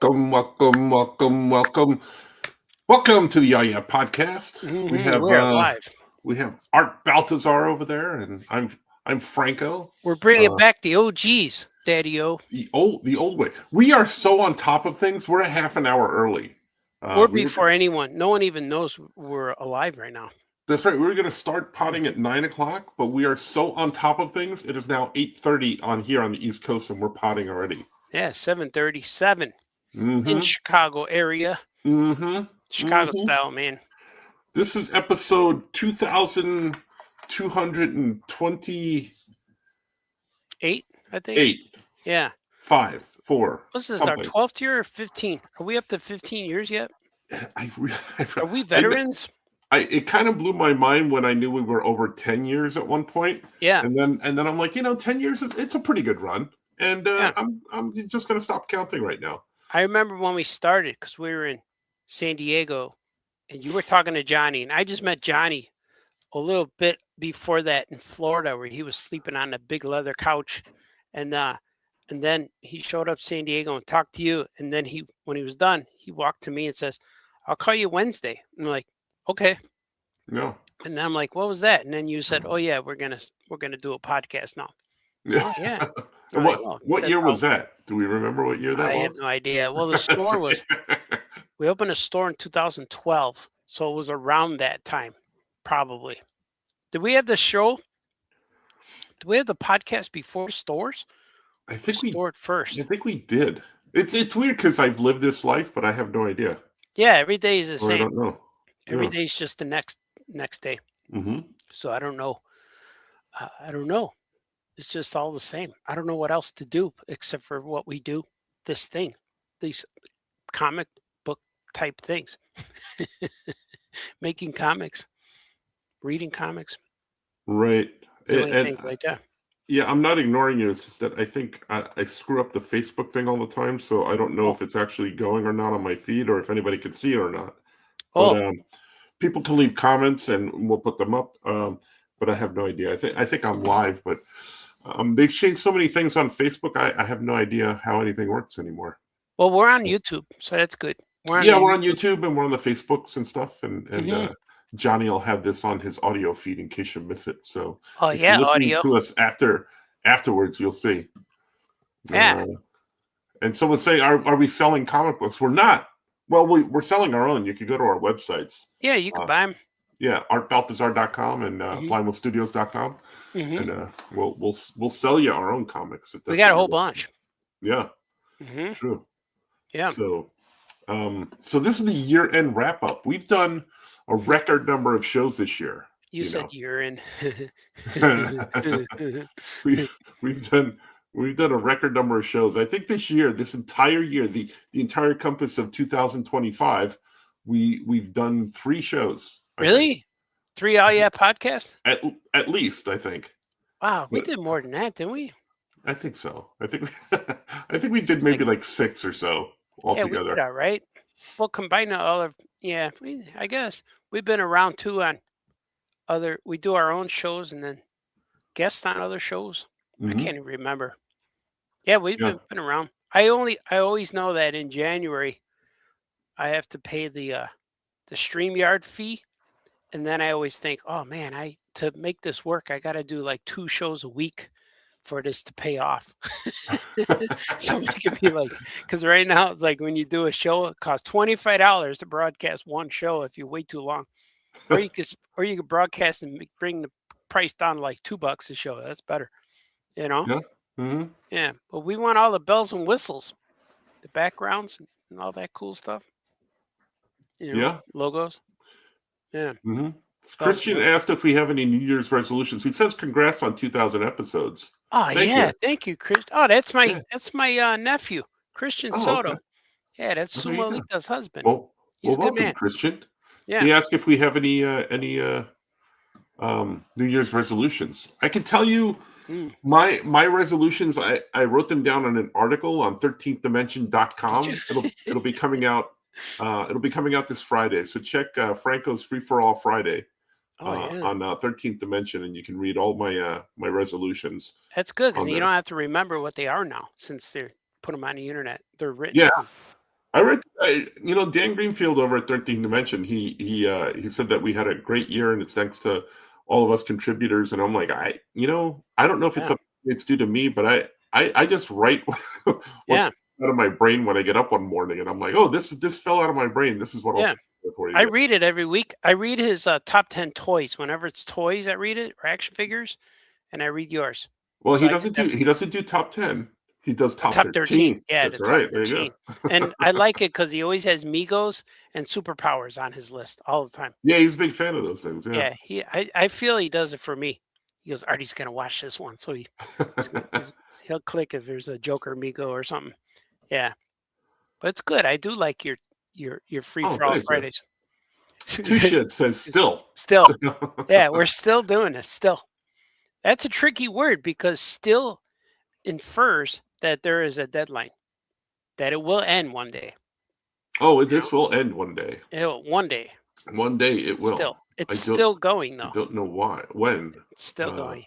Welcome to the Yeah podcast. We're live. We have Art Baltazar over there, and I'm Franco. We're bringing back the OGs, Daddy-O. The old way. We are so on top of things. We're a half an hour early. We're before anyone. No one even knows we're alive right now. That's right. We were going to start potting at 9 o'clock, but we are so on top of things. It is now 8:30 on here on the East Coast, and we're potting already. Yeah, 7:37 in Chicago area. Chicago style, man. This is episode 2228, I think. 8. Yeah. 5, 4. What's this, our 12th year or 15? Are we up to 15 years yet? Are we veterans? It kind of blew my mind when I knew we were over 10 years at one point. Yeah. And then I'm like, 10 years, it's a pretty good run. And I'm just going to stop counting right now. I remember when we started, because we were in San Diego, and you were talking to Johnny, and I just met Johnny a little bit before that in Florida, where he was sleeping on a big leather couch, and then he showed up San Diego and talked to you, and then when he was done, he walked to me and says, "I'll call you Wednesday." And I'm like, "Okay." No. And then I'm like, "What was that?" And then you said, "Oh yeah, we're gonna do a podcast now." Oh yeah. What year was that? Do we remember what year that was? I have no idea. Well, the store was. We opened a store in 2012, so it was around that time, probably. Did we have the show? Did we have the podcast before stores? I think we stored first. I think we did. It's weird because I've lived this life, but I have no idea. Yeah, every day is the same. I don't know. Every day is just the next day. So I don't know. I don't know. It's just all the same. I don't know what else to do except for what we do. This thing, these comic book type things, making comics, reading comics, right? Doing things like that. Yeah, I'm not ignoring you. It's just that I think I screw up the Facebook thing all the time, so I don't know if it's actually going or not on my feed, or if anybody can see it or not. But people can leave comments and we'll put them up. But I have no idea. I think I'm live, but they've changed so many things on Facebook. I have no idea how anything works anymore. Well, we're on YouTube, so that's good. We're on YouTube and we're on the Facebooks and stuff. And Johnny will have this on his audio feed in case you miss it. So if you're listening audio to us afterwards, you'll see. Yeah. And someone say, are we selling comic books? We're not. Well, we're selling our own. You can go to our websites. Yeah, you can buy them. Yeah, artbaltazar.com and blindwillstudios.com. And we'll sell you our own comics. If we got a whole bunch. Yeah. True. Yeah. So this is the year-end wrap-up. We've done a record number of shows this year. You said year-end. We've done a record number of shows. I think this entire year, the entire compass of 2025, we've done 3 shows. Really? 3 podcasts? At least, I think. Wow, we did more than that, didn't we? I think so. I think we did maybe like 6 or so altogether. Yeah, we did all right. Well, combine all of I guess we've been around too on we do our own shows and then guests on other shows. I can't even remember. Yeah, we've been around. I always know that in January I have to pay the StreamYard fee, and then I always think, oh man, to make this work, I got to do like 2 shows a week for this to pay off. So it could be like, because right now it's like when you do a show, it costs $25 to broadcast one show if you wait too long, or you could broadcast and bring the price down to like $2 a show. That's better, Yeah. Yeah, but we want all the bells and whistles, the backgrounds and all that cool stuff. Logos. Yeah. Christian asked if we have any New Year's resolutions. He says congrats on 2,000 episodes. Oh, thank you, Chris. Oh, that's my nephew, Christian Soto. Okay. Yeah, that's Sumo Lita's husband. Well, he's a good welcome, man. Christian. Yeah. He asked if we have any New Year's resolutions. I can tell you my resolutions. I wrote them down in an article on 13thdimension.com. It'll be coming out. It'll be coming out this Friday. So check Franco's Free for All Friday on 13th Dimension, and you can read all my resolutions. That's good because you don't have to remember what they are now since they're put them on the internet. They're written. Yeah. down. I read, Dan Greenfield over at 13 Dimension. He said that we had a great year, and it's thanks to all of us contributors. And I'm like, I don't know if Yeah. it's due to me, but I just write what's Yeah. out of my brain when I get up one morning, and I'm like, oh, this fell out of my brain. This is what I'll Yeah. put for I you. read it every week. I read his top 10 toys. Whenever it's toys, I read it, or action figures, and I read yours. Well, So I could he doesn't do top 10. He does top top 13. 13. Yeah, the That's top right. There you 13. go. And I like it because he always has Migos and superpowers on his list all the time. Yeah, he's a big fan of those things. Yeah, I feel he does it for me. He goes, Artie's gonna watch this one, so he'll click if there's a Joker Migo or something. Yeah, but it's good. I do like your free Oh, for all thanks, man. Fridays. T-shirt says still. Still, yeah, we're still doing this. Still, that's a tricky word because still infers that there is a deadline, that it will end one day. Oh, this will end one day. One day. One day it will. Still, it's still going though. I don't know why. When? It's still going.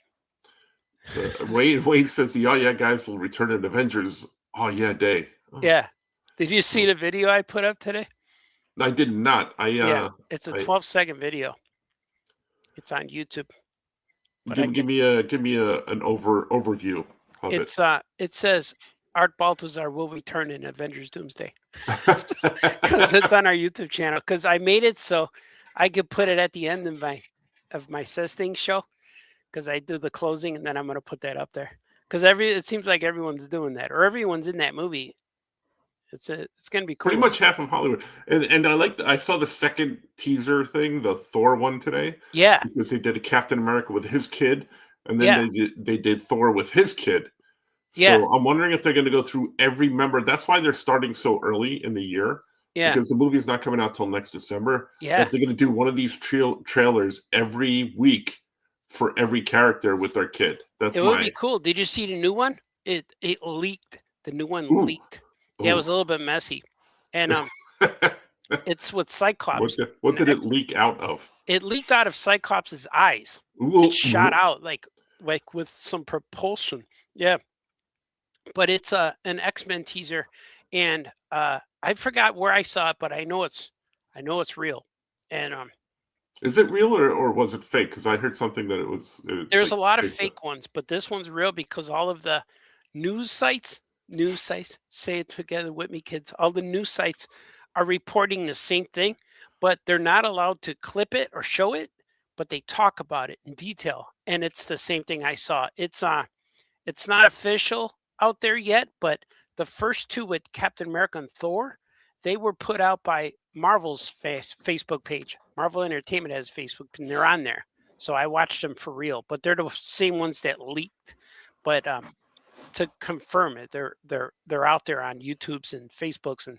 Wade says the "Oh yeah" guys will return in Avengers. Oh yeah, day. Oh. Yeah. Did you see the video I put up today? I did not. Yeah, it's a 12-second video. It's on YouTube. Give me an overview of it. It says Art Baltazar will return in Avengers Doomsday because it's on our YouTube channel. Because I made it so I could put it at the end of my Says Things show. Because I do the closing and then I'm going to put that up there. Because it seems like everyone's doing that, or everyone's in that movie. It's going to be cool. Pretty much half of Hollywood. And I saw the second teaser thing, the Thor one today. Yeah. Because they did a Captain America with his kid, and then they did Thor with his kid. So I'm wondering if they're going to go through every member. That's why they're starting so early in the year. Yeah. Because the movie is not coming out till next December. Yeah. That they're going to do one of these trailers every week for every character with their kid. It would be cool. Did you see the new one? It leaked. The new one leaked. Yeah, it was a little bit messy, and it's with Cyclops. What did it leak out of? It leaked out of Cyclops' eyes. It shot out like with some propulsion. Yeah, but it's an X-Men teaser, and I forgot where I saw it, but I know it's real. And is it real or was it fake? Because I heard something that it was. There's a lot of fake ones, but this one's real because all of the news sites, say it together with me, kids. All the news sites are reporting the same thing, but they're not allowed to clip it or show it, but they talk about it in detail. And it's the same thing I saw. It's not official out there yet, but the first two with Captain America and Thor, they were put out by Marvel's Facebook page. Marvel Entertainment has Facebook, and they're on there. So I watched them for real, but they're the same ones that leaked. But to confirm it, they're out there on YouTube's and Facebook's and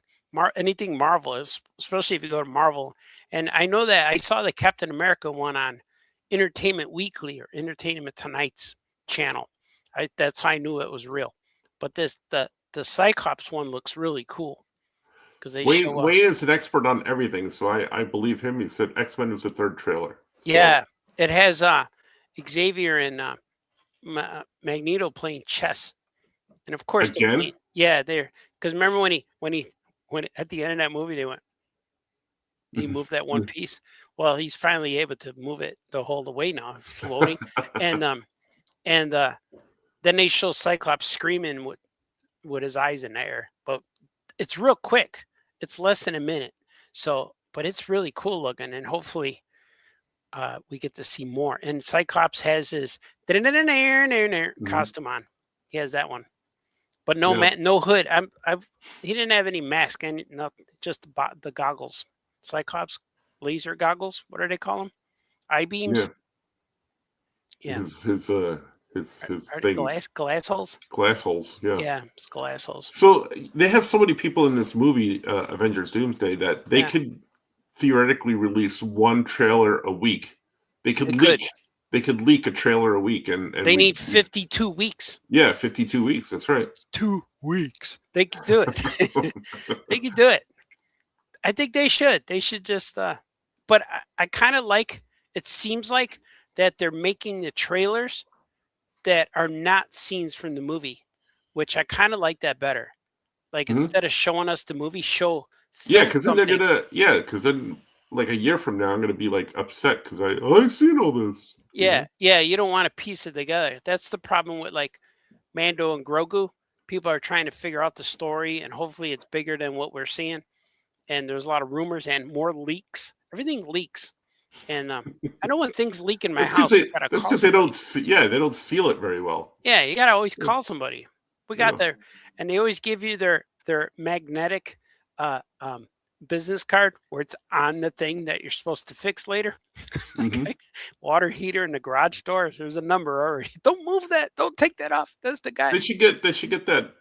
anything Marvel is, especially if you go to Marvel. And I know that I saw the Captain America one on Entertainment Weekly or Entertainment Tonight's channel. That's how I knew it was real. But the Cyclops one looks really cool because Wayne is an expert on everything, so I believe him. He said X-Men is the third trailer. So. Yeah, it has Xavier and Magneto playing chess, and of course again. There because remember when at the end of that movie he moved that one piece. Well, he's finally able to move it the whole way now, floating, and then they show Cyclops screaming with his eyes in the air, but it's real quick. It's less than a minute. So, but it's really cool looking, and hopefully we get to see more. And Cyclops has his costume on. He has that one, but no hood. He didn't have any mask and nothing, just the goggles. Cyclops laser goggles. What do they call them? I-beams. Yeah. His things. Glass holes. Glass holes. Yeah. Yeah, it's glass holes. So they have so many people in this movie, Avengers Doomsday, that they could theoretically release one trailer a week. They could leak a trailer a week, and they need 52 weeks. Yeah, 52 weeks. That's right. 2 weeks. They could do it. They could do it. I think they should. They should just. But I kind of like. It seems like that they're making the trailers that are not scenes from the movie, which I kind of like that better. Like Mhm. instead of showing us the movie, Yeah, film because then they're something. gonna because then like a year from now I'm gonna be like upset because I've seen all this, you Yeah, know? yeah, you don't want to piece it together. That's the problem with like Mando and Grogu. People are trying to figure out the story, and hopefully it's bigger than what we're seeing. And there's a lot of rumors and more leaks. Everything leaks, and I know when things leak in my house, I gotta That's call because they don't somebody. they don't seal it very well. Yeah, you gotta always Yeah, call somebody. We got yeah. their, and they always give you their magnetic uh, um, business card where it's on the thing that you're supposed to fix later. Mhm. Like water heater in the garage door. There's a number already. Don't move that. Don't take that off. That's the guy. They should get that,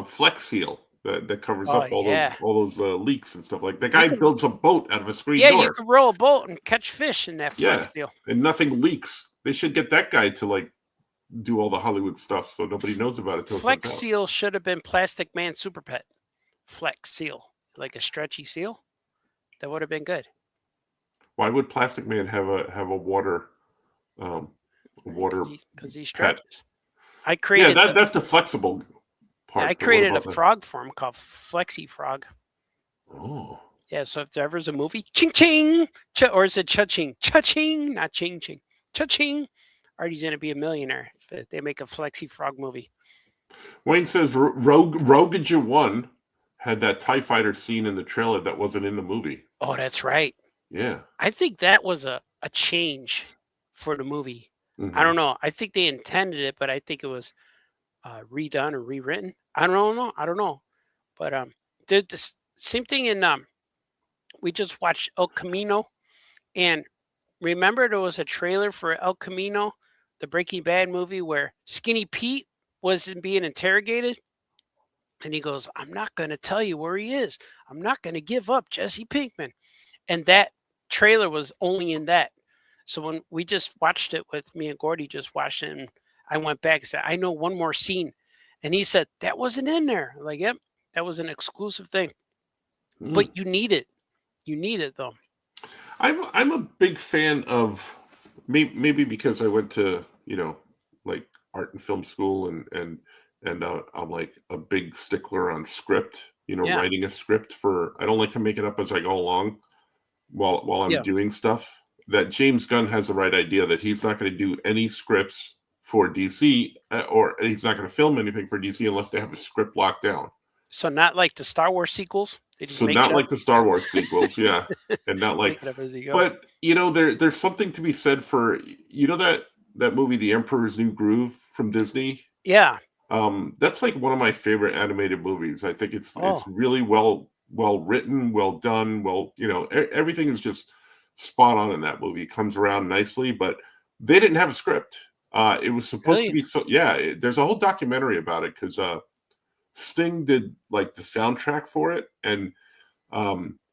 Flex Seal that covers Oh up yeah, all those, leaks and stuff like that you guy can. builds a boat out of a screen Yeah, you door. can roll a boat and catch fish in that Flex Yeah, Seal. and nothing leaks. They should get that guy to, like, do all the Hollywood stuff so nobody knows about it till it comes Flex out. Seal should have been Plastic Man Super Pet. Flex Seal, like a stretchy seal. That would have been good. Why would Plastic Man have a um, Because water he pet? stretches. I Yeah, created the that's the flexible yeah, I part, but what created a about the frog for him called Flexi Frog. Oh. Yeah, so if there ever's a movie, ching ching, or is it cha-ching? Cha-ching, not ching ching. Cha-ching. Artie's gonna be a millionaire if they make a Flexi Frog movie. Wayne says Rogager 1 had that TIE fighter scene in the trailer that wasn't in the movie. Oh, that's right. Yeah. I think that was a change for the movie. I Mhm. don't know. I think they intended it, but I think it was redone or rewritten. I don't know. I don't know. But did the same thing in we just watched El Camino, and remember there was a trailer for El Camino, the Breaking Bad movie where Skinny Pete wasn't being interrogated, and he goes, "I'm not going to tell you where he is. I'm not going to give up Jesse Pinkman." And that trailer was only in that. So when we just watched it with me and Gordy, just watched it, and I went back and said, "I know one more scene," and he said that wasn't in there. I'm like, yep, that was an exclusive thing, but Mm. you need it. You need it though. I'm a big fan of maybe because I went to, like art and film school and I'm like a big stickler on script, Yeah, writing a script for I don't like to make it up as I go along while I'm yeah. doing stuff. That James Gunn has the right idea that he's not going to do any scripts for DC or he's not going to film anything for DC unless they have the script locked down. So not like the Star Wars sequels. They just So make it not up. like the Star Wars sequels, yeah, and not Make like it up as you go. but, there's something to be said for that movie, The Emperor's New Groove from Disney? Yeah. That's, like, one of my favorite animated movies. I think it's Oh, really well written, well done, everything is just spot on in that movie. It comes around nicely, but they didn't have a script. It was supposed to really? be there's a whole documentary about it because Sting did, like, the soundtrack for it, and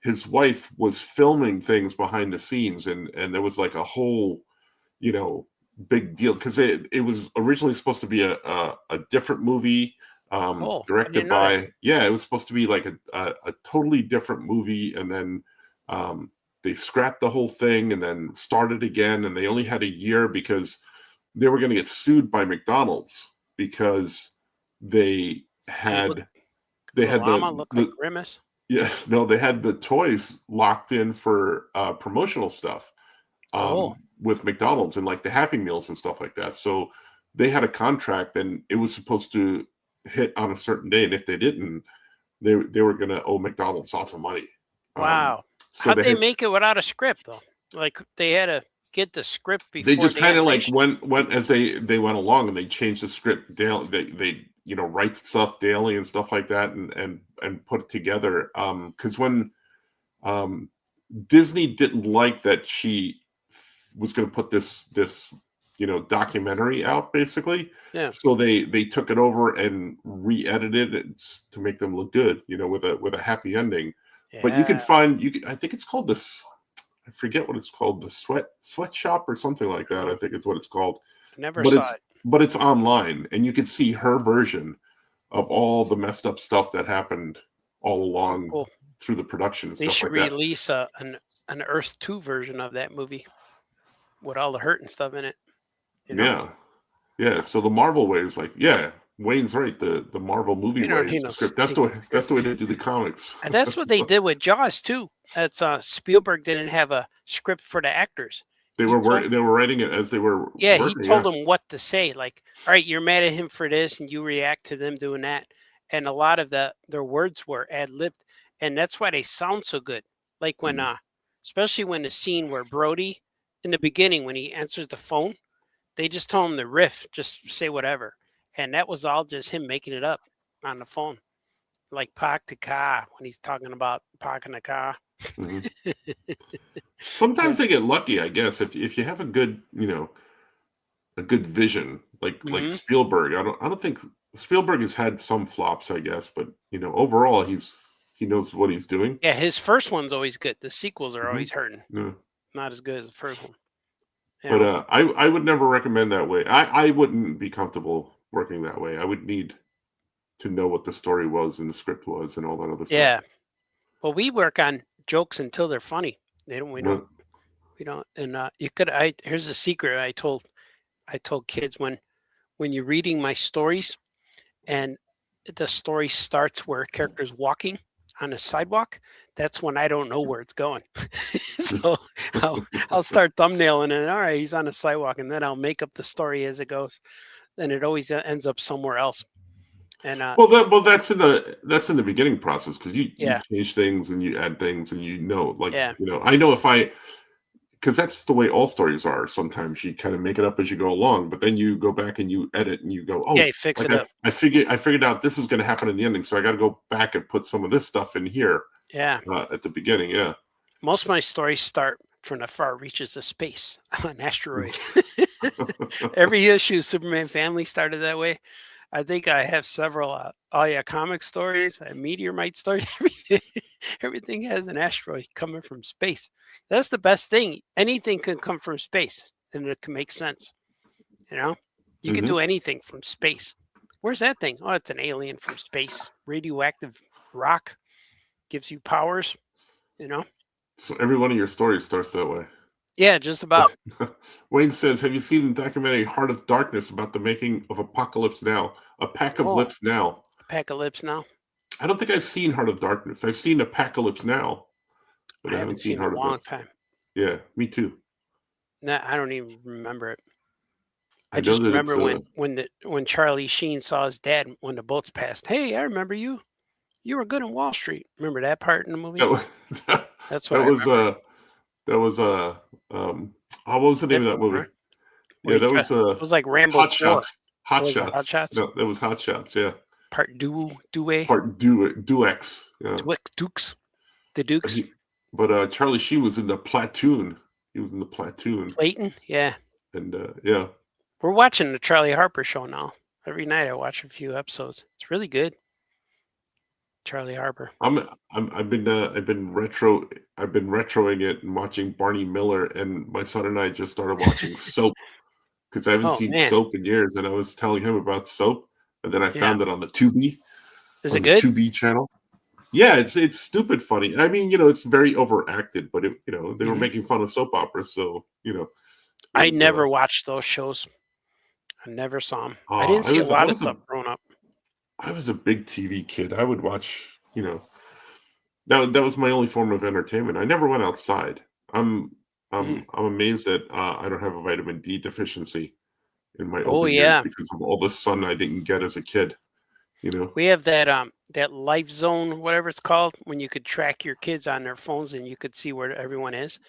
his wife was filming things behind the scenes and there was like a whole you know big deal because it was originally supposed to be a different movie Oh, I directed didn't know that. by it was supposed to be like a totally different movie and then they scrapped the whole thing and then started again and they only had a year because they were going to get sued by McDonald's because they It looked had they the had llama looked like Grimace. yeah, no, they had the toys locked in for promotional stuff Oh, with McDonald's and like the Happy Meals and stuff like that. So they had a contract and it was supposed to hit on a certain day. And if they didn't, they were going to owe McDonald's lots of money. Um, wow. so How'd they they had make it without a script though? Like they had to get the script they before just the kind of like animation. went as they went along and they changed the script daily. They write stuff daily and stuff like that and put it together. Because when um, Disney didn't like that she was going to put this documentary out basically. Yeah. So they took it over and re-edited it to make them look good, with a happy ending. But you Yeah. can find I think it's called this. I forget what it's called, the sweatshop or something like that. I think it's what it's called. I never But saw it. it's online and you can see her version of all the messed up stuff that happened all Oh, along cool. through the production and They stuff should like that. release an Earth 2 version of that movie with all the hurt and stuff in it, you know? Yeah. Yeah. So the Marvel way is like, yeah, Wayne's right. The Marvel movie We don't need writes no the script. That's the way. script. That's the way they do the comics. And that's what they did with Jaws too. That's Spielberg didn't have a script for the actors. They He were told, they were writing it as they were yeah, he working. told them what to say. Like, all right, you're mad at him for this, and you react to them doing that. And a lot of their words were ad libbed, and that's why they sound so good. Like when, especially when the scene where Brody, in the beginning, when he answers the phone, they just told him the riff, just say whatever, and that was all just him making it up on the phone, like park the car when he's talking about parking the car. Mm-hmm. Sometimes they get lucky, I guess. If you have a good, a good vision, like Spielberg. I don't think Spielberg has had some flops, I guess, but overall he knows what he's doing. Yeah, his first one's always good. The sequels are always hurting. Yeah. Not as good as the first one. But I would never recommend that way. I wouldn't be comfortable working that way. I would need to know what the story was and the script was and all that other stuff. Yeah. Well, we work on jokes until they're funny. We don't. And you could. Here's a secret. I told kids when you're reading my stories, and the story starts where a character's walking on a sidewalk. That's when I don't know where it's going. So I'll start thumbnailing it. All right, he's on a sidewalk, and then I'll make up the story as it goes. And it always ends up somewhere else. And that's in the beginning process, because you change things and you add things and I know because that's the way all stories are. Sometimes you kind of make it up as you go along, but then you go back and you edit and you go, you fix it up. I figured out this is going to happen in the ending, so I got to go back and put some of this stuff in here. Yeah, at the beginning. Yeah, most of my stories start from the far reaches of space, an asteroid. Every issue Superman Family started that way. I think I have several comic stories, a meteorite story. Everything has an asteroid coming from space. That's the best thing. Anything can come from space, and it can make sense. You can do anything from space. Where's that thing? Oh, it's an alien from space. Radioactive rock gives you powers. So every one of your stories starts that way. Yeah, just about. Wayne says, have you seen the documentary Heart of Darkness about the making of Apocalypse Now? A Pack of Lips Now. Pack of Lips Now? I don't think I've seen Heart of Darkness. I've seen Apocalypse Now. But I haven't seen it in a long time. Yeah, me too. Nah, I don't even remember it. I just remember when Charlie Sheen saw his dad when the boats passed. Hey, I remember you. You were good in Wall Street. Remember that part in the movie? That's what what was the name of that movie? Yeah, that was it was like Rambo Hot Shots. Hot Shots. No, that was Hot Shots. Yeah. Part Duo. Part Duex. Yeah. Dukes. The Dukes. But Charlie Sheen was in the Platoon. He was in the Platoon. Clayton, yeah. And yeah. We're watching the Charlie Harper show now. Every night I watch a few episodes. It's really good. Charlie Harper. I've been retroing it and watching Barney Miller, and my son and I just started watching Soap, because I haven't seen Soap in years, and I was telling him about Soap, and then I found it on the Tubi. Is it good? Tubi channel. Yeah, it's stupid funny. I mean, it's very overacted, but they were making fun of soap operas, so I never watched those shows. I never saw them. I didn't see a lot of stuff growing up. I was a big TV kid. I would watch, that was my only form of entertainment. I never went outside. I'm amazed that I don't have a vitamin D deficiency in my older years because of all the sun I didn't get as a kid. We have that Life Zone, whatever it's called, when you could track your kids on their phones and you could see where everyone is.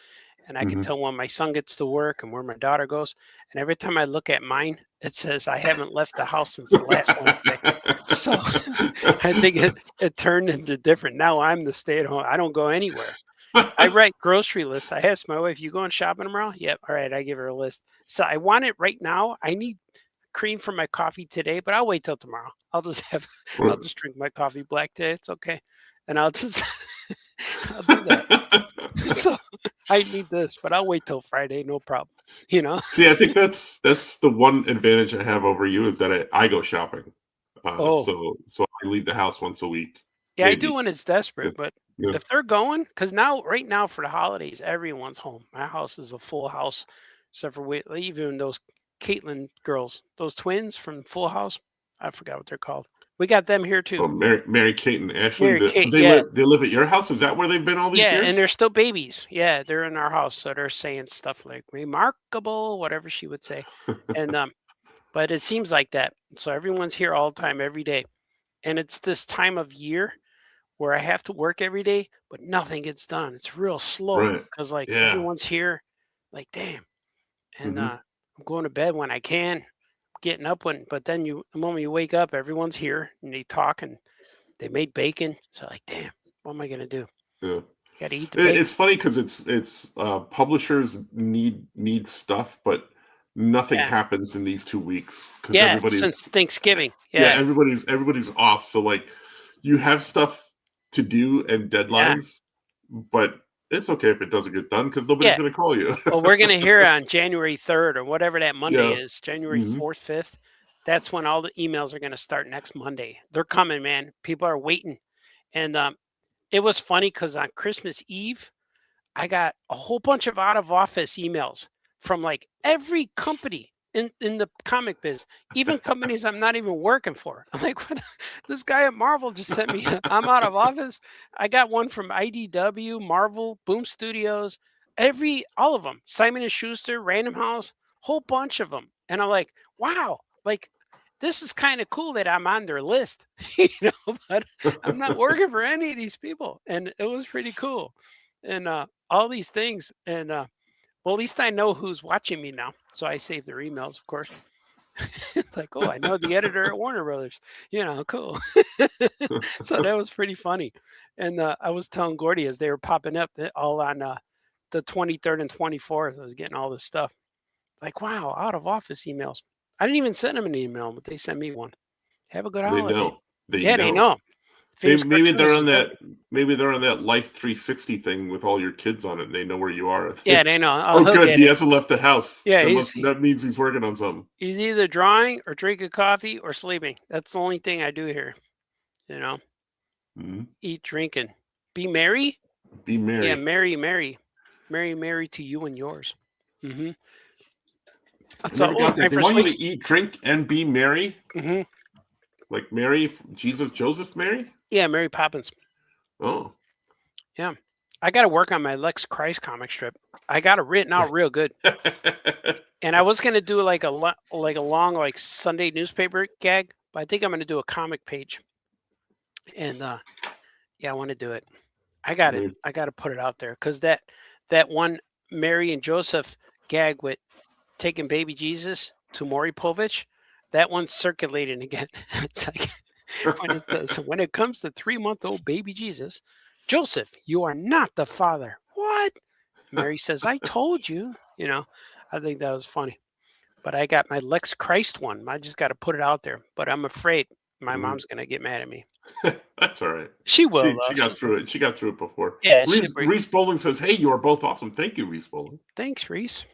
And I can tell when my son gets to work and where my daughter goes. And every time I look at mine, it says I haven't left the house since the last Wednesday. So I think it turned into different. Now I'm the stay-at-home. I don't go anywhere. I write grocery lists. I ask my wife, you going shopping tomorrow? Yep. All right. I give her a list. So I want it right now. I need cream for my coffee today, but I'll wait till tomorrow. I'll just drink my coffee black today. It's okay. And I'll do that. So I need this, but I'll wait till Friday. No problem. See, I think that's the one advantage I have over you, is that I go shopping. So I leave the house once a week. Yeah, maybe. I do when it's desperate, but if they're going, because right now for the holidays, everyone's home. My house is a full house, except for even those Caitlin girls, those twins from Full House. I forgot what they're called. We got them here too. Oh, Mary Kate and Ashley. Mary Kate, They yeah. live at your house. Is that where they've been all these Yeah, years? and they're still babies. Yeah, they're in our house, so they're saying stuff like remarkable, whatever she would say. And but it seems like that. So everyone's here all the time, every day. And it's this time of year where I have to work every day, but nothing gets done. It's real slow Right. because like Yeah. everyone's here, like damn. And Mhm. I'm going to bed when I can, getting up when, but then the moment you wake up, everyone's here and they talk and they made bacon. So like, damn, what am I gonna do? Yeah. Got to eat the bacon. It's funny because it's publishers need stuff, but nothing Yeah, happens in these 2 weeks because yeah. Since everybody's Thanksgiving, yeah, yeah, everybody's off. So like you have stuff to do and yeah, deadlines, but it's okay if it doesn't get done because nobody's yeah. gonna call you. Well, we're gonna hear on January 3rd or whatever that Monday Yeah. is, January Mhm. 4th, 5th. That's when all the emails are gonna start next Monday. They're coming, man. People are waiting, and it was funny because on Christmas Eve, I got a whole bunch of out of office emails from like every company in the comic biz, even companies I'm not even working for. I'm like, what? This guy at Marvel just sent me, I'm out of office. I got one from IDW, Marvel, Boom Studios, all of them, Simon and Schuster, Random House, whole bunch of them. And I'm like, wow, like this is kind of cool that I'm on their list, but I'm not working for any of these people. And it was pretty cool. And all these things. And well, at least I know who's watching me now. So I save their emails, of course. It's like, oh, I know the editor at Warner Brothers. Cool. So that was pretty funny. And I was telling Gordy as they were popping up all on the 23rd and 24th, I was getting all this stuff. Like, wow, out of office emails. I didn't even send them an email, but they sent me one. Have a good They holiday. know that you Yeah, they don't. know. Famous Maybe they're cartoonist on is right. that. Maybe they're on that Life 360 thing with all your kids on it. And they know where you are. Yeah, they know. Oh, Oh, he'll good. get He it. hasn't left the house. Yeah, That means he's working on something. he's either drawing or drinking coffee or sleeping. That's the only thing I do here. You know, Mhm. eat, drink, and be merry. Be Yeah, merry. merry, merry, merry, merry to you and yours. Mm-hmm. I That's never all. got that. Time They for want you sweet. to eat, drink, and be merry, Mm-hmm. like Mary, Jesus, Joseph, Mary. Yeah, Mary Poppins. Oh, Yeah, I got to work on my Lex Christ comic strip. I got it written out real good, and I was gonna do like a long like Sunday newspaper gag, but I think I'm gonna do a comic page. And yeah, I want to do it. I got it. Nice. I got to put it out there because that one Mary and Joseph gag with taking baby Jesus to Maury Povich, that one's circulating again. It's like when it says, when it comes to 3-month-old baby Jesus, Joseph, you are not the father. What? Mary says, I told you. I think that was funny. But I got my Lex Christ one. I just got to put it out there. But I'm afraid my Mhm. mom's gonna get mad at me. That's all right. She will, She though. got through it. She got through it before. Yeah, Reese Bowling says, "Hey, you are both awesome. Thank you, Reese Bowling. Thanks, Reese.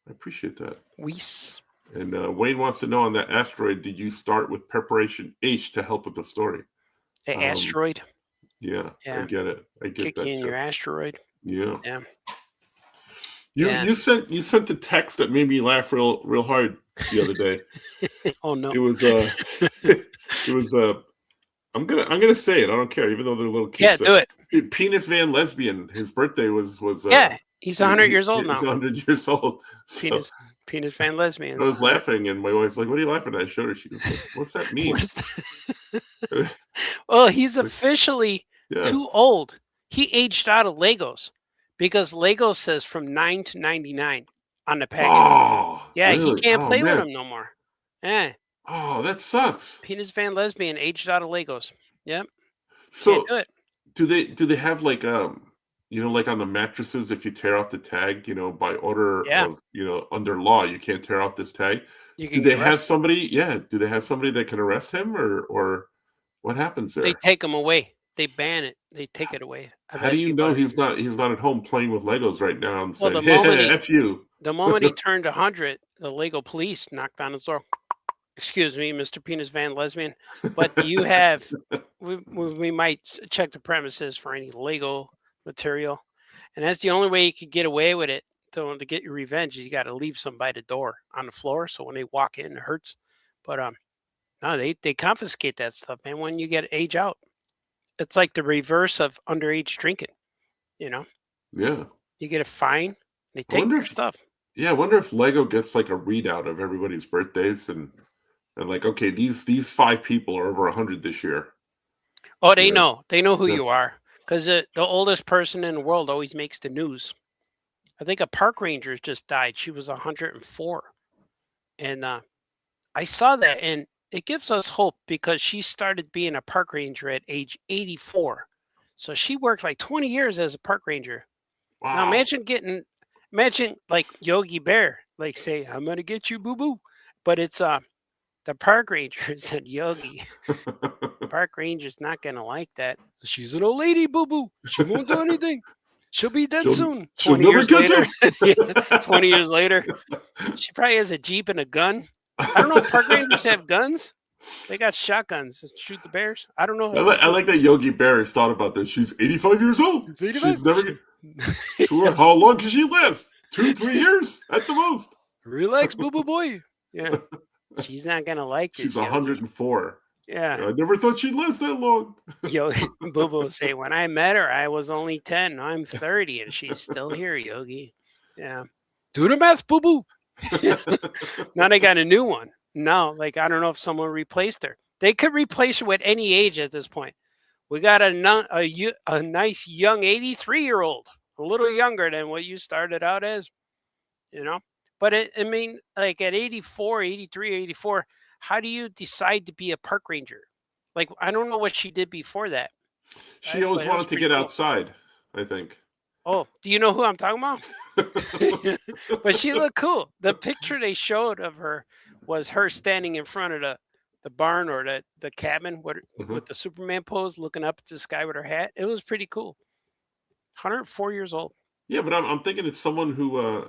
I appreciate that." Reese. And Wayne wants to know on that asteroid, did you start with preparation H to help with the story? Asteroid. Yeah, I Yeah. get it. I get Kick you that in your too. asteroid. Yeah. Yeah. You Yeah. you sent the text that made me laugh real hard the other day. Oh no. It was it was I'm gonna say it. I don't care, even though they're little Yeah, kids. do it. Penis Van Lesbian. His birthday was Yeah. He's 100 years old he's now. 100 years old. So Penis fan lesbians. I was laughing, and my wife's like, "What are you laughing at?" I showed her. She goes, "What's that mean?" What is that? Well, he's officially Yeah. too old. He aged out of Legos because Lego says from 9 to 99 on the package. Oh, Yeah, he really? can't Oh play with man. them no more. Yeah. Oh, that sucks. Penis fan lesbian aged out of Legos. Yep. Can't So do it. do they have like like on the mattresses, if you tear off the tag, by order Yeah. of, under law, you can't tear off this tag. You Do can they get have arrested. somebody? Yeah. Do they have somebody that can arrest him, or what happens They there? take them away. They ban it. They take it away. I've How do had you people. know he's not at home playing with Legos right now and Well, saying, "Hey, F you"? the moment he turned 100, the Lego police knocked on his door. Excuse me, Mr. Penis Van Lesbian, but do you have? We might check the premises for any Lego material, and that's the only way you could get away with it. To get your revenge, you got to leave some by the door on the floor, so when they walk in, it hurts. But No, they confiscate that stuff, man. When you get age out, it's like the reverse of underage drinking. You know, Yeah. you get a fine, they I take wonder your if stuff. yeah, I wonder if Lego gets like a readout of everybody's birthdays and like, okay, these 5 people are over 100 this year. Oh, You know? they know who Yeah. you are because the oldest person in the world always makes the news. I think a park ranger just died. She was 104, and I saw that, and it gives us hope because she started being a park ranger at age 84. So she worked like 20 years as a park ranger. Now Wow. imagine like Yogi Bear, like say, "I'm gonna get you, boo boo," but it's the park ranger said Yogi. Park ranger's not gonna like that. She's an old lady, boo boo. She won't do anything. She'll be dead soon. She'll 20 never years catch later. us. Yeah, 20 years later. She probably has a Jeep and a gun. I don't know if park rangers have guns. They got shotguns to shoot the bears. I don't know. I like that Yogi Bear has thought about this. She's 85 years old. It's 85. She's never sure. How long can she last? 2, 3 years at the most. Relax, boo boo boy. Yeah. She's not gonna like She's this, Yogi. 104. Yeah. I never thought she'd last that long. Yo, Boo Boo will say, when I met her, I was only 10. Now I'm 30 and she's still here, Yogi. Yeah. Do the math, Boo Boo. Now they got a new one. No, like, I don't know if someone replaced her. They could replace her with any age at this point. We got a nice young 83-year-old, a little younger than what you started out as, you know? But I mean, like at 84, 83, 84, how do you decide to be a park ranger? Like, I don't know what she did before that, She always but it was wanted to pretty get cool. outside, I think. Oh, do you know who I'm talking about? But she looked cool. The picture they showed of her was her standing in front of the barn or the cabin Uh-huh. with the Superman pose, looking up at the sky with her hat. It was pretty cool. 104 years old. Yeah, but I'm thinking it's someone who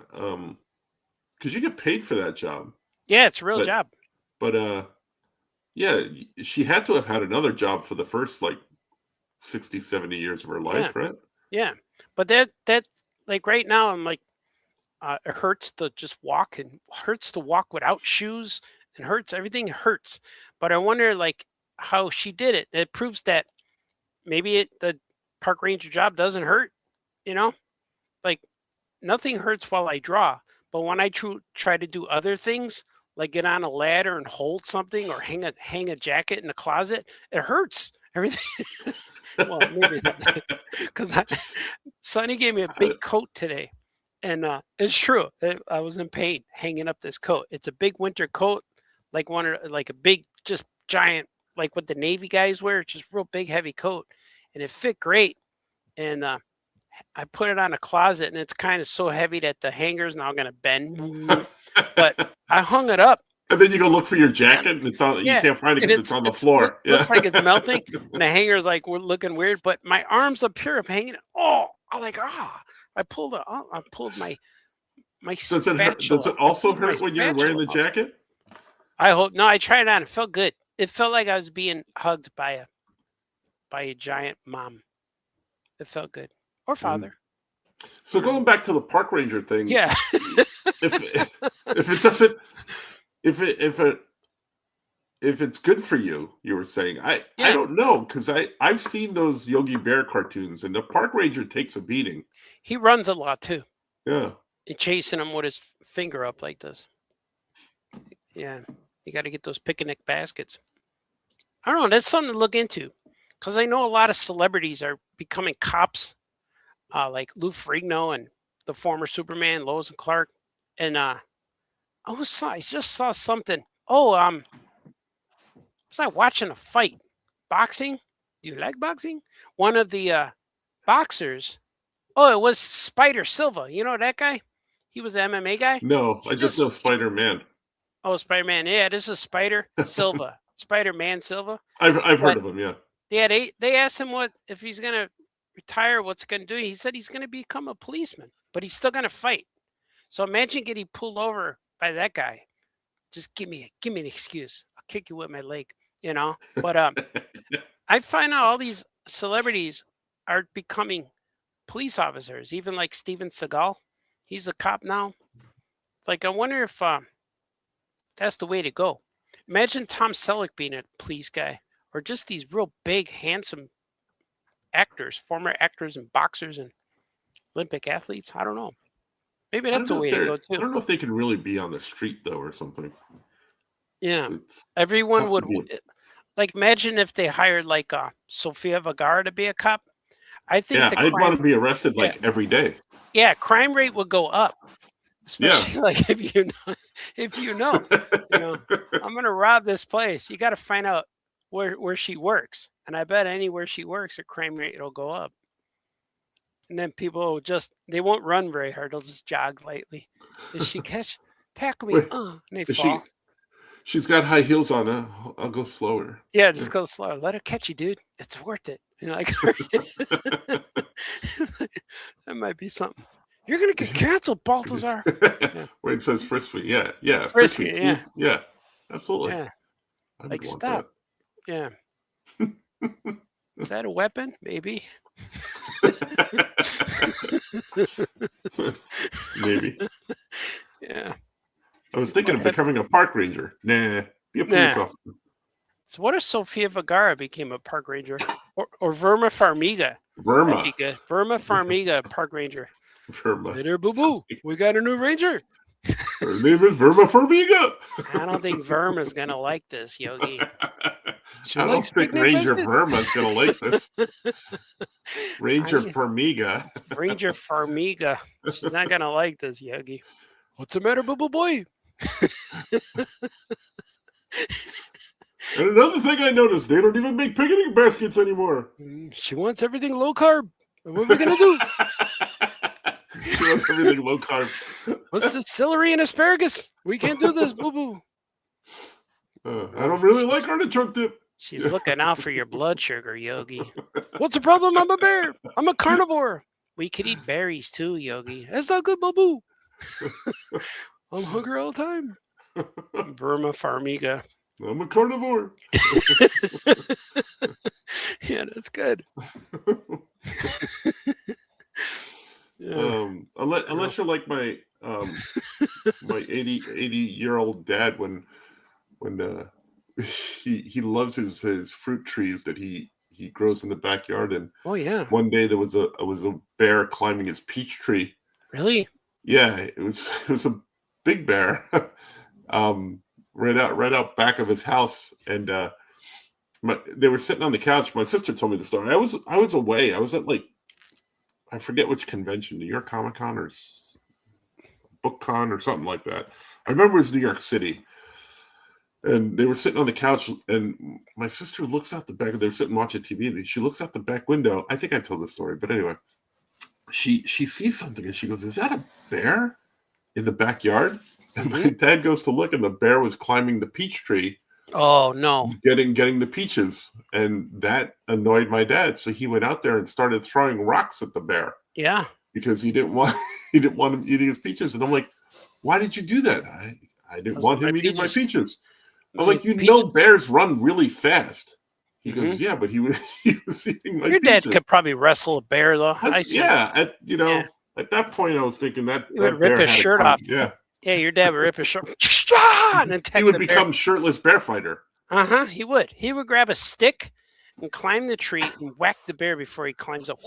because you get paid for that job. Yeah, it's a real But job. but yeah, she had to have had another job for the first like 60, 70 years of her Yeah, life, right? yeah. But that like right now, I'm like, it hurts to just walk and hurts to walk without shoes and hurts everything hurts. But I wonder like how she did it. It proves that maybe the park ranger job doesn't hurt. You know, like nothing hurts while I draw, but when I try to do other things, like get on a ladder and hold something or hang a jacket in the closet, it hurts. Everything. Well, maybe because Sonny gave me a I- big coat today, and it's true. I was in pain hanging up this coat. It's a big winter coat, like a big, just giant, like what the Navy guys wear. Just real big, heavy coat, and it fit great. And I put it on a closet, and it's kind of so heavy that the hanger's now going to bend. But I hung it up. And then you go look for your Yeah, jacket, and it's on. You yeah, can't find it and because it's on the it's floor. Yeah, looks like it's melting, and the hanger's like we're looking weird. But my arms up here, I'm hanging. Oh, I'm like I pulled it. I pulled my does it hurt? Does spatula. it I also pulled my hurt when you're wearing spatula the muscle. jacket? I hope no. I tried it on. It felt good. It felt like I was being hugged by a giant mom. It felt good, or father. So going back to the park ranger thing, Yeah. if it doesn't, if it's good for you, you were saying, I Yeah. don't know, because I've seen those Yogi Bear cartoons, and the park ranger takes a beating. He runs a lot too. Yeah, And chasing him with his finger up like this. Yeah, you got to get those picnic baskets. I don't know. That's something to look into because I know a lot of celebrities are becoming cops, like Lou Ferrigno and the former Superman, Lois and Clark. And I just saw something. Oh, was I watching a fight? Boxing? Do you like boxing? One of the boxers. Oh, it was Spider Silva. You know that guy? He was an MMA guy. no, He I just know Spider-Man. Oh, Spider-Man. Yeah, this is Spider Silva. Spider-Man Silva. I've heard But of him. Yeah, yeah, they asked him what if he's gonna retire, what's gonna do. He said he's gonna become a policeman, but he's still gonna fight. So imagine getting pulled over by that guy. Just give me an excuse. I'll kick you with my leg, you know. But I find out all these celebrities are becoming police officers, even like Steven Seagal. He's a cop now. It's like I wonder if that's the way to go. Imagine Tom Selleck being a police guy, or just these real big, handsome actors, former actors and boxers and Olympic athletes. I don't know. Maybe I don't that's a know if way to they're. go I too. don't know if they can really be on the street though, or something. Yeah, It's everyone tough to would be. like imagine if they hired like Sofia Vergara to be a cop. I think Yeah, the I'd want crime, to be arrested yeah, like every day. yeah, crime rate would go up, Yeah. especially like if you know, I'm gonna rob this place. You got to find out where she works, and I bet anywhere she works, her crime rate will go up. And then people will they won't run very hard. They'll just jog lightly. Did she tackle me? Wait, And they is fall. she's got high heels on. I'll go slower. Yeah, just go slow. Let her catch you, dude. It's worth it. You know, like that might be something. You're gonna get canceled, Baltazar. Yeah. Wait, it says frisk me. Yeah, yeah, frisk Frisky, me. yeah, Yeah, absolutely. yeah. I would Like want stop. Yeah. Is that a weapon? Maybe. that. Maybe. Yeah. I was thinking of becoming a park ranger. Nah, be a police officer. So what if Sofia Vergara became a park ranger, or Verma Farmiga? Verma. That'd be good. Verma Farmiga, park ranger. Verma. Hey there, boo boo. We got a new ranger. Her name is Verma Farmiga. I don't think Verma's gonna like this, Yogi. I don't think Ranger Verma's gonna like this. Ranger Farmiga. Ranger Farmiga. She's not gonna like this, Yogi. What's the matter, boo boo boy? And another thing I noticed, they don't even make picnic baskets anymore. She wants everything low carb. What are we gonna do? She wants everything low carb. What's the celery and asparagus? We can't do this, boo boo. I don't really like artichoke dip. She's looking out for your blood sugar, Yogi. What's the problem? I'm a bear. I'm a carnivore. We could eat berries too, Yogi. That's not good, boo boo. I'm hungry all the time. Verma Farmiga. I'm a carnivore. Yeah, that's good. Yeah. Unless you're like my my 80-year-old dad when he loves his fruit trees that he grows in the backyard, and one day there was a bear climbing his peach tree. Really? Yeah, it was a big bear. Right out back of his house, and they were sitting on the couch. My sister told me the story. I was away. I was at I forget which convention, New York Comic Con or Book Con or something like that. I remember it was New York City, and they were sitting on the couch, and my sister looks out the back. They were sitting watching TV. And she looks out the back window. I think I told the story, but anyway, she sees something, and she goes, "Is that a bear in the backyard?" And my dad goes to look, and the bear was climbing the peach tree. Oh no! Getting the peaches, and that annoyed my dad. So he went out there and started throwing rocks at the bear. Yeah, because he didn't want him eating his peaches. And I'm like, why did you do that? I didn't want him eating my peaches. I'm like, bears run really fast. He goes, yeah, but he was eating my peaches. Your dad could probably wrestle a bear, though. At that point, I was thinking that he would rip his shirt off. Yeah. Yeah, your dad would rip his shirt and then he would become shirtless bear fighter. He would. He would grab a stick and climb the tree and whack the bear before he climbs up.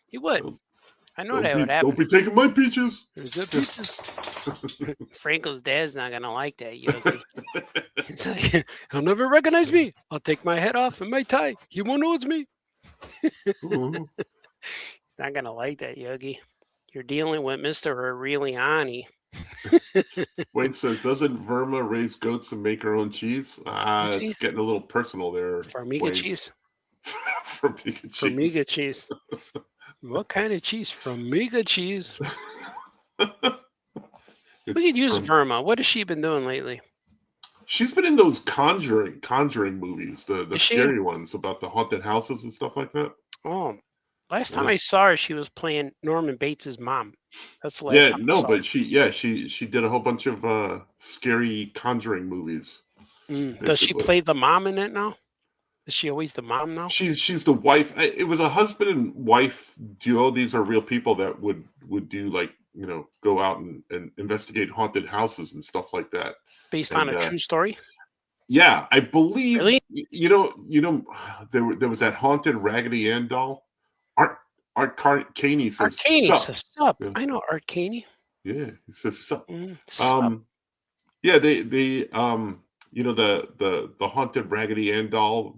He would. I know that would happen. Don't be taking my peaches. Franco's dad's not gonna like that, Yogi. He's like, he'll never recognize me. I'll take my head off and my tie. He won't know it's me. He's not gonna like that, Yogi. You're dealing with Mr. Aureliani. Wayne says, doesn't Verma raise goats and make her own cheese? It's getting a little personal there. Farmiga cheese. Farmiga cheese. What kind of cheese? Farmiga cheese. We could use Verma. What has she been doing lately? She's been in those conjuring movies, the scary ones about the haunted houses and stuff like that. Oh, last time I saw her, she was playing Norman Bates' mom. That's the last time I saw her. She did a whole bunch of scary conjuring movies. Does she play the mom in it now? Is she always the mom now? She's the wife. It was a husband and wife duo. These are real people that would do go out and investigate haunted houses and stuff like that. Based on a true story? Yeah, I believe Really? there was that haunted Raggedy Ann doll. Art Caney says Arcany sup. says sup. Yeah, I know Arcany. yeah, he says sup. Sup. Um, yeah, the haunted Raggedy Ann doll,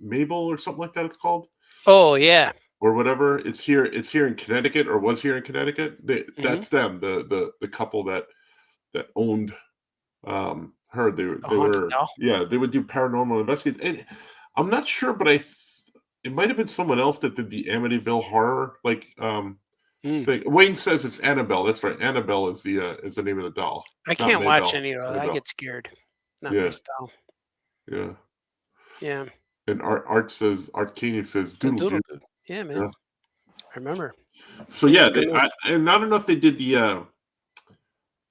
Mabel or something like that. It's called Oh yeah. or whatever. It's here in Connecticut or was here in Connecticut. Mm-hmm. That's them. The couple that owned her. The They haunted were doll. yeah they would do paranormal investigations. And I'm not sure, but it might have been someone else that did the Amityville horror Mm. thing. Wayne says it's Annabelle. That's right. Annabelle is the name of the doll, I not can't watch Maybelle. any of those. I Maybelle. get scared. Not my Yeah, style. yeah. Yeah. And Art Keeney says The doodle doodle doo. dude. Yeah, man. Yeah. I remember. So Yeah, yeah, it's good news. and I don't know if they did the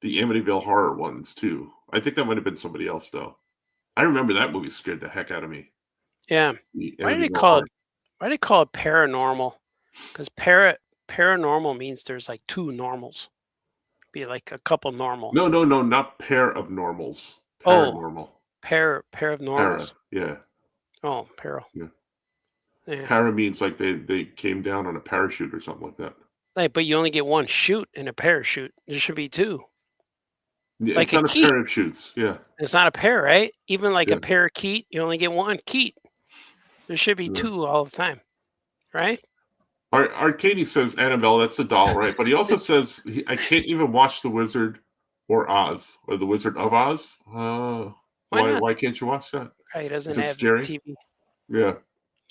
Amityville horror ones too. I think that might have been somebody else though. I remember that movie scared the heck out of me. Yeah. The Why do they Amityville call horror. it paranormal? Because paranormal means there's like two normals. Be like a couple normal. No, not pair of normals. Oh, Paranormal. pair of Para. normals. Yeah. Oh, peril. Yeah. Yeah. Para means like they came down on a parachute or something like that. Like, but you only get one chute in a parachute. There should be two. Yeah, Like it's a not a key. pair of shoots. Yeah. It's not a pair, right? Even like Yeah. a parakeet, you only get one keet. There should be Yeah. two all the time, right? Arcady says Annabelle, that's a doll, right? But he also says I can't even watch The Wizard or Oz or The Wizard of Oz. Why not? Why can't you watch that? He doesn't Is it have scary? TV. Yeah.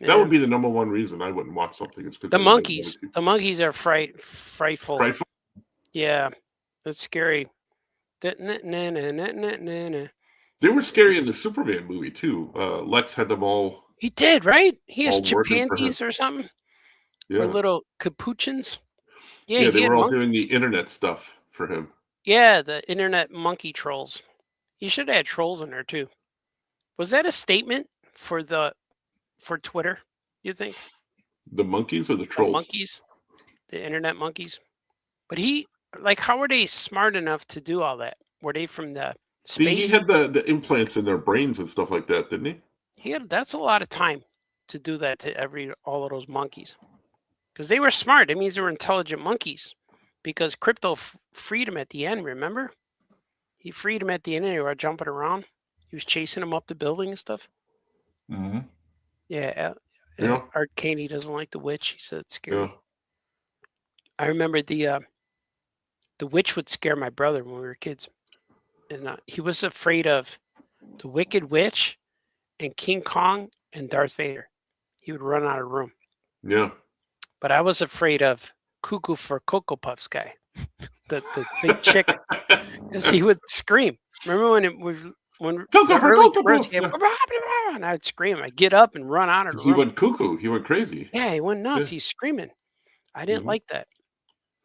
That Yeah. would be the number one reason I wouldn't watch something is because The I don't like monkeys. The monkeys are frightful. Frightful. Yeah. It's scary. They were scary in the Superman movie too. Lex had them all He did, right? He has all working for him. chimpanzees or something. Yeah. Or little capuchins. Yeah, Yeah, he they had were all monkeys. doing the internet stuff for him. Yeah, the internet monkey trolls. He should have had trolls in there too. Was that a statement for Twitter, you think? The monkeys or the The trolls? monkeys, the internet monkeys. But how were they smart enough to do all that? Were they from the He space? had the implants in their brains and stuff like that, didn't he? That's a lot of time to do that to all of those monkeys. Because they were smart. It means they were intelligent monkeys. Because Crypto freed him at the end, remember? He freed him at the end and they were jumping around. He was chasing him up the building and stuff. Mm-hmm. Yeah. Yeah. Art Caney doesn't like the witch. He said it's scary. Yeah. I remember the witch would scare my brother when we were kids. He was afraid of the Wicked Witch and King Kong and Darth Vader. He would run out of the room. Yeah. But I was afraid of Cuckoo for Cocoa Puffs guy, the big chick, because he would scream. Remember when Cocoa for Cocoa Puffs, yeah, and I would scream. I'd get up and run out of the He room. went cuckoo. He went crazy. Yeah, he went nuts. Yeah. He's screaming. I didn't like that.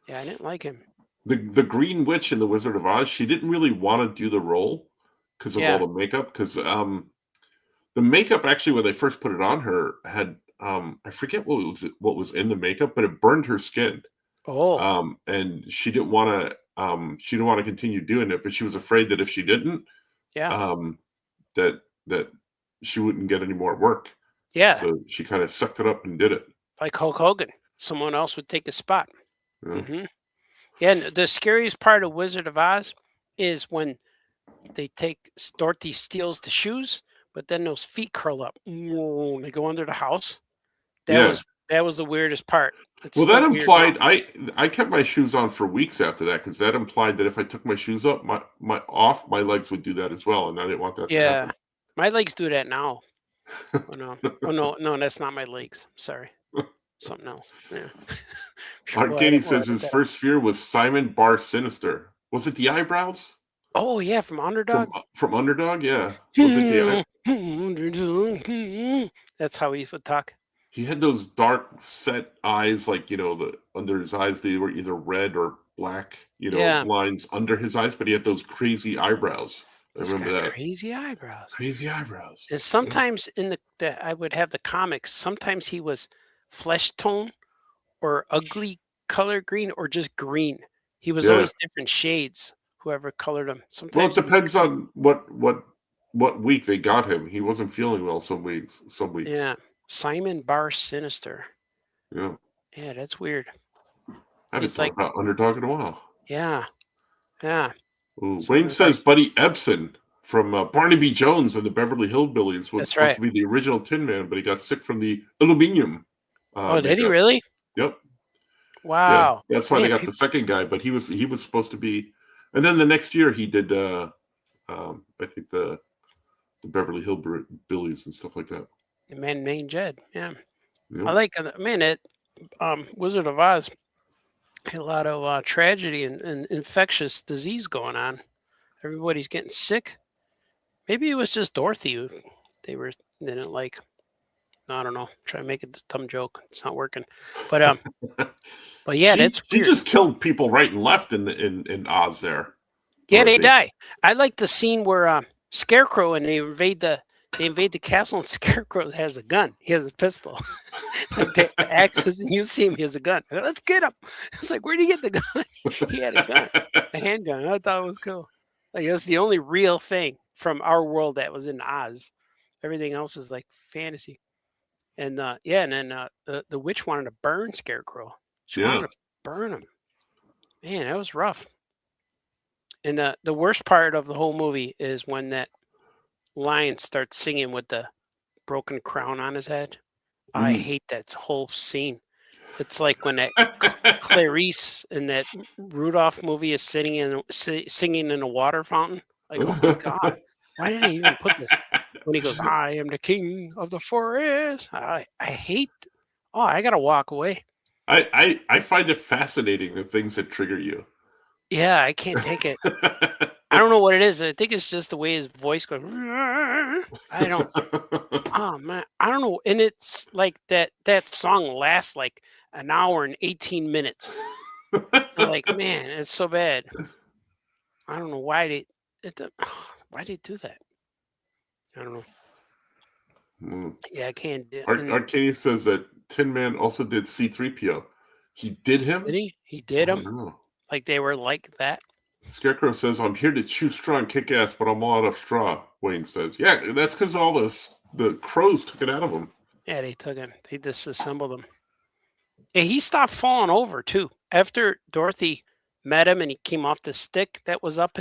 Yeah, I didn't like him. The Green Witch in The Wizard of Oz, she didn't really want to do the role because of all the makeup. Because the makeup actually, when they first put it on her, had I forget what was in the makeup, but it burned her skin. Oh. And she didn't want to continue doing it, but she was afraid that if she didn't, that she wouldn't get any more work. Yeah. So she kind of sucked it up and did it. Like Hulk Hogan. Someone else would take a spot. Yeah. Mm-hmm. Yeah, and the scariest part of Wizard of Oz is when Dorothy steals the shoes, but then those feet curl up. And they go under the house. That was the weirdest part. Well, that implied I kept my shoes on for weeks after that because that implied that if I took my shoes up, my legs would do that as well, and I didn't want that to happen. My legs do that now. Oh no, that's not my legs. Sorry, something else. Yeah. Arcady says his first fear was Simon Bar Sinister. Was it the eyebrows? Oh yeah, from Underdog. From Underdog, yeah. Was it the That's how he would talk. He had those dark set eyes, like under his eyes they were either red or black, lines under his eyes, but he had those crazy eyebrows. I remember that. Crazy eyebrows. Crazy eyebrows. And sometimes I would have the comics. Sometimes he was flesh tone or ugly color green or just green. He was always different shades. Whoever colored him. Sometimes it depends on what what week they got him. He wasn't feeling well some weeks. Yeah. Simon Bar Sinister. Yeah. Yeah, that's weird. I haven't He's thought like, about Underdog in a while. yeah. Yeah. Ooh, Wayne Someone's like, says Buddy Ebsen from Barnaby Jones and the Beverly Hillbillies was that's supposed right. to be the original Tin Man, but he got sick from the aluminum Oh, did he makeup. really? Yep. Yeah, Wow. that's why they Man, got the second guy. But he was supposed to be, and then the next year he did. I think the Beverly Hillbillies and stuff like that. a man named Jed. Yeah. Yep. I like, man, it, Wizard of Oz had a lot of tragedy and infectious disease going on. Everybody's getting sick. Maybe it was just Dorothy who didn't like. I don't know. Try to make a dumb joke. It's not working. But yeah, that's She weird. just killed people right and left in Oz there. Yeah, they Dorothy. die. I like the scene where Scarecrow and they invade the castle and Scarecrow has a gun. He has a pistol. Like the axes, and you see him, he has a gun. Let's get him. It's like, where'd he get the gun? He had a gun, a handgun. I thought it was cool. Like, that's the only real thing from our world that was in Oz. Everything else is like fantasy. And yeah, and then the witch wanted to burn Scarecrow. She wanted to burn him. Man, that was rough. And the worst part of the whole movie is when that lion starts singing with the broken crown on his head. I hate that whole scene. It's like when that Clarice in that Rudolph movie is singing in a water fountain. Like, oh my God, why did I even put this? When he goes, I am the king of the forest. I hate. Oh, I gotta walk away. I find it fascinating the things that trigger you. Yeah, I can't take it. I don't know what it is. I think it's just the way his voice goes. I don't. Oh man, I don't know. And it's like that song lasts like an hour and 18 minutes. I'm like, man, it's so bad. I don't know why why they do that. I don't know. Yeah, I can't do. Arcady says that Tin Man also did C-3PO. He did him? Did he? He did him? No. Like they were like that? Scarecrow says, I'm here to chew straw and kick ass, but I'm all out of straw, Wayne says. Yeah, that's because all the crows took it out of him. Yeah, they took him. They disassembled him. Yeah, he stopped falling over too. After Dorothy met him and he came off the stick that was up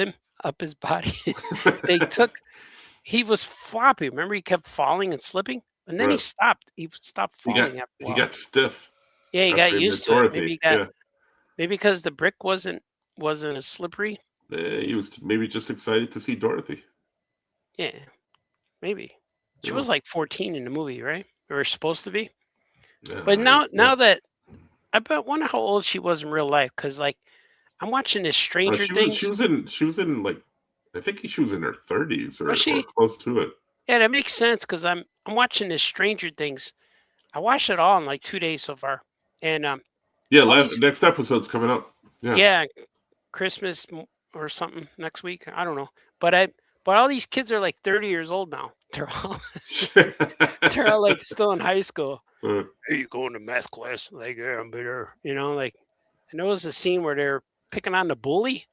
his body, he was floppy. Remember, he kept falling and slipping? And then he stopped. He stopped falling after a while. He got stiff. Yeah, he got used to it. Maybe because the brick wasn't as slippery. He was maybe just excited to see Dorothy. Yeah, maybe. She was like 14 in the movie, right? Or supposed to be. But now that I wonder how old she was in real life, because like I'm watching this Stranger Things. She was in like, I think she was in her 30s or close to it. Yeah, that makes sense because I'm watching this Stranger Things. I watched it all in like 2 days so far, and next episode's coming up. Yeah, Christmas or something next week. I don't know, but all these kids are like 30 years old now. They're all like still in high school. Hey, you going to math class? Like, yeah, I'm there. You know, like, and there was a scene where they're picking on the bully,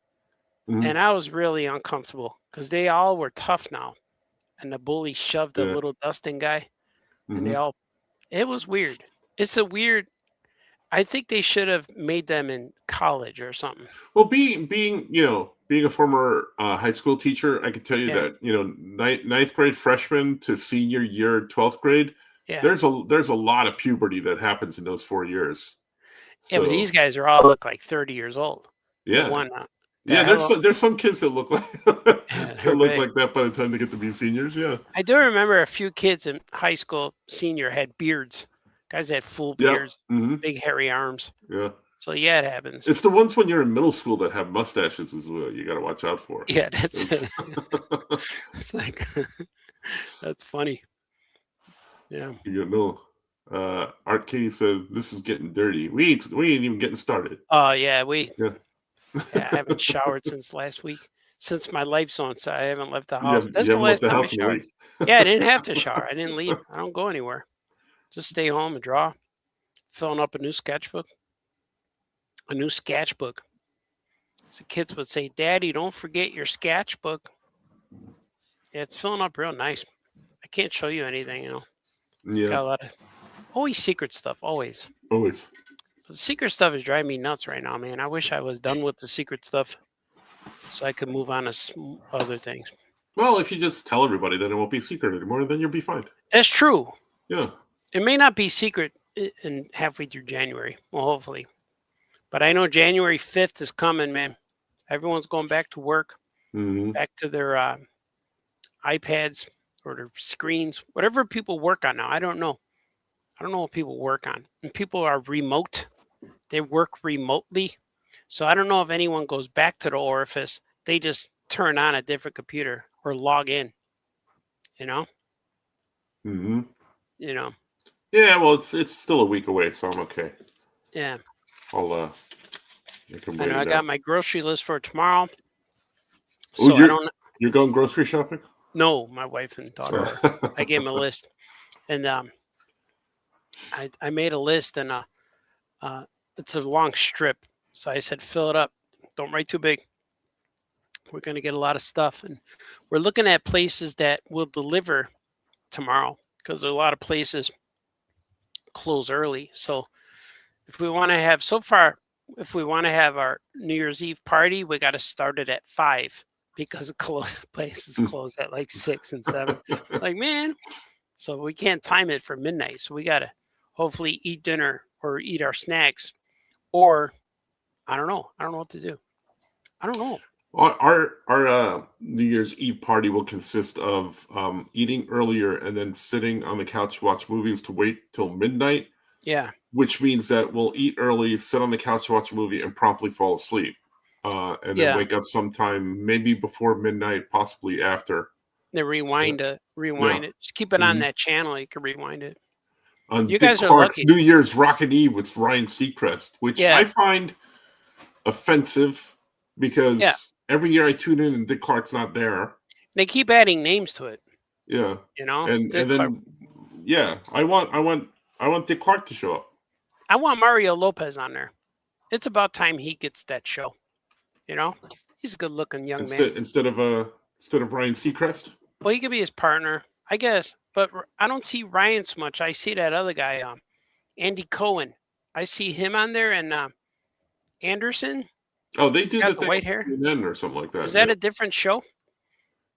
and I was really uncomfortable because they all were tough now, and the bully shoved the little Dustin guy, and it was weird. It's a weird. I think they should have made them in college or something. Well, being a former high school teacher, I can tell you that ninth grade freshman to senior year 12th grade, there's a lot of puberty that happens in those 4 years. Yeah, but these guys look like 30 years old. Yeah, there's some kids that look like that by the time they get to be seniors. Yeah, I do remember a few kids in high school senior had beards. Guys had full beards, big hairy arms. Yeah. So yeah, it happens. It's the ones when you're in middle school that have mustaches as well. You got to watch out for. Yeah, that's it. It's like that's funny. Yeah. You know, Art Katie says this is getting dirty. We ain't even getting started. Oh yeah, I haven't showered since last week. Since my life's on, so I haven't left the house. That's the last time I showered. Yeah, I didn't have to shower. I didn't leave. I don't go anywhere. Just stay home and draw. Filling up a new sketchbook. So kids would say, Daddy, don't forget your sketchbook. Yeah, it's filling up real nice. I can't show you anything, Got Yeah, a lot of always secret stuff, always. always. The secret stuff is driving me nuts right now, man. I wish I was done with the secret stuff so I could move on to other things. Well, if you just tell everybody, then it won't be a secret anymore. Then you'll be fine. That's true. Yeah. It may not be secret in halfway through January. Well, hopefully. But I know January 5th is coming, man. Everyone's going back to work, back to their iPads or their screens, whatever people work on now. I don't know. I don't know what people work on. And people are remote. They work remotely. So I don't know if anyone goes back to the orifice. They just turn on a different computer or log in. Mm-hmm. Yeah, well, it's still a week away, so I'm okay. Yeah. I can wait. I got my grocery list for tomorrow. So you're going grocery shopping? No, my wife and daughter are. I gave them a list. And I made a list, and it's a long strip. So I said, fill it up. Don't write too big. We're going to get a lot of stuff. And we're looking at places that will deliver tomorrow because a lot of places close early. So if we want to have our New Year's Eve party, we got to start it at 5 because places close at like 6 and 7. Like, man, so we can't time it for midnight. So we got to hopefully eat dinner or eat our snacks, or I don't know. I don't know what to do. I don't know. Our New Year's Eve party will consist of eating earlier and then sitting on the couch to watch movies to wait till midnight. Yeah. Which means that we'll eat early, sit on the couch to watch a movie, and promptly fall asleep. And then wake up sometime, maybe before midnight, possibly after. They rewind it. Just keep it on that channel. You can rewind it. On you Dick guys Clark's New Year's Rockin' Eve with Ryan Seacrest, which I find offensive because every year I tune in and Dick Clark's not there. They keep adding names to it. Yeah. And then I want Dick Clark to show up. I want Mario Lopez on there. It's about time he gets that show. He's a good-looking young man. Instead of Ryan Seacrest. Well, he could be his partner, I guess. But I don't see Ryan so much. I see that other guy, Andy Cohen. I see him on there, and Anderson. Oh, they do the white hair CNN or something like that. Is that a different show?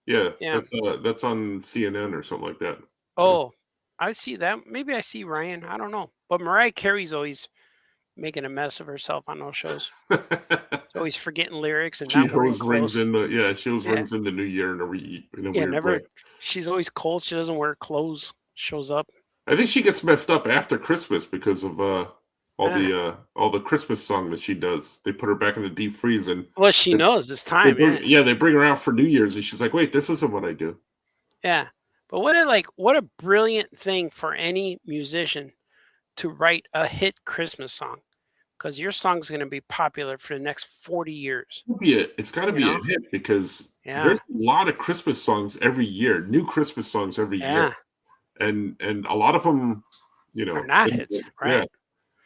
Yeah. That's on CNN or something like that. Oh, I see that. Maybe I see Ryan. I don't know. But Mariah Carey's always making a mess of herself on those shows. She's always forgetting lyrics and she always rings in the New Year in a weird way. She's always cold. She doesn't wear clothes. Shows up. I think she gets messed up after Christmas because of all the Christmas song that she does. They put her back in the deep freeze and she knows it's time. They bring her out for New Year's and she's like, wait, this isn't what I do. Yeah. But what a brilliant thing for any musician to write a hit Christmas song, because your song's going to be popular for the next 40 years. It's got to be a hit because there's a lot of Christmas songs every year, new Christmas songs every year, and a lot of them, are not hits, right? Yeah.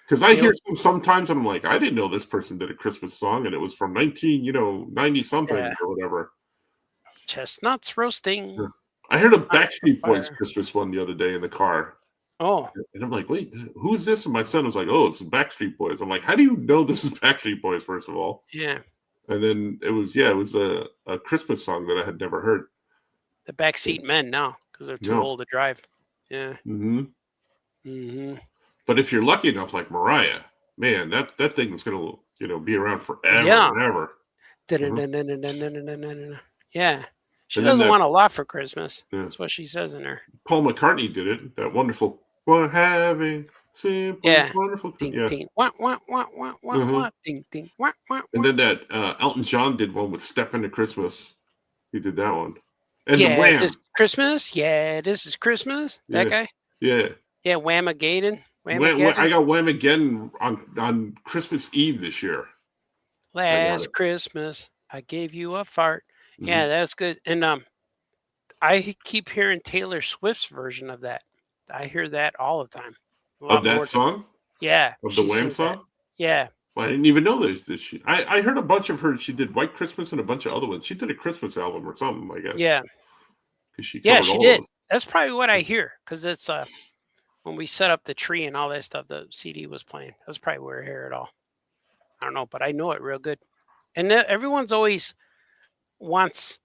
Because I hear sometimes I'm like, I didn't know this person did a Christmas song, and it was from 90 something or whatever. Chestnuts roasting. Yeah. I heard a Backstreet Boys Christmas one the other day in the car. Oh. And I'm like, wait, who's this? And my son was like, oh, it's Backstreet Boys. I'm like, how do you know this is Backstreet Boys, first of all? Yeah. And then it was a Christmas song that I had never heard. The Backseat Men now, because they're too old to drive. Yeah. Mm-hmm. Mm-hmm. But if you're lucky enough, like Mariah, man, that thing is going to, be around forever and ever. Yeah. She doesn't want a lot for Christmas. Yeah. That's what she says in her. Paul McCartney did it. That wonderful, we're having simple, wonderful. Ding, ding, wah, wah, wah, wah, wah, ding, ding, wah, wah. And then that Elton John did one with Step Into Christmas. He did that one. And the Wham. This is Christmas. Yeah, this is Christmas. That guy. Yeah. Yeah, Whamageddon. I got Whamageddon on Christmas Eve this year. Last Christmas, I gave you a fart. Yeah, that's good. And I keep hearing Taylor Swift's version of that. I hear that all the time. Of that song? Yeah. Of the Wham song? That. Yeah. Well, I didn't even know that she. I heard a bunch of her. She did White Christmas and a bunch of other ones. She did a Christmas album or something, I guess. Yeah. because she Yeah, covered she all did. those. That's probably what I hear because it's when we set up the tree and all that stuff, the CD was playing. That's probably where I hear it all. I don't know, but I know it real good. And everyone's always wants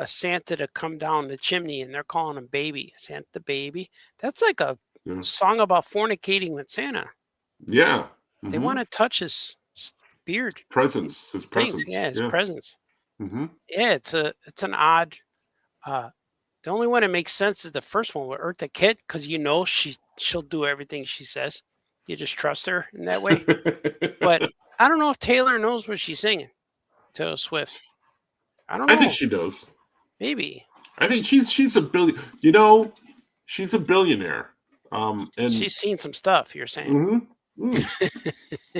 Santa to come down the chimney, and they're calling him baby, Santa baby. That's like a Yeah. song about fornicating with Santa. Yeah. They want to touch his beard, Presence. His things. presence. Yeah, his Yeah. presence. Mm-hmm. Yeah, it's an odd. The only one that makes sense is the first one with Eartha Kitt, because she'll do everything she says. You just trust her in that way. But I don't know if Taylor knows what she's singing. Taylor Swift. I don't know. I think she knows. Maybe. I think she's a billion. You know, she's a billionaire. And She's seen some stuff. You're saying.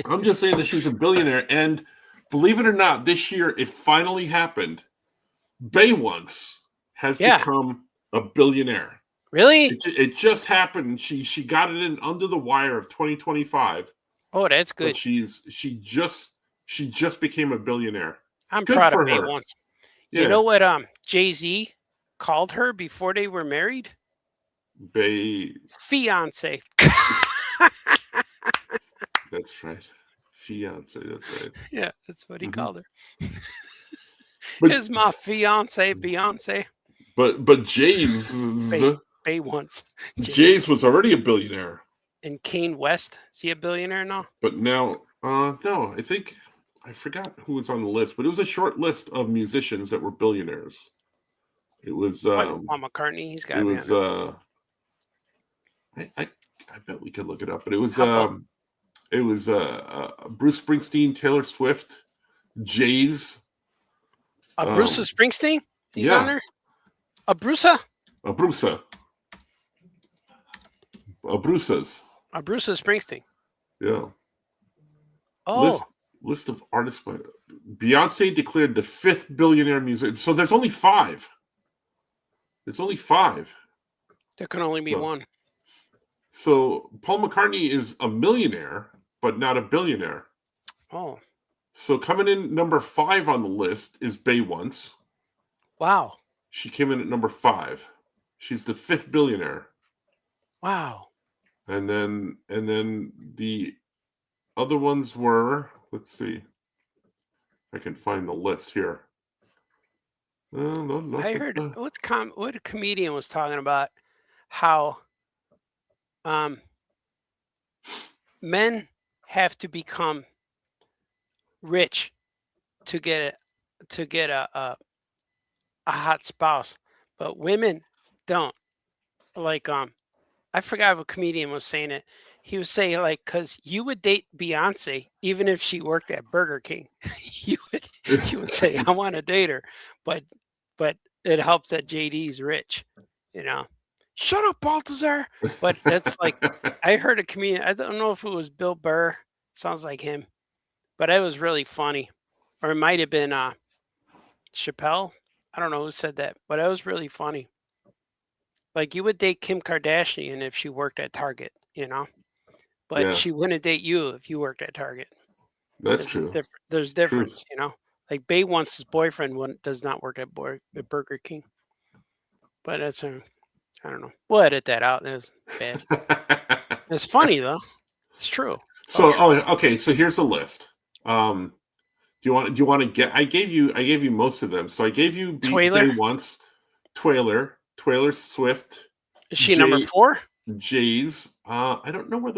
I'm just saying that she's a billionaire, and believe it or not, this year it finally happened. Bay Once has become a billionaire. Really? It just happened. She got it in under the wire of 2025. Oh, that's good. But she just became a billionaire. I'm good proud for of Bay her. Once. Yeah. You know what Jay-Z called her before they were married? Bay Fiance. That's right. Fiance, that's right. Yeah, that's what he called her. But, Is my fiance Beyonce? But Jay's Bay Once. Jay's was already a billionaire. And Kanye West, is he a billionaire now? But now, no, I forgot who was on the list, but it was a short list of musicians that were billionaires. It was Paul McCartney. He's got. It was I bet we could look it up, but it was Bruce Springsteen, Taylor Swift, Jay's. Bruce Springsteen? He's on there? Bruce's Springsteen. Yeah. Oh. List of artists. Beyonce declared the 5th billionaire musician. So there's only 5. There's only 5. There can only be one. So Paul McCartney is a millionaire, but not a billionaire. Oh. So coming in number 5 on the list is Bay Once. Wow. She came in at number 5. She's the 5th billionaire. Wow. And then the other ones were, let's see. I can find the list here. No. I heard what a comedian was talking about how men have to become rich to get a hot spouse, but women don't. Like I forgot what comedian was saying it. He was saying like, because you would date Beyonce even if she worked at Burger King. you would say I want to date her, but it helps that JD's rich, you know. Shut up, Balthazar. But that's like I heard a comedian. I don't know if it was Bill Burr. Sounds like him, but it was really funny, or it might have been Chappelle. I don't know who said that, but it was really funny. Like you would date Kim Kardashian if she worked at Target, you know, but she wouldn't date you if you worked at Target. That's true. There's difference, you know. Like Bay Once's boyfriend does not work at Burger King, but that's I don't know. We'll edit that out. That was bad. It's funny though. It's true. So okay. So here's the list. Do you want to get? I gave you most of them. So I gave you Bay Once, Taylor Swift. Is she number 4? Jay's. I don't know what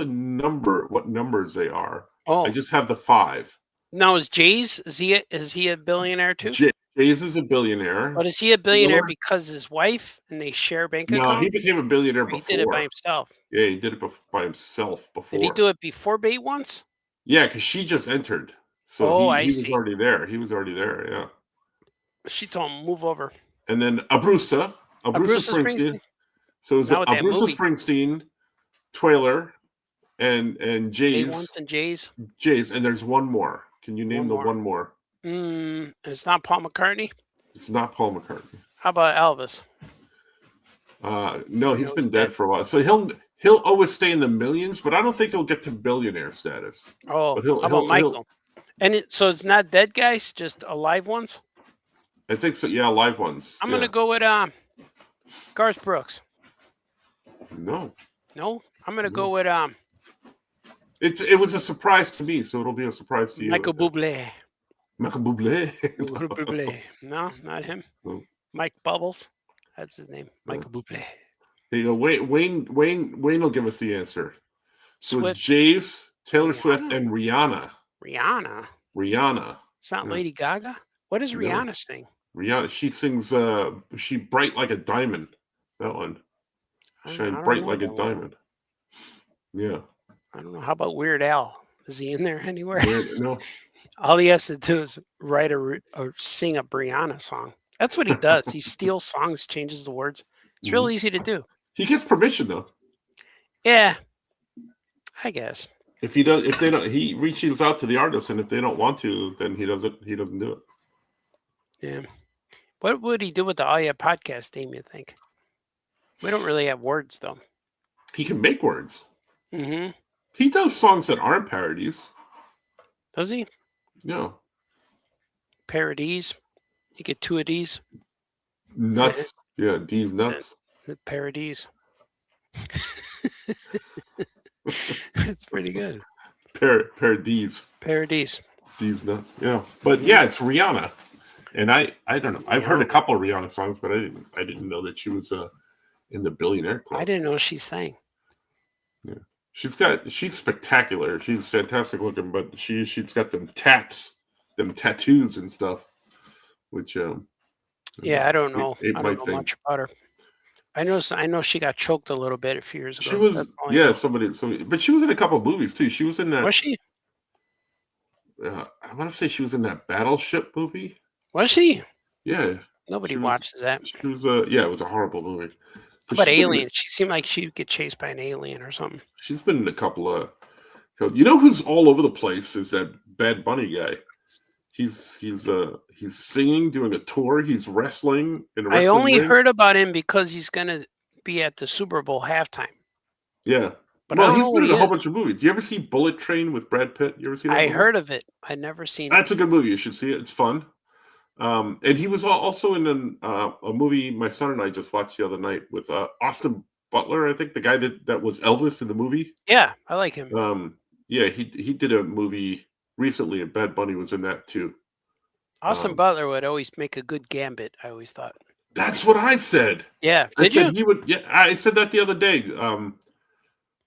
numbers they are. Oh, I just have the 5. Now is Jay's? Is he a billionaire too? Jay's is a billionaire. But is he a billionaire because his wife and they share bank account? No, he became a billionaire before. He did it by himself. Yeah, he did it by himself before. Did he do it before Bay Once? Yeah, because she just entered. So he was see. already there. He was already there, yeah. She told him, move over. And then Abrusa Springsteen. So it was Abrusa Springsteen, Taylor, and Jay's. Bay Once and Jay's. Jay's, and there's one more. Can you name one more? It's not Paul McCartney? It's not Paul McCartney. How about Elvis? No, he's been dead for a while. So he'll always stay in the millions, but I don't think he'll get to billionaire status. Oh, how about Michael? And so it's not dead guys, just alive ones? I think so. Yeah, live ones. I'm going to go with Garth Brooks. No. No, I'm gonna go with It was a surprise to me, so it'll be a surprise to you. Michael Bublé. Michael Bublé. Bublé. No, not him. No. Mike Bubbles. That's his name. Michael Bublé. There you go. Wayne will give us the answer. So Swift. it's Jace, Taylor Rihanna? Swift, and Rihanna. Rihanna. It's not Lady Gaga. What does Rihanna sing? Rihanna. She sings She Bright Like a Diamond. That one. Shine bright like a diamond. Yeah. I don't know. How about Weird Al? Is he in there anywhere? No. All he has to do is write or sing a Rihanna song. That's what he does. He steals songs, changes the words. It's real easy to do. He gets permission though. Yeah, I guess. If he does, if they don't, he reaches out to the artist, and if they don't want to, then he doesn't do it. Yeah. What would he do with the All Yeah podcast theme, you think? We don't really have words though. He can make words. Mm-hmm. He does songs that aren't parodies. Does he? No. Parodies. You get two of these. Nuts. Yeah, D's nuts. Parodies. It's pretty good. Parodies. Parodies. D's nuts. Yeah. But yeah, it's Rihanna. And I don't know. I've heard a couple of Rihanna songs, but I didn't know that she was in the Billionaire Club. I didn't know she sang. Yeah. She's spectacular. She's fantastic looking, but she's got them tattoos and stuff. Which yeah, I don't know. I don't know much about her. I know she got choked a little bit a few years ago. She was somebody, but she was in a couple of movies too. She was in that. Was she? I want to say she was in that Battleship movie. Was she? Yeah. Nobody watches that. She was it was a horrible movie. But Alien, she seemed like she'd get chased by an alien or something. She's been in a couple of. You know who's all over the place is that Bad Bunny guy. He's singing, doing a tour. He's wrestling in a wrestling I only ring. heard about him because he's gonna be at the Super Bowl halftime. Yeah. But well, he's been in a whole bunch of movies. Do you ever see Bullet Train with Brad Pitt? You ever see that? I heard of it. I'd never seen it. That's a good movie. You should see it. It's fun. And he was also in a movie my son and I just watched the other night with Austin Butler. I think the guy that was Elvis in the movie. Yeah, I like him. Yeah, he did a movie recently, and Bad Bunny was in that too. Austin Butler would always make a good Gambit. I always thought. That's what I said. Yeah, I said he would. Yeah, I said that the other day.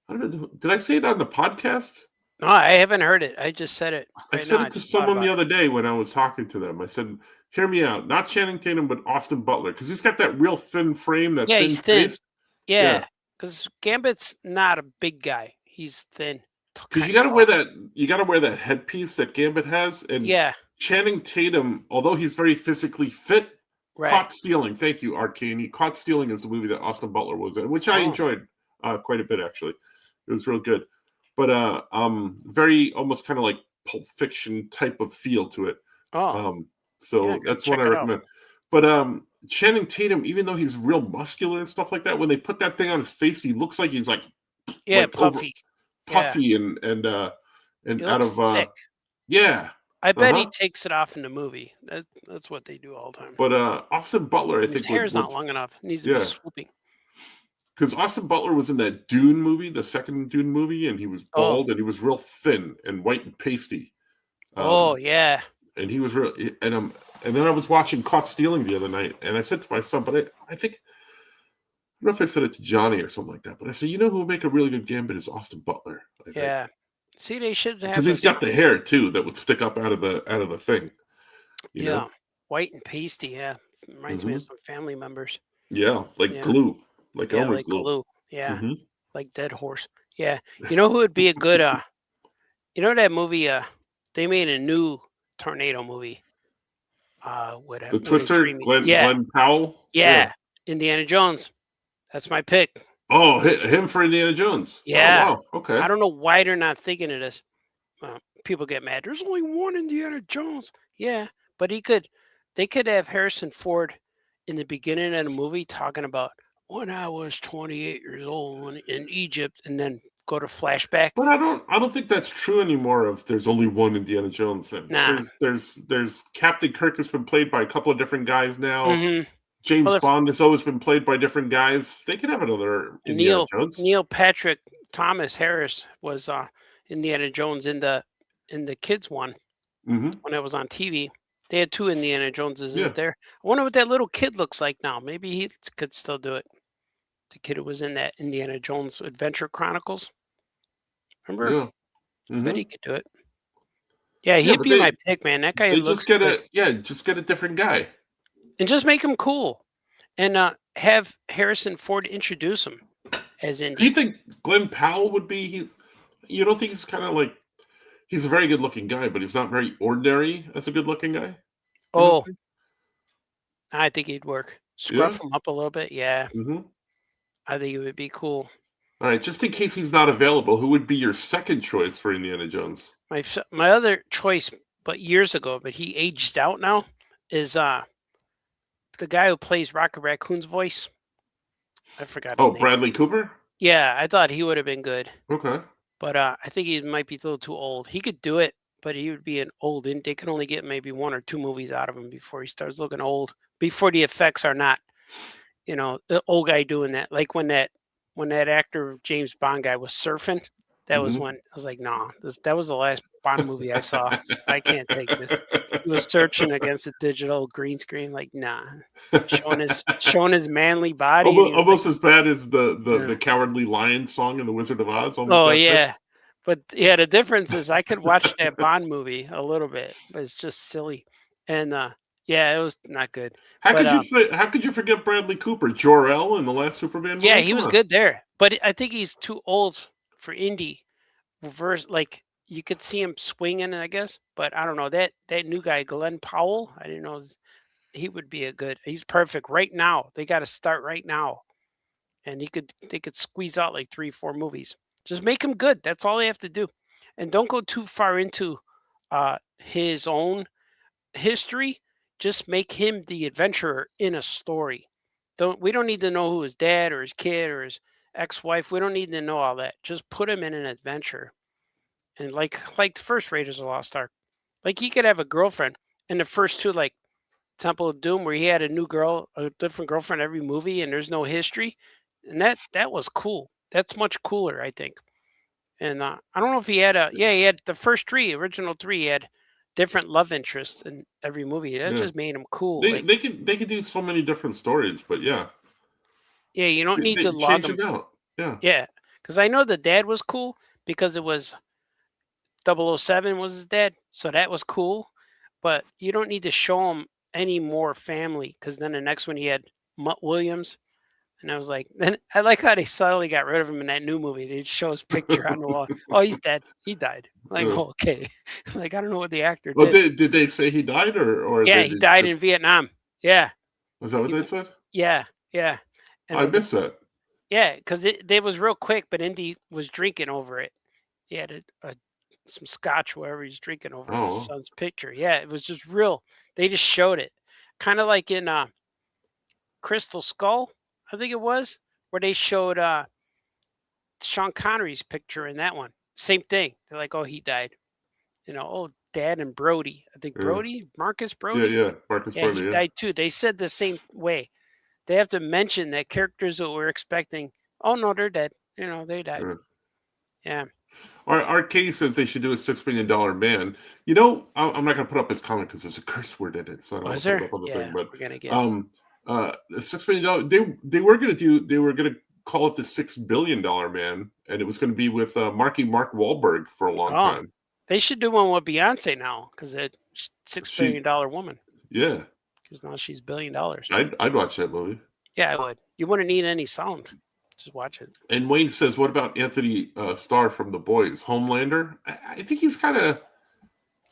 I don't know, did I say it on the podcast? No, I haven't heard it. I just said it. I said it to someone the other day when I was talking to them. I said, "Hear me out. Not Channing Tatum, but Austin Butler, because he's got that real thin frame. That he's thin. Yeah, because Gambit's not a big guy. He's thin. Because you got to wear that. You got to wear that headpiece that Gambit has. And Channing Tatum, although he's very physically fit, Caught Stealing. Thank you, Art Caney. Caught Stealing is the movie that Austin Butler was in, which I enjoyed quite a bit actually. It was real good, but very almost kind of like Pulp Fiction type of feel to it. So that's what I recommend. But Channing Tatum, even though he's real muscular and stuff like that, when they put that thing on his face, he looks like he's like puffy, and out of thick. I bet he takes it off in the movie. That's what they do all the time. But Austin Butler, I think his hair's not long enough. It needs to be swooping. Because Austin Butler was in that Dune movie, the second Dune movie, and he was bald and he was real thin and white and pasty. And he was real. And then I was watching Caught Stealing the other night, and I said to my son, but I think, I don't know if I said it to Johnny or something like that, but I said, you know who would make a really good Gambit is Austin Butler. Yeah. See, they should have, because he's got the hair too that would stick up out of the thing. You know? White and pasty. Yeah, reminds me of some family members. Yeah, like glue. Like Elmer's glue. Yeah, like Dead Horse. Yeah, you know who would be a good? You know that movie? They made a new tornado movie. The Twister, Glenn Powell. Yeah, Indiana Jones. That's my pick. Oh, him for Indiana Jones. Yeah. Oh, wow. Okay. I don't know why they're not thinking of this. People get mad. There's only one Indiana Jones. Yeah, but they could have Harrison Ford in the beginning of the movie talking about when I was 28 years old in Egypt, and then go to flashback. But I don't think that's true anymore. If there's only one Indiana Jones, nah. There's Captain Kirk has been played by a couple of different guys now. James Well, Bond has always been played by different guys. They could have another Indiana Jones. Neil Patrick Thomas Harris was Indiana Jones in the kids one Mm-hmm. when it was on TV. They had 2 Indiana Joneses. Yeah. Is there? I wonder what that little kid looks like now. Maybe he could still do it. The kid who was in that Indiana Jones Adventure Chronicles. Remember? Yeah. I bet he Mm-hmm. could do it. Yeah, Yeah, he'd but be my pick, man. That guy they just looks get good. just get a different guy. And just make him cool. And have Harrison Ford introduce him as Do you Indy. think Glenn Powell would be? You don't think he's kind of like he's a very good looking guy, but he's not very ordinary as a good looking guy? You don't Oh, think? I think he'd work. Yeah. Scruff him up a little bit. Yeah, Mm-hmm. I think it would be cool. All right. Just in case he's not available, who would be your second choice for Indiana Jones? My other choice, but years ago, but he aged out now, is the guy who plays Rocket Raccoon's voice. I forgot his Oh, name. Bradley Cooper. Yeah, I thought he would have been good, Okay. but I think he might be a little too old. He could do it, but he would be an old, and they can only get maybe 1 or 2 movies out of him before he starts looking old. Before the effects are not, the old guy doing that. Like when that actor James Bond guy was surfing, that was when I was like, nah, that was the last Bond movie I saw. I can't take this. He was searching against a digital green screen, like, nah, showing his manly body. and he was Almost like, as bad as the Yeah. Cowardly Lion song in The Wizard of Oz. Almost oh that bad. yeah, but yeah, the difference is I could watch that Bond movie a little bit, but it's just silly, and yeah, it was not good. How But could you forget Bradley Cooper, Jor-El in the last Superman movie? yeah, he Come was on. good there, but I think he's too old for Indy. Reverse, like you could see him swinging, I guess, but I don't know that new guy, Glenn Powell. I didn't know he would be a good. He's perfect right now. They got to start right now, and they could squeeze out like 3, 4 movies. Just make him good. That's all they have to do, and don't go too far into his own history. Just make him the adventurer in a story. We don't need to know who his dad or his kid or his ex-wife. We don't need to know all that. Just put him in an adventure. And like the first Raiders of the Lost Ark. Like he could have a girlfriend in the first 2, like Temple of Doom, where he had a different girlfriend every movie, and there's no history. And that was cool. That's much cooler, I think. And I don't know if he had he had the first original 3, he had different love interests in every movie. That just made him cool. They could do so many different stories, but yeah, you don't need they to log change them. them out. Yeah, Yeah, because I know the dad was cool because it was 007 was his dad, so that was cool. But you don't need to show him any more family because then the next one he had Mutt Williams, and I was like, then I like how they subtly got rid of him in that new movie. They just show his picture on the wall. Oh, he's dead. He died. I'm like, Yeah. oh, okay. Like I don't know what the actor Well, did. did they say he died or Yeah, they he died just, in Vietnam. Yeah, is that what they said? yeah, yeah. I And missed that. yeah, because it was real quick, but Indy was drinking over it. He had some scotch, wherever he's drinking over his Oh, son's picture. Yeah, it was just real. They just showed it, kind of like in Crystal Skull, I think it was, where they showed Sean Connery's picture in that one. Same thing. They're like, oh, he died. Oh, Dad and Brody. I think yeah, Marcus Brody. yeah. Marcus Yeah, he Brody. Yeah. died too. They said the same way. They have to mention that characters that we're expecting. Oh no, they're dead. They died. Yeah. Art Katie says they should do a $6 million man. I'm not gonna put up his comment because there's a curse word in it, so I don't want to put it up on the thing. But we're gonna get the $6 million. They were gonna call it the $6 billion man, and it was gonna be with Mark Wahlberg for a long time. They should do one with Beyonce now because that $6 billion woman. Yeah, because now she's $1 billion. I'd watch that movie. Yeah, I would. You wouldn't need any sound. Just watch it. And Wayne says, "What about Anthony Starr from The Boys, Homelander? I think he's kind of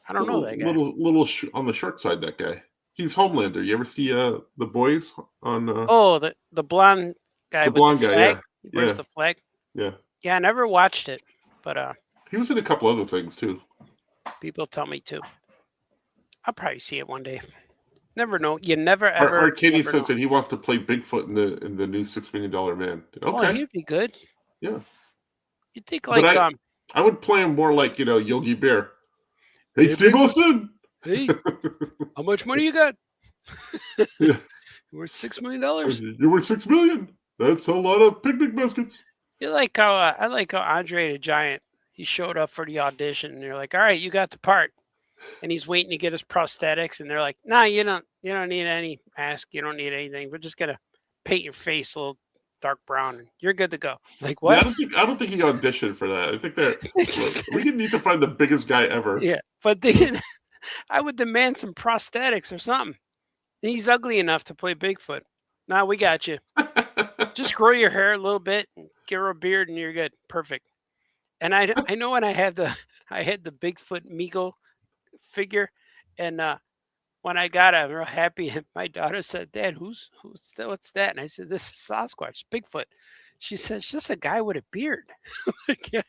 I don't know that guy. Little on the short side. That guy. He's Homelander. You ever see The Boys on? The blonde guy. The blonde with the guy. flag. He wears the flag. Yeah. Yeah, I never watched it, but he was in a couple other things too. People tell me to. I'll probably see it one day. Never know. You never ever. Art Katie says that he wants to play Bigfoot in the new $6 million man. Okay. Oh, he'd be good. Yeah. You think like I would play him more like Yogi Bear. Hey, Steve Austin. Hey, how much money you got? Yeah. You're worth $6 million. You're worth $6 million. That's a lot of picnic baskets. You like how I like how Andre the Giant, he showed up for the audition, and they're like, "All right, you got the part," and he's waiting to get his prosthetics, and they're like, "Nah, you don't need any mask, you don't need anything. We're just gonna paint your face a little dark brown, and you're good to go." Like, what? Yeah, I don't think he auditioned for that. I think that we need to find the biggest guy ever. Yeah, but they I would demand some prosthetics or something. He's ugly enough to play Bigfoot. Nah, we got you. Just grow your hair a little bit and get her a beard, and you're good. Perfect. And I know when I had the Bigfoot Meagle figure, and when I got it, I'm real happy. And my daughter said, "Dad, who's that? What's that?" And I said, "This is Sasquatch, Bigfoot." She said, "It's just a guy with a beard." Like, yeah,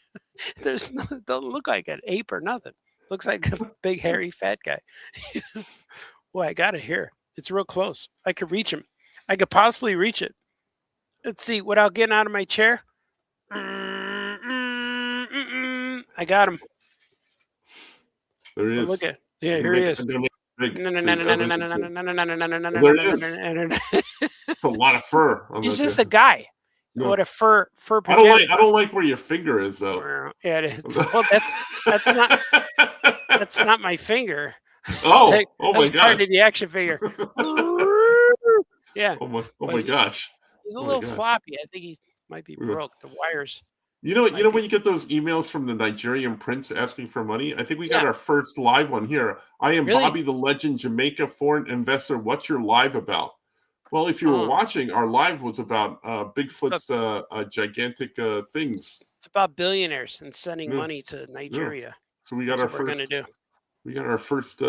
don't look like an ape or nothing. Looks like a big hairy fat guy. Well, I got it here. It's real close. I could reach him. I could possibly reach it. Let's see, without getting out of my chair. I got him. There he is. Look at here he is. There it It's It's a lot of fur. He's just a guy with a fur I don't like where your finger is though. Yeah, it is. Well, that's not my finger. Oh, That's my gosh. part of the action figure. Yeah. Oh my gosh. He's a little floppy. I think he might be broke. The wires. You know when you get those emails from the Nigerian prince asking for money? I think we got our first live one here. I am Really? Bobby the Legend, Jamaica foreign investor. What's your live about? Well, if you were watching, our live was about Bigfoot's gigantic things. It's about billionaires and sending money to Nigeria. So we got That's what we're gonna do. We got our first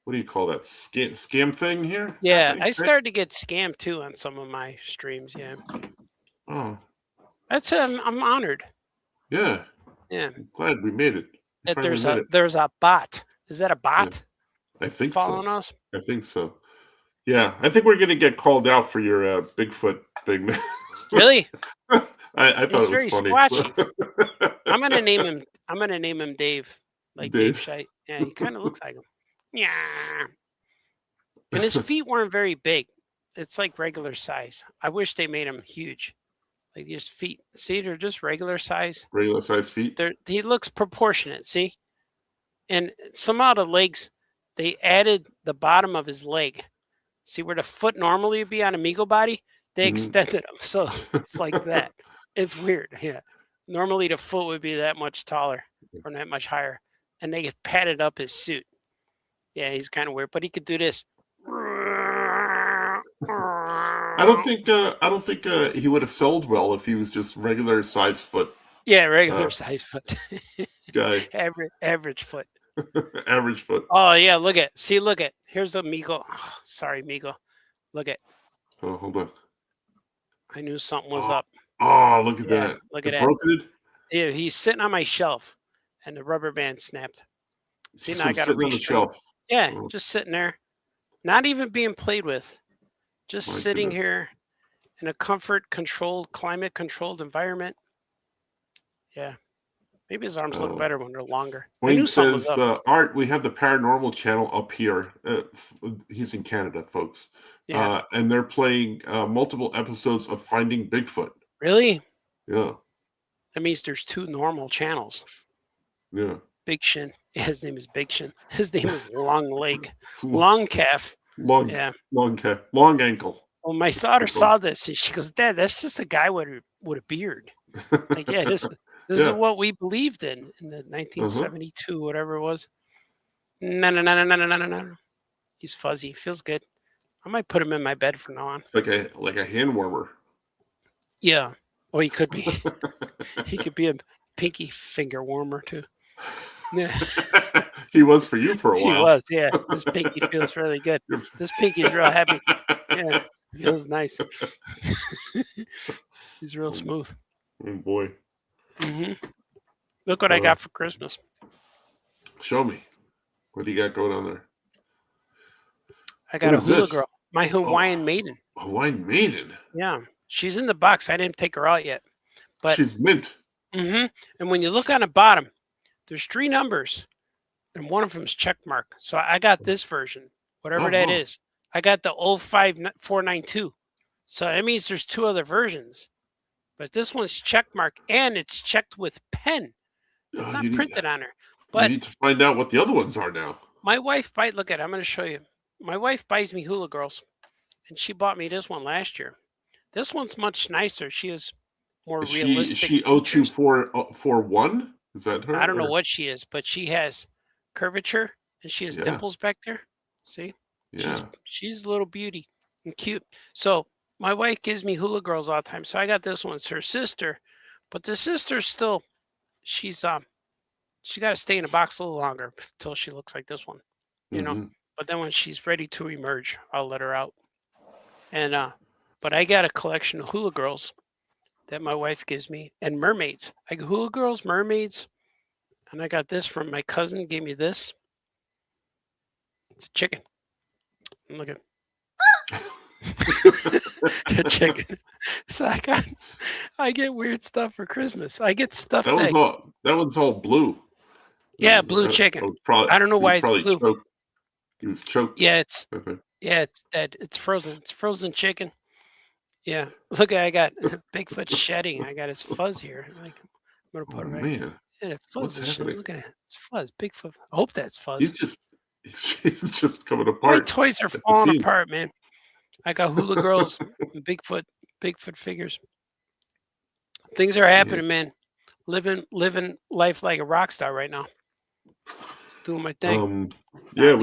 what do you call that? Scam thing here? Yeah, I started to get scammed too on some of my streams. Yeah. Oh. That's I'm honored. Yeah. Yeah. I'm glad we made it. That there's a bot. Is that a bot? Yeah. I think following so. us? I think so. Yeah, I think we're gonna get called out for your Bigfoot thing. Really? I thought it was very funny. squatchy. I'm gonna name him Dave. Like Dave Shite. Yeah, he kind of looks like him. Yeah. And his feet weren't very big. It's like regular size. I wish they made him huge. Like his feet. See, they're just regular size. Regular size feet. He looks proportionate. See, and somehow the legs, they added the bottom of his leg. See where the foot normally would be on a Meagle body, they extended them, so it's like that. It's weird. Yeah, normally the foot would be that much taller or that much higher, and they padded up his suit. Yeah, he's kind of weird, but he could do this. I don't think he would have sold well if he was just regular size foot. Yeah, regular size foot. Guy. Average foot. Average foot. Oh yeah, look at. Here's the Meagle. Oh, sorry, Meagle. Look at. Oh, hold on. I knew something was up. Oh, look at that. Look at that. Broken it? Yeah, he's sitting on my shelf, and the rubber band snapped. See, now I got to reach on the shelf. Yeah, just sitting there, not even being played with, just sitting here in a climate-controlled environment. Yeah, maybe his arms look better when they're longer. Wayne says, Art, we have the paranormal channel up here. He's in Canada, folks. Yeah. And they're playing multiple episodes of Finding Bigfoot. Really? Yeah. That means there's 2 normal channels. Yeah. Big Shin. Yeah, his name is Big Shin. His name is Long Leg. Long Calf. Long calf. Long ankle. Well, my daughter saw this, and she goes, "Dad, that's just a guy with a beard." Like, yeah, this is what we believed in the 1972, whatever it was. No. He's fuzzy. Feels good. I might put him in my bed from now on. Like a hand warmer. Yeah. Or he could be. He could be a pinky finger warmer too. Yeah. He was for you for a while. He was, yeah. This pinky feels really good. This pinky's real happy. Yeah. Feels nice. He's real smooth. Oh boy. Look what I got for Christmas. Show me. What do you got going on there? I got a hula girl. My Hawaiian maiden. Hawaiian maiden? Yeah. She's in the box. I didn't take her out yet. But she's mint. And when you look on the bottom, there's 3 numbers. And one of them is check mark. So I got this version. Whatever that is. I got the 05492. So that means there's 2 other versions. But this one's checkmark and it's checked with pen. It's not printed on her. You But need to find out what the other ones are now. my wife look at it, I'm going to show you. My wife buys me Hula Girls, and she bought me this one last year. This one's much nicer. She is more realistic. Is she 02441? Is that her? I don't know what she is, but she has curvature and she has dimples back there. See? Yeah. She's a little beauty and cute. So my wife gives me Hula Girls all the time. So I got this one. It's her sister, but the sister's still, she got to stay in a box a little longer until she looks like this one, you know. But then when she's ready to emerge, I'll let her out. And but I got a collection of Hula Girls that my wife gives me, and mermaids. I got Hula Girls, mermaids, and I got this from my cousin. Gave me this. It's a chicken. Look at the chicken. So I get weird stuff for Christmas. I get stuff that one's all blue. Yeah, blue chicken. I don't know why it's blue. Choked. He was choked. Yeah, it's frozen. It's frozen chicken. Yeah, look, I got Bigfoot shedding. I got his fuzz here. Like, I'm gonna put it right. Man, yeah, fuzz. what's happening? Look at it. It's fuzz. Bigfoot. I hope that's fuzz. He's just coming apart. My toys are falling apart, man. I got Hula Girls, and Bigfoot figures. Things are happening, man. Living life like a rock star right now. Just doing my thing. Yeah,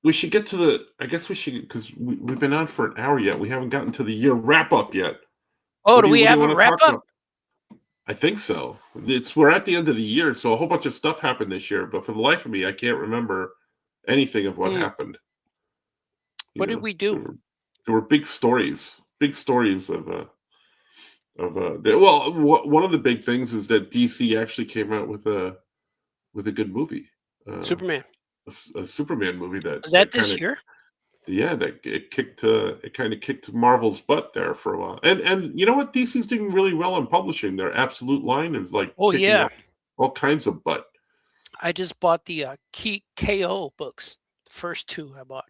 we should get to the. I guess we should, because we've been on for an hour yet. We haven't gotten to the year wrap up yet. Oh, do we have a wrap up? I think so. We're at the end of the year, so a whole bunch of stuff happened this year. But for the life of me, I can't remember anything of what happened. What did we do? There were big stories of well, one of the big things is that DC actually came out with a good movie, Superman. A Superman movie that was that this year. Yeah, that it kind of kicked Marvel's butt there for a while, and you know what, DC's doing really well in publishing. Their Absolute line is like all kinds of butt. I just bought the KO books, the first 2 I bought.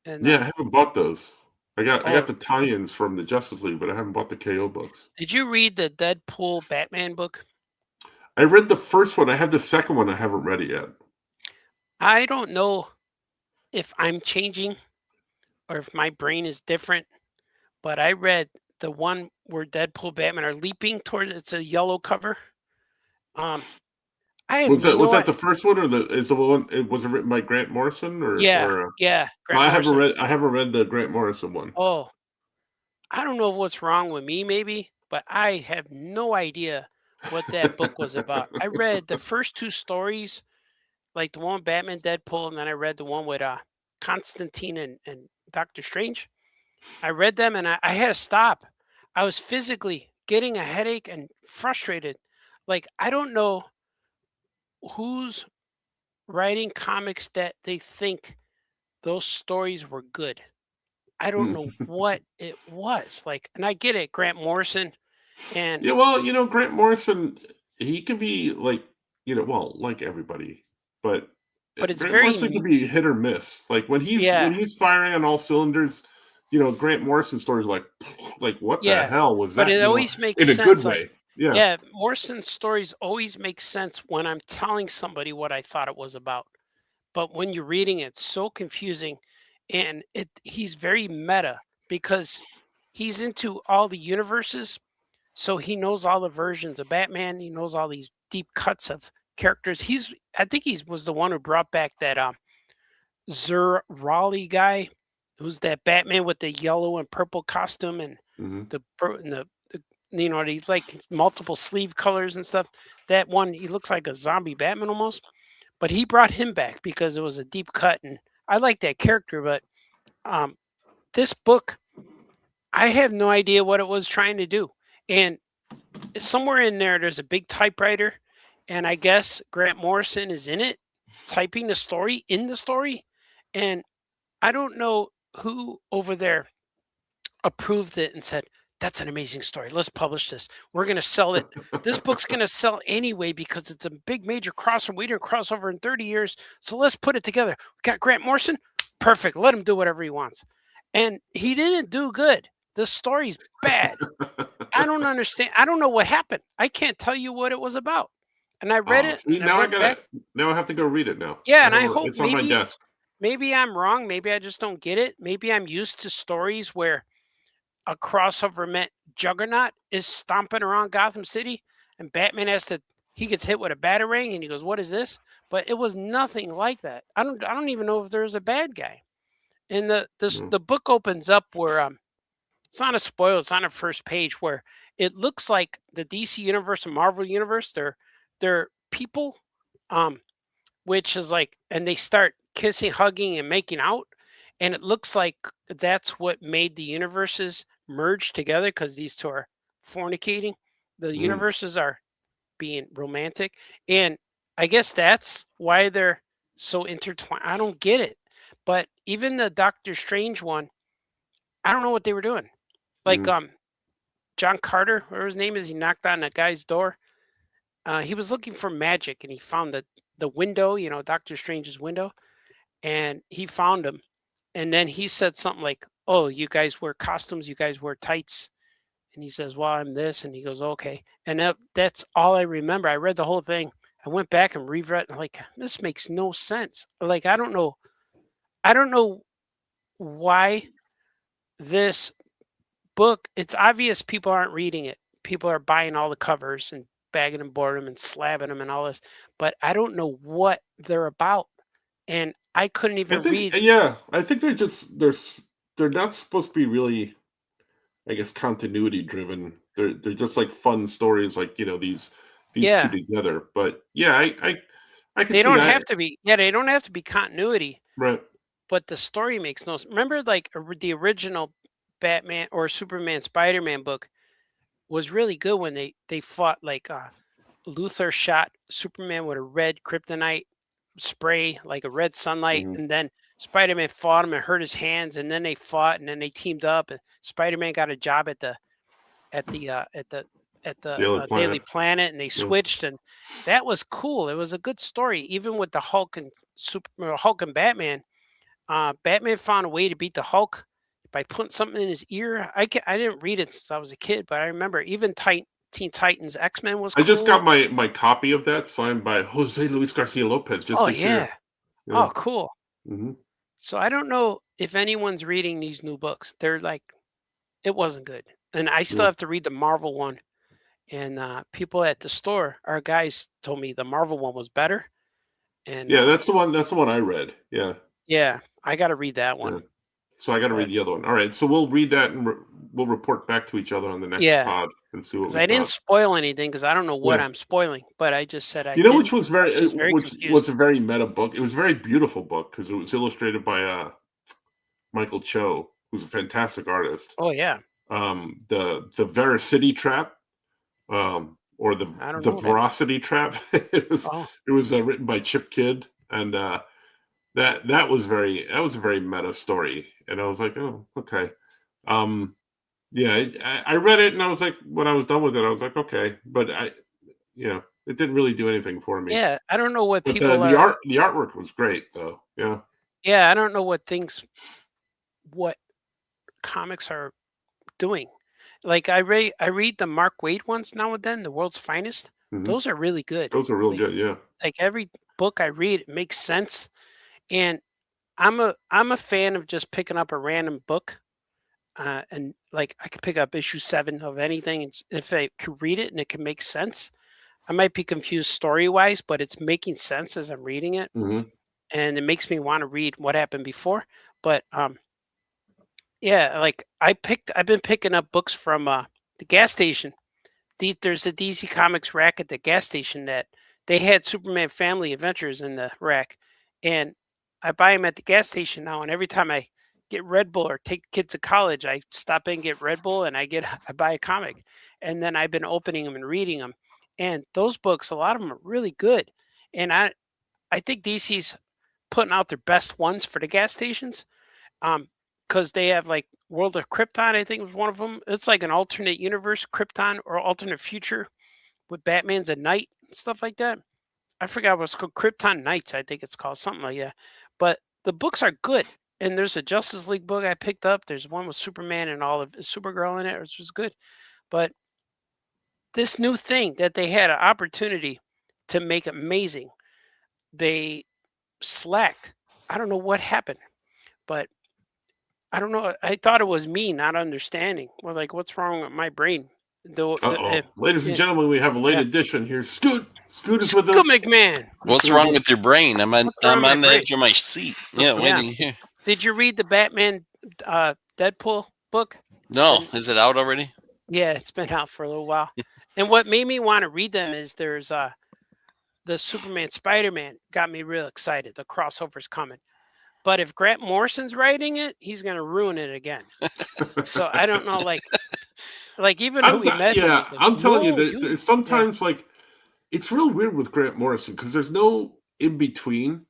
And I haven't bought those. I got the tie-ins from the Justice League, but I haven't bought the KO books. Did you read the Deadpool Batman book? I read the first one. I have the second one. I haven't read it yet. I don't know if I'm changing or if my brain is different, but I read the one where Deadpool Batman are leaping towards. It's a yellow cover. Was that the first one, or is the one? Was it written by Grant Morrison? Grant I haven't read the Grant Morrison one. Oh, I don't know what's wrong with me, maybe, but I have no idea what that book was about. I read the first 2 stories, like the one with Batman, Deadpool, and then I read the one with Constantine and Doctor Strange. I read them and I had to stop. I was physically getting a headache and frustrated. Like, I don't know who's writing comics that they think those stories were good. I don't know what it was. Like, and I get it, Grant Morrison. And yeah, well, Grant Morrison, he can be like, like everybody, but it's Grant very Morrison can be hit or miss. Like when he's firing on all cylinders, Grant Morrison stories like what the hell was that? But it always makes in sense. a good way. Yeah, Morrison's stories always make sense when I'm telling somebody what I thought it was about. But when you're reading it, it's so confusing, and he's very meta because he's into all the universes. So he knows all the versions of Batman. He knows all these deep cuts of characters. I think he was the one who brought back that Zur Raleigh guy, who's that Batman with the yellow and purple costume and he's like multiple sleeve colors and stuff. That one, he looks like a zombie Batman almost. But he brought him back because it was a deep cut, and I like that character. But this book, I have no idea what it was trying to do. And somewhere in there's a big typewriter, and I guess Grant Morrison is in it, typing the story in the story. And I don't know who over there approved it and said, that's an amazing story. Let's publish this. We're going to sell it. This book's going to sell anyway because it's a big major crossover. We didn't cross over in 30 years. So let's put it together. We got Grant Morrison. perfect. Let him do whatever he wants. And he didn't do good. The story's bad. I don't understand. I don't know what happened. I can't tell you what it was about. And I read Oh, it see, and I now went back. I have to go read it now. Yeah, I and I don't. hope It's on my desk. maybe I'm wrong. Maybe I just don't get it. Maybe I'm used to stories where a crossover meant Juggernaut is stomping around Gotham City, and Batman he gets hit with a batarang, and he goes, "What is this?" But it was nothing like that. I don't even know if there's a bad guy. And Mm, the book opens up where it's not a spoil. It's on the first page where it looks like the DC universe and Marvel universe. They're people, um, which is like, and they start kissing, hugging, and making out, and it looks like that's what made the universes merge together because these two are fornicating. The mm, universes are being romantic, and I guess that's why they're so intertwined. I don't get it, but even the Doctor Strange one, I don't know what they were doing. Like mm. John Carter, whatever his name is, he knocked on a guy's door. He was looking for magic, and he found the window, Doctor Strange's window, and he found him. And then he said something like, "Oh, you guys wear costumes, you guys wear tights." And he says, "Well, I'm this," and he goes, "Okay." And that's all I remember. I read the whole thing. I went back and reread, and like, this makes no sense. Like, I don't know why this book. It's obvious people aren't reading it. People are buying all the covers and bagging and boarding them and slabbing them and all this, but I don't know what they're about. And I couldn't I even think, read. yeah, I think they're not supposed to be really, I guess, continuity driven. They're just like fun stories, like these two Yeah, together. But yeah, I could they see don't that. have to be. Yeah, they don't have to be continuity, Right. but the story makes no sense. Remember, like the original Batman or Superman Spider-Man book was really good when they fought like Luthor shot Superman with a red kryptonite spray, like a red sunlight, Mhm. and then Spider-Man fought him and hurt his hands, and then they fought, and then they teamed up, and Spider-Man got a job at the uh, at the Daily Daily Planet. Planet, and they Yeah. switched, and that was cool. It was a good story, even with the Hulk and Batman. Batman found a way to beat the Hulk by putting something in his ear. I didn't read it since I was a kid, but I remember even Teen Titans X Men was I just cool. got my copy of that signed by Jose Luis Garcia Lopez just Oh this year. yeah. Yeah. Oh cool. Hmm. So I don't know if anyone's reading these new books. They're like, it wasn't good, and I still Yeah. have to read the Marvel one. And people at the store, our guys told me the Marvel one was better. And Yeah, that's the one. That's the one I read. Yeah. yeah, I got to read that Yeah. one. So I got to read But the other one. All right. So we'll read that and we'll report back to each other on the next yeah, pod and see what because we I didn't thought. spoil anything because I don't know what Yeah. I'm spoiling. But I just said I You know, which didn't. was I was just very which was confused. a very meta book. It was a very beautiful book because it was illustrated by Michael Cho, who's a fantastic artist. Oh yeah, The Veracity Trap, or I don't the know that. Veracity Trap. Oh It was written by Chip Kidd, and that was a very meta story, and I was like, oh, okay. Um, yeah, I read it, and I was like, when I was done with it, I was like, okay, but it didn't really do anything for me. yeah, I don't know what But people are. the artwork was great, though. Yeah. Yeah, I don't know what comics are doing. Like I read the Mark Waid ones now and then, The World's Finest. Hmm. Those are really good. Those are real Like good. Yeah. like every book I read, it makes sense. And I'm a fan of just picking up a random book, and like I could pick up issue 7 of anything, and if I could read it and it can make sense. I might be confused story wise, but it's making sense as I'm reading it, Hmm. and it makes me want to read what happened before. But yeah, like I've been picking up books from the gas station. There's a DC Comics rack at the gas station that they had Superman Family Adventures in the rack, and I buy them at the gas station now. And every time I get Red Bull or take kids to college, I stop in, get Red Bull, and I buy a comic, and then I've been opening them and reading them. And those books, a lot of them are really good, and I think DC's putting out their best ones for the gas stations. Because they have like World of Krypton, I think was one of them. It's like an alternate universe, Krypton or alternate future with Batman's a knight and stuff like that. I forgot what it's called. Krypton Knights, I think it's called something like that. But the books are good. and there's a Justice League book I picked up. There's one with Superman and all of Supergirl in it, which was good. But this new thing that they had an opportunity to make amazing, they slacked. I don't know what happened, but I don't know. I thought it was me not understanding. Well, like, what's wrong with my brain? Ladies and gentlemen, we have a late edition here. Scoot is with us. Scoot McMahon. What's wrong with your brain? I'm on the edge of my seat. Yeah, waiting here. Did you read the Batman Deadpool book? No, is it out already? Yeah, it's been out for a little while. And what made me want to read them is there's the Superman Spider-Man got me real excited. The crossover's coming. But if Grant Morrison's writing it, he's going to ruin it again. So I don't know, like even who we met. Yeah, I'm telling you that sometimes like it's real weird with Grant Morrison because there's no in between.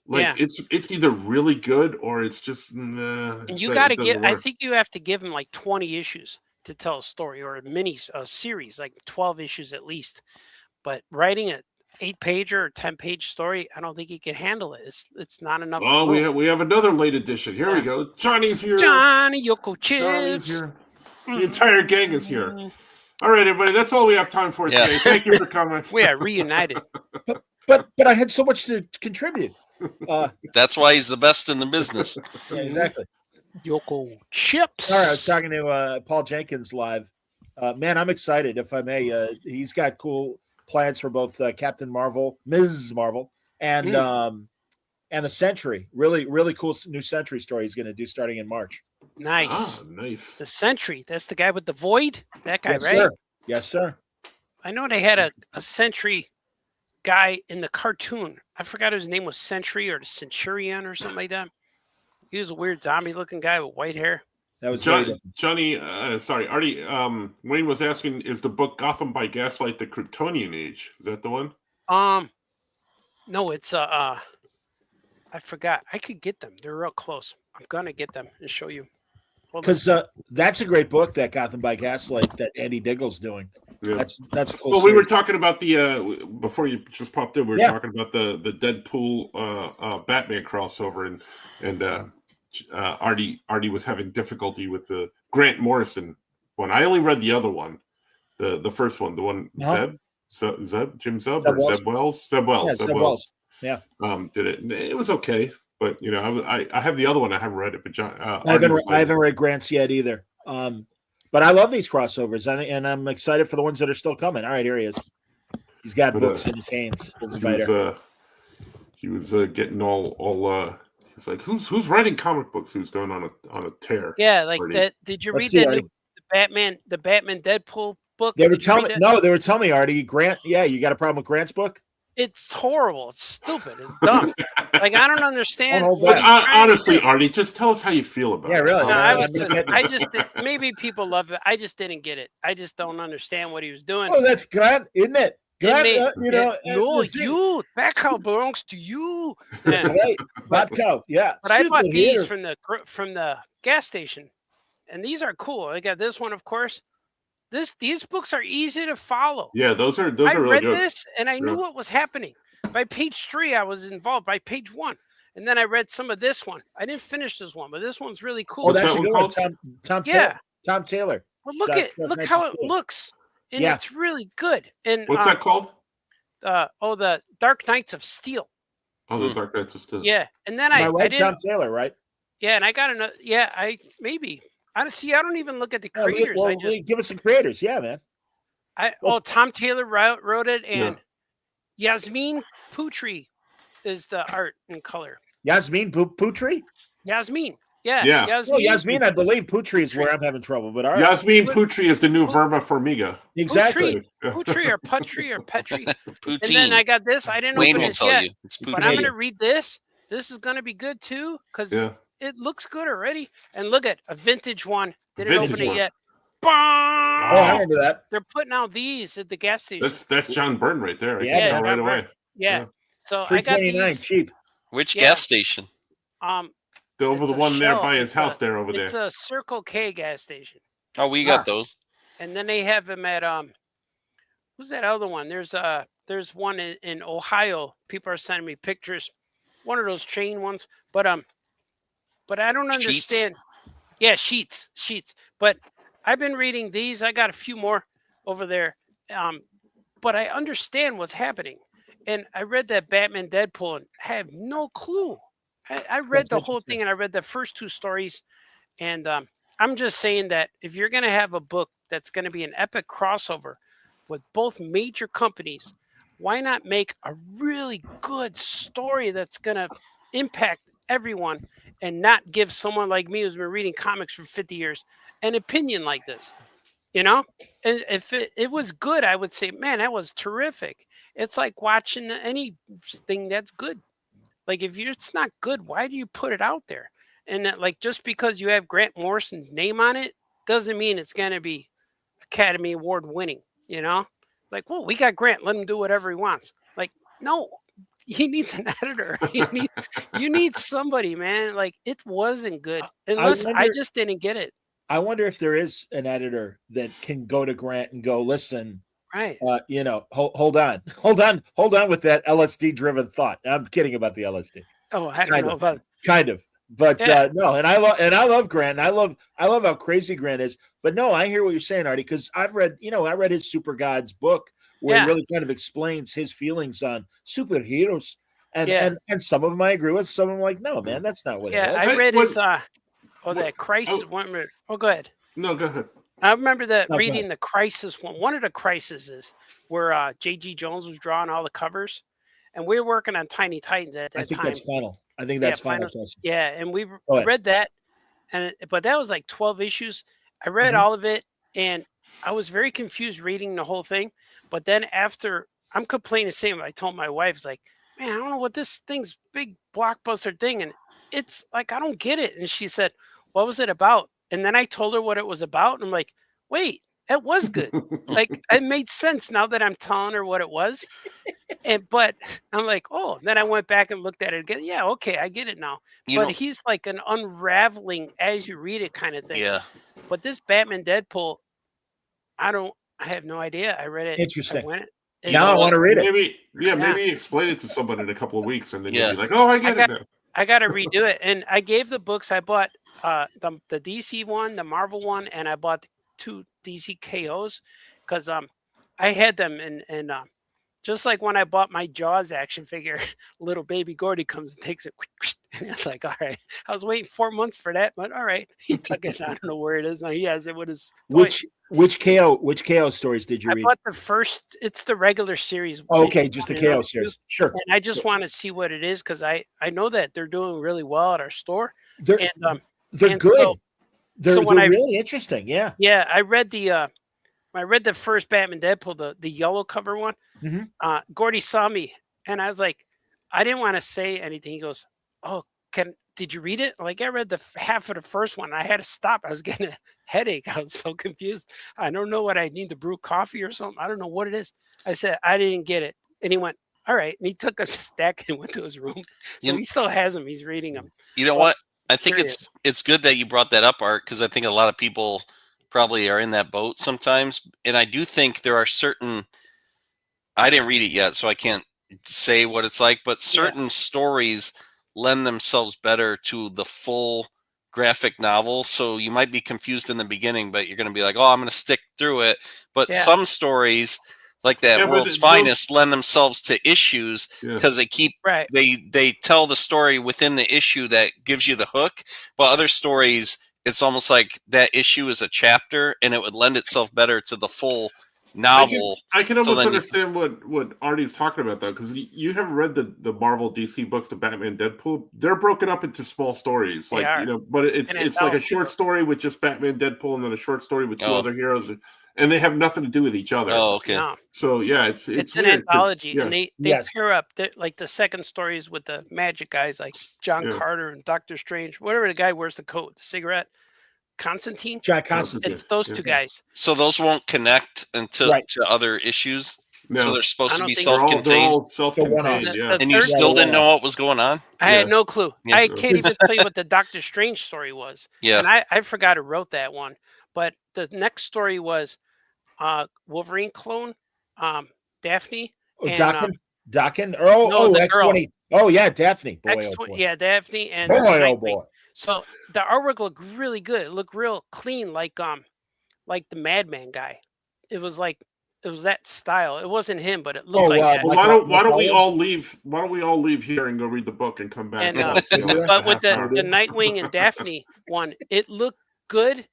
Like it's either really good or it's just. And you got to give. I think you have to give him like 20 issues to tell a story or a series, like 12 issues at least. But writing a 8-page or 10-page story, I don't think he can handle it. It's not enough. Oh, we have another late edition. Here we go. Johnny's here. Johnny Yoko Chips. Johnny's here. The entire gang is here. All right, everybody. That's all we have time for today. Thank you for coming. We are reunited. But I had so much to contribute. That's why he's the best in the business. Yeah, exactly. Yoko Chips. Sorry, I was talking to Paul Jenkins live. Man, I'm excited. If I may, he's got cool plans for both Captain Marvel, Ms. Marvel, and the Sentry. Really, really cool new Sentry story he's going to do starting in March. Nice. Nice. The Sentry. That's the guy with the void? That guy, yes, right? Sir. Yes, sir. I know they had a Sentry guy in the cartoon. I forgot his name was Sentry or the Centurion or something like that. He was a weird zombie-looking guy with white hair. That was Johnny. Artie. Wayne was asking, is the book Gotham by Gaslight the Kryptonian Age? Is that the one? No, it's I forgot. I could get them. They're real close. I'm gonna get them and show you. Because that's a great book, that Gotham by Gaslight that Andy Diggle's doing. Yeah. That's a cool. Well, we were talking about the before you just popped in. We were talking about the Deadpool Batman crossover, and Artie was having difficulty with the Grant Morrison one. I only read the other one, the first one, the one Jim Zub or Zeb Wells. Zeb Wells. Yeah. Did it? And it was okay. But I have the other one. I haven't read it, but I haven't read Grant's yet either. But I love these crossovers, and I'm excited for the ones that are still coming. All right, here he is. He's got books in his hands. He was getting all. He's like, who's writing comic books? Who's going on a tear? Yeah, like that. Did you read the Batman Deadpool book? They were telling me. No, they were telling me, Artie, Grant. Yeah, you got a problem with Grant's book? It's horrible. It's stupid. It's dumb. Like, I don't understand. Honestly, Artie, just tell us how you feel about it. Yeah, really. No, I just maybe people love it. I just didn't get it. I just don't understand what he was doing. Oh, that's good, isn't it? Grant, you. That cow belongs to you. That's right. That cow. Yeah. But I bought these from the gas station, and these are cool. I got this one, of course. These books are easy to follow. Yeah, those are really good. I read this and I knew what was happening. By page 3, I was involved. By page 1, and then I read some of this one. I didn't finish this one, but this one's really cool. Oh, that's a good one. Tom Taylor. Well, look how it looks, and it's really good. And what's that called? The Dark Knights of Steel. Oh, the Dark Knights of Steel. Yeah, and then I did Tom Taylor, right? Yeah, and I got another. Yeah, I don't even look at the creators. Give us some creators. Yeah, man. Tom Taylor wrote it, and Yasmin Putri is the art and color. Yasmin Putri? Yasmin. Yeah. Yasmin, I believe Putri is where I'm having trouble. But all right. Yasmin Putri is the new Verma Formiga. Exactly. Putri or Putri or Petri. And then I got this. I didn't open this yet. But I'm going to read this. This is going to be good, too, because it looks good already. And look at a vintage one. Didn't open it yet. Oh, I remember that. They're putting out these at the gas station. That's John Byrne right there. Right away. Yeah. So I got these. Cheap. Which gas station? Over the one there by his house there over there. It's a Circle K gas station. Oh, we got those. And then they have them at who's that other one? There's one in Ohio. People are sending me pictures. One of those chain ones. But but I don't Sheets? understand. Yeah, sheets. But I've been reading these. I got a few more over there. But I understand what's happening. And I read that Batman Deadpool and I have no clue. I read That's the whole interesting. thing and I read the first 2 stories. And I'm just saying that if you're going to have a book that's going to be an epic crossover with both major companies, why not make a really good story that's going to impact everyone and not give someone like me who's been reading comics for 50 years an opinion like this? You know, and if it was good, I would say, man, that was terrific. It's like watching anything that's good. Like if it's not good, why do you put it out there? And that, like, just because you have Grant Morrison's name on it doesn't mean it's going to be Academy Award winning. You know, like, well, we got Grant, let him do whatever he wants. Like, no, he needs an editor. You need somebody, man. Like, it wasn't good unless I wonder- just didn't get it. I wonder if there is an editor that can go to Grant and go, listen, Right. hold on with that LSD driven thought. I'm kidding about the LSD. Oh, I don't know about it. Kind of, but Yeah. no. And I love Grant. And I love how crazy Grant is. But no, I hear what you're saying, Artie, because I read his Super Gods book where he really kind of explains his feelings on superheroes. And some of them I agree with. Some of them like, no, man, that's not what it is. I read his that Crisis one. Oh, go ahead. No, go ahead. I remember reading the Crisis one. One of the Crises where J.G. Jones was drawing all the covers, and we were working on Tiny Titans at that time. I think that's final. I think that's final. Yeah, and we read that, but that was like 12 issues. I read all of it, and I was very confused reading the whole thing. But then after, I'm complaining the same. I told my wife, it's like, man, I don't know what this thing's big blockbuster thing, and it's like I don't get it. And she said, what was it about? And then I told her what it was about, and I'm like, wait, it was good. Like, it made sense now that I'm telling her what it was. But I'm like, oh, then I went back and looked at it again. Yeah, okay, I get it now. He's like an unraveling as you read it kind of thing. Yeah. But this Batman Deadpool, I have no idea. I read it. Interesting. I want to read it. Maybe explain it to someone in a couple of weeks, and then you'll be like, "Oh, I get it now." I got to redo it. And I gave the books. I bought the DC one, the Marvel one, and I bought 2 DC KOs because I had them and just like when I bought my Jaws action figure, little baby Gordy comes and takes it. And it's like, all right. I was waiting 4 months for that, but all right. He took it. I don't know where it is now. He has it with his toy. Which KO stories did you read? I bought the first. It's the regular series. Oh, okay, just the KO series. Sure. And I just want to see what it is because I know that they're doing really well at our store. They're good. So, they're really interesting. Yeah. Yeah, I read the first Batman Deadpool, the yellow cover one. Mm-hmm. Gordy saw me, and I was like, I didn't want to say anything. He goes, "Oh, did you read it?" Like, I read the half of the first one. I had to stop. I was getting a headache. I was so confused. I don't know what I need to brew coffee or something. I don't know what it is. I said, I didn't get it. And he went, all right. And he took a stack and went to his room. So he still has them. He's reading them. You know what? I think it's good that you brought that up, Art, because I think a lot of people probably are in that boat sometimes. And I do think there are certain, I didn't read it yet, so I can't say what it's like, but certain stories lend themselves better to the full graphic novel. So you might be confused in the beginning, but you're going to be like, oh, I'm going to stick through it. But some stories like that World's Finest lend themselves to issues because they keep they tell the story within the issue that gives you the hook. But other stories, it's almost like that issue is a chapter, and it would lend itself better to the full novel. I can almost understand what Artie's talking about, though, because you have read the Marvel DC books, the Batman Deadpool. They're broken up into small stories, but it's like a short story with just Batman Deadpool, and then a short story with 2 other heroes, and they have nothing to do with each other. Oh, okay. No. So it's an weird, anthology, and they pair up like the second stories with the magic guys, like John Carter and Doctor Strange, whatever the guy wears the coat, the cigarette. Constantine. It's those 2 guys. So those won't connect until to other issues. No. So they're supposed to be self-contained. They're all self-contained. And you still didn't know what was going on? I had no clue. Yeah. I can't even tell you what the Doctor Strange story was. Yeah. And I forgot who wrote that one. But the next story was Wolverine clone, Daphne. Daken? Dakin? No, the girl. X-20. Oh yeah, Daphne. Boy, oh boy. Yeah, Daphne and Boy, oh Nightwing. boy. So the artwork looked really good. It looked real clean, like the Madman guy. It was that style. It wasn't him, but it looked like that. Well, why don't we all leave? Why don't we all leave here and go read the book and come back? And, but with the Nightwing and Daphne one, it looked good,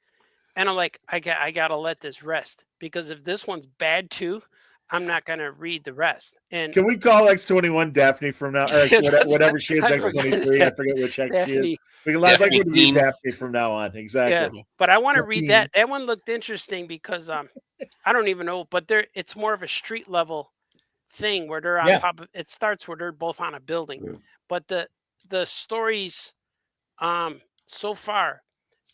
and I'm like, I gotta let this rest, because if this one's bad too, I'm not gonna read the rest. And can we call X21 Daphne from now? Or whatever she is, X23. I forget which X she is. We can like to read Daphne from now on. Exactly. Yeah, but I want to read that. That one looked interesting because I don't even know, but it's more of a street level thing where they're on top of. It starts where they're both on a building, but the stories so far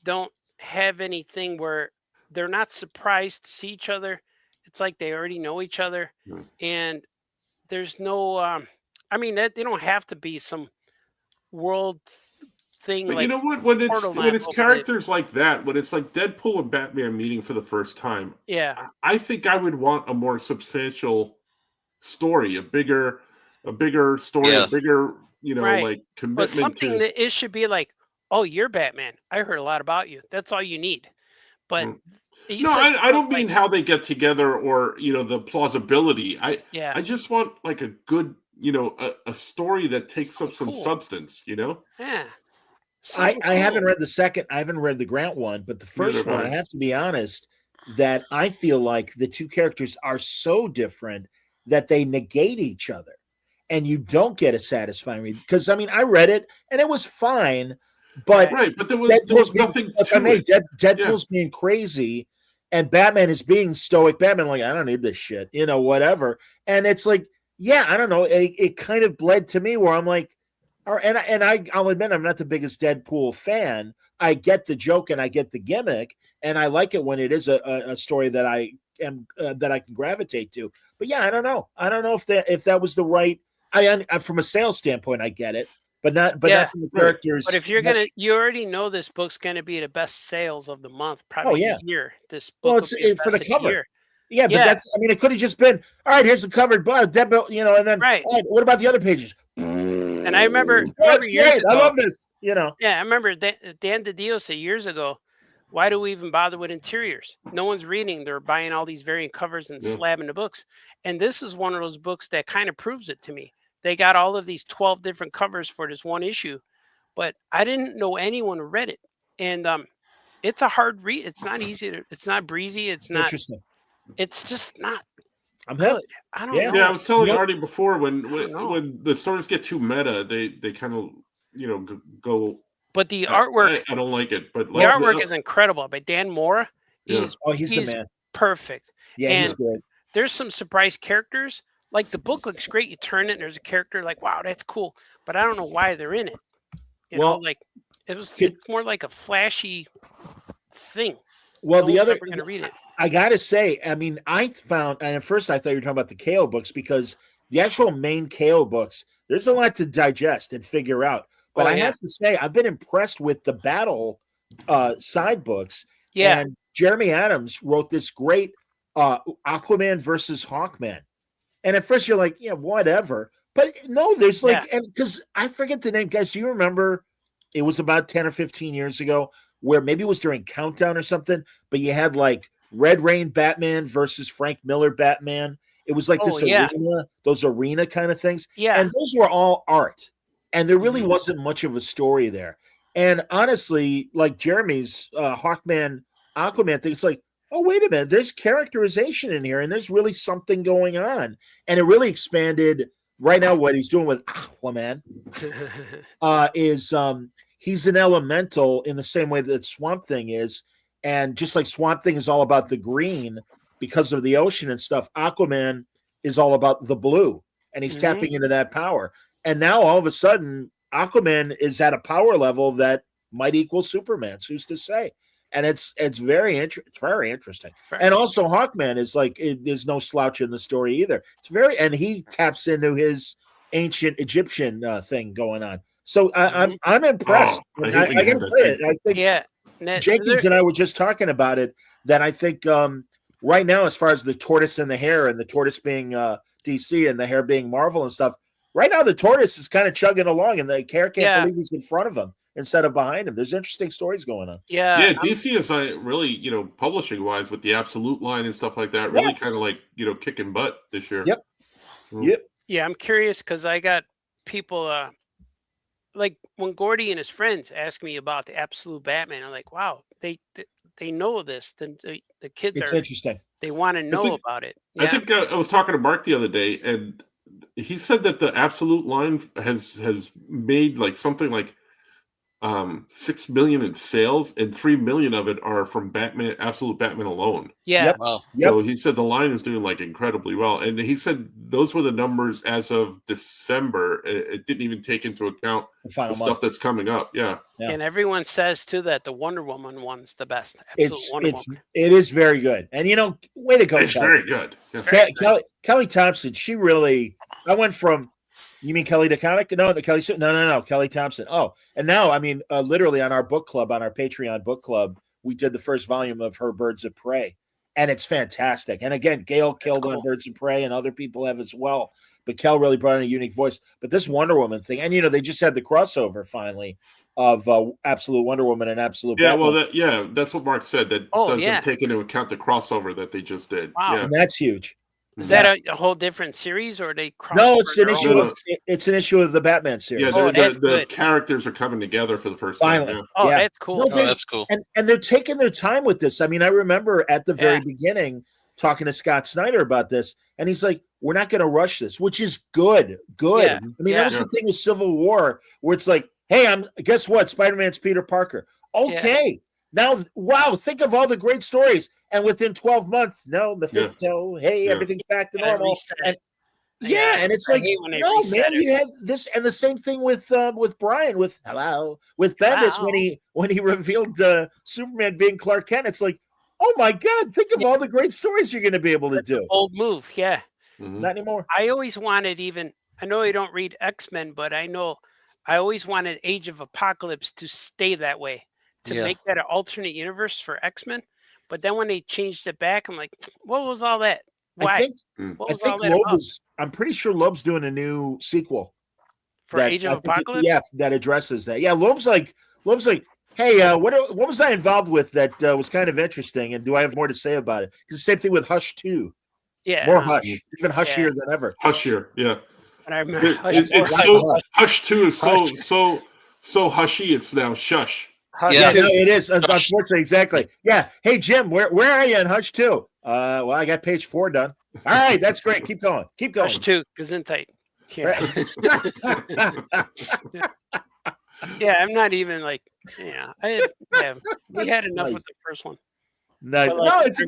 don't have anything where they're not surprised to see each other. It's like they already know each other, and there's no. I mean, they don't have to be some world thing. But like, you know what? When it's characters like that, when it's like Deadpool and Batman meeting for the first time, I think I would want a more substantial story, a bigger story, a bigger, like commitment. But something that it should be like, oh, you're Batman. I heard a lot about you. That's all you need. But no, I don't mean how they get together or the plausibility. I just want like a good a story that takes up some substance. Yeah. I haven't read the second. I haven't read the Grant one, but the first one, I have to be honest, that I feel like the two characters are so different that they negate each other, and you don't get a satisfying read. Because I mean, I read it and it was fine, but but there was nothing to it. Deadpool's being crazy, and Batman is being stoic. Batman, like, I don't need this shit, whatever. And it's like, I don't know. It kind of bled to me where I'm like, I'll admit I'm not the biggest Deadpool fan. I get the joke and I get the gimmick, and I like it when it is a story that I am that I can gravitate to. But I don't know. I don't know if that was the right. I from a sales standpoint, I get it, but not from the characters. But if you already know this book's gonna be the best sales of the month, probably a year. This book, well, it's for the cover. Yeah, but that's. I mean, it could have just been all right. Here's the cover, Deadpool, and then what about the other pages? And I remember years ago, I love this. Yeah, I remember Dan DiDio said years ago, why do we even bother with interiors? No one's reading. They're buying all these variant covers and slabbing the books. And this is one of those books that kind of proves it to me. They got all of these 12 different covers for this one issue, but I didn't know anyone who read it. And it's a hard read. It's not easy. It's not breezy. It's not. Interesting. It's just not. I'm good. I don't know. Yeah, I was telling Artie before when the stories get too meta, they kind of go. But the artwork, I don't like it. But the artwork is incredible by Dan Mora. He's the man. Perfect. Yeah, and he's good. There's some surprise characters. Like the book looks great. You turn it, and there's a character like, wow, that's cool. But I don't know why they're in it. It's more like a flashy thing. Well, the other, we're going to read it. I gotta say, I mean, I found, and at first I thought you were talking about the KO books, because the actual main KO books, there's a lot to digest and figure out. But I have to say, I've been impressed with the battle side books. Yeah. And Jeremy Adams wrote this great Aquaman versus Hawkman. And at first you're like, yeah, whatever. But no, there's and because I forget the name, guys. Do you remember it was about 10 or 15 years ago where maybe it was during Countdown or something, but you had like Red Rain Batman versus Frank Miller Batman. It was like those arena kind of things. Yeah. And those were all art. And there really wasn't much of a story there. And honestly, like Jeremy's Hawkman, Aquaman thing, it's like, oh, wait a minute, there's characterization in here, and there's really something going on. And it really expanded. Right now, what he's doing with Aquaman is he's an elemental in the same way that Swamp Thing is. And just like Swamp Thing is all about the green because of the ocean and stuff, Aquaman is all about the blue, and he's tapping into that power. And now all of a sudden, Aquaman is at a power level that might equal Superman's. Who's to say? And it's very interesting. And also, Hawkman is like there's no slouch in the story either. And he taps into his ancient Egyptian thing going on. So I'm impressed. I gotta say it. I think Jenkins and I were just talking about it. That I think right now, as far as the tortoise and the hare, and the tortoise being DC and the hair being Marvel and stuff. Right now, the tortoise is kind of chugging along, and the hair can't believe he's in front of him instead of behind him. There's interesting stories going on. Yeah, DC is really, publishing wise with the Absolute line and stuff like that, really kind of like, kicking butt this year. Yep. Yep. Yeah, I'm curious because I got people like when Gordy and his friends ask me about the Absolute Batman, I'm like, wow, they know this. The kids It's interesting. They want to know about it. Yeah. I think I was talking to Mark the other day, and he said that the Absolute line has made like something like 6 million in sales, and 3 million of it are from Batman, Absolute Batman alone. Yeah. Yep. Wow. So he said the line is doing like incredibly well, and he said those were the numbers as of December. It didn't even take into account the stuff that's coming up. Yeah. And everyone says too that the Wonder Woman one's the best. It is very good, and way to go. It's very good. Yeah. Kelly Thompson. She really. I went from. You mean Kelly DeConnick? No. Kelly Thompson. Oh, and now, I mean, literally on our book club, on our Patreon book club, we did the first volume of her Birds of Prey, and it's fantastic. And again, Gail killed on Birds of Prey, and other people have as well. But Kel really brought in a unique voice. But this Wonder Woman thing, and they just had the crossover finally of Absolute Wonder Woman and Absolute. Yeah, Batman. well, that's what Mark said. That doesn't take into account the crossover that they just did. Wow, yeah. And that's huge. Is that a whole different series, or they cross? No, it's an issue. It's an issue of the Batman series. Yeah, the characters are coming together for the first time. Finally. Yeah. Oh, that's cool. No, that's cool. And they're taking their time with this. I mean, I remember at the very beginning talking to Scott Snyder about this, and he's like, "We're not going to rush this," which is good. Good. Yeah. I mean, that was the thing with Civil War, where it's like, "Hey, guess what? Spider-Man's Peter Parker." Okay. Yeah. Now, wow, think of all the great stories. And within 12 months, Mephisto, everything's back to normal. And it's like, no, man, you had this. And the same thing with Brian, with Bendis, when he revealed Superman being Clark Kent. It's like, oh my God, think of all the great stories you're going to be able to do. Old move, yeah. Mm-hmm. Not anymore. I always wanted I know you don't read X-Men, but I always wanted Age of Apocalypse to stay that way. To make that an alternate universe for X-Men. But then when they changed it back, I'm like, what was all that? Why? I'm pretty sure Loeb's doing a new sequel. For Age of Apocalypse? That addresses that. Yeah, Loeb's like, hey, what was I involved with that was kind of interesting, and do I have more to say about it? Because the same thing with Hush 2. Yeah. More Hush. Even Hushier than ever. Hushier, yeah. And I remember Hush 2 is so hushy, it's now shush. Yeah, no, it is. Unfortunately, exactly. Yeah. Hey, Jim, where are you in Hush 2? Well, I got page 4 done. All right, that's great. Keep going. Hush 2, Gesundheit. Yeah. Yeah, I'm not even like, we had enough with the first one. No, it's a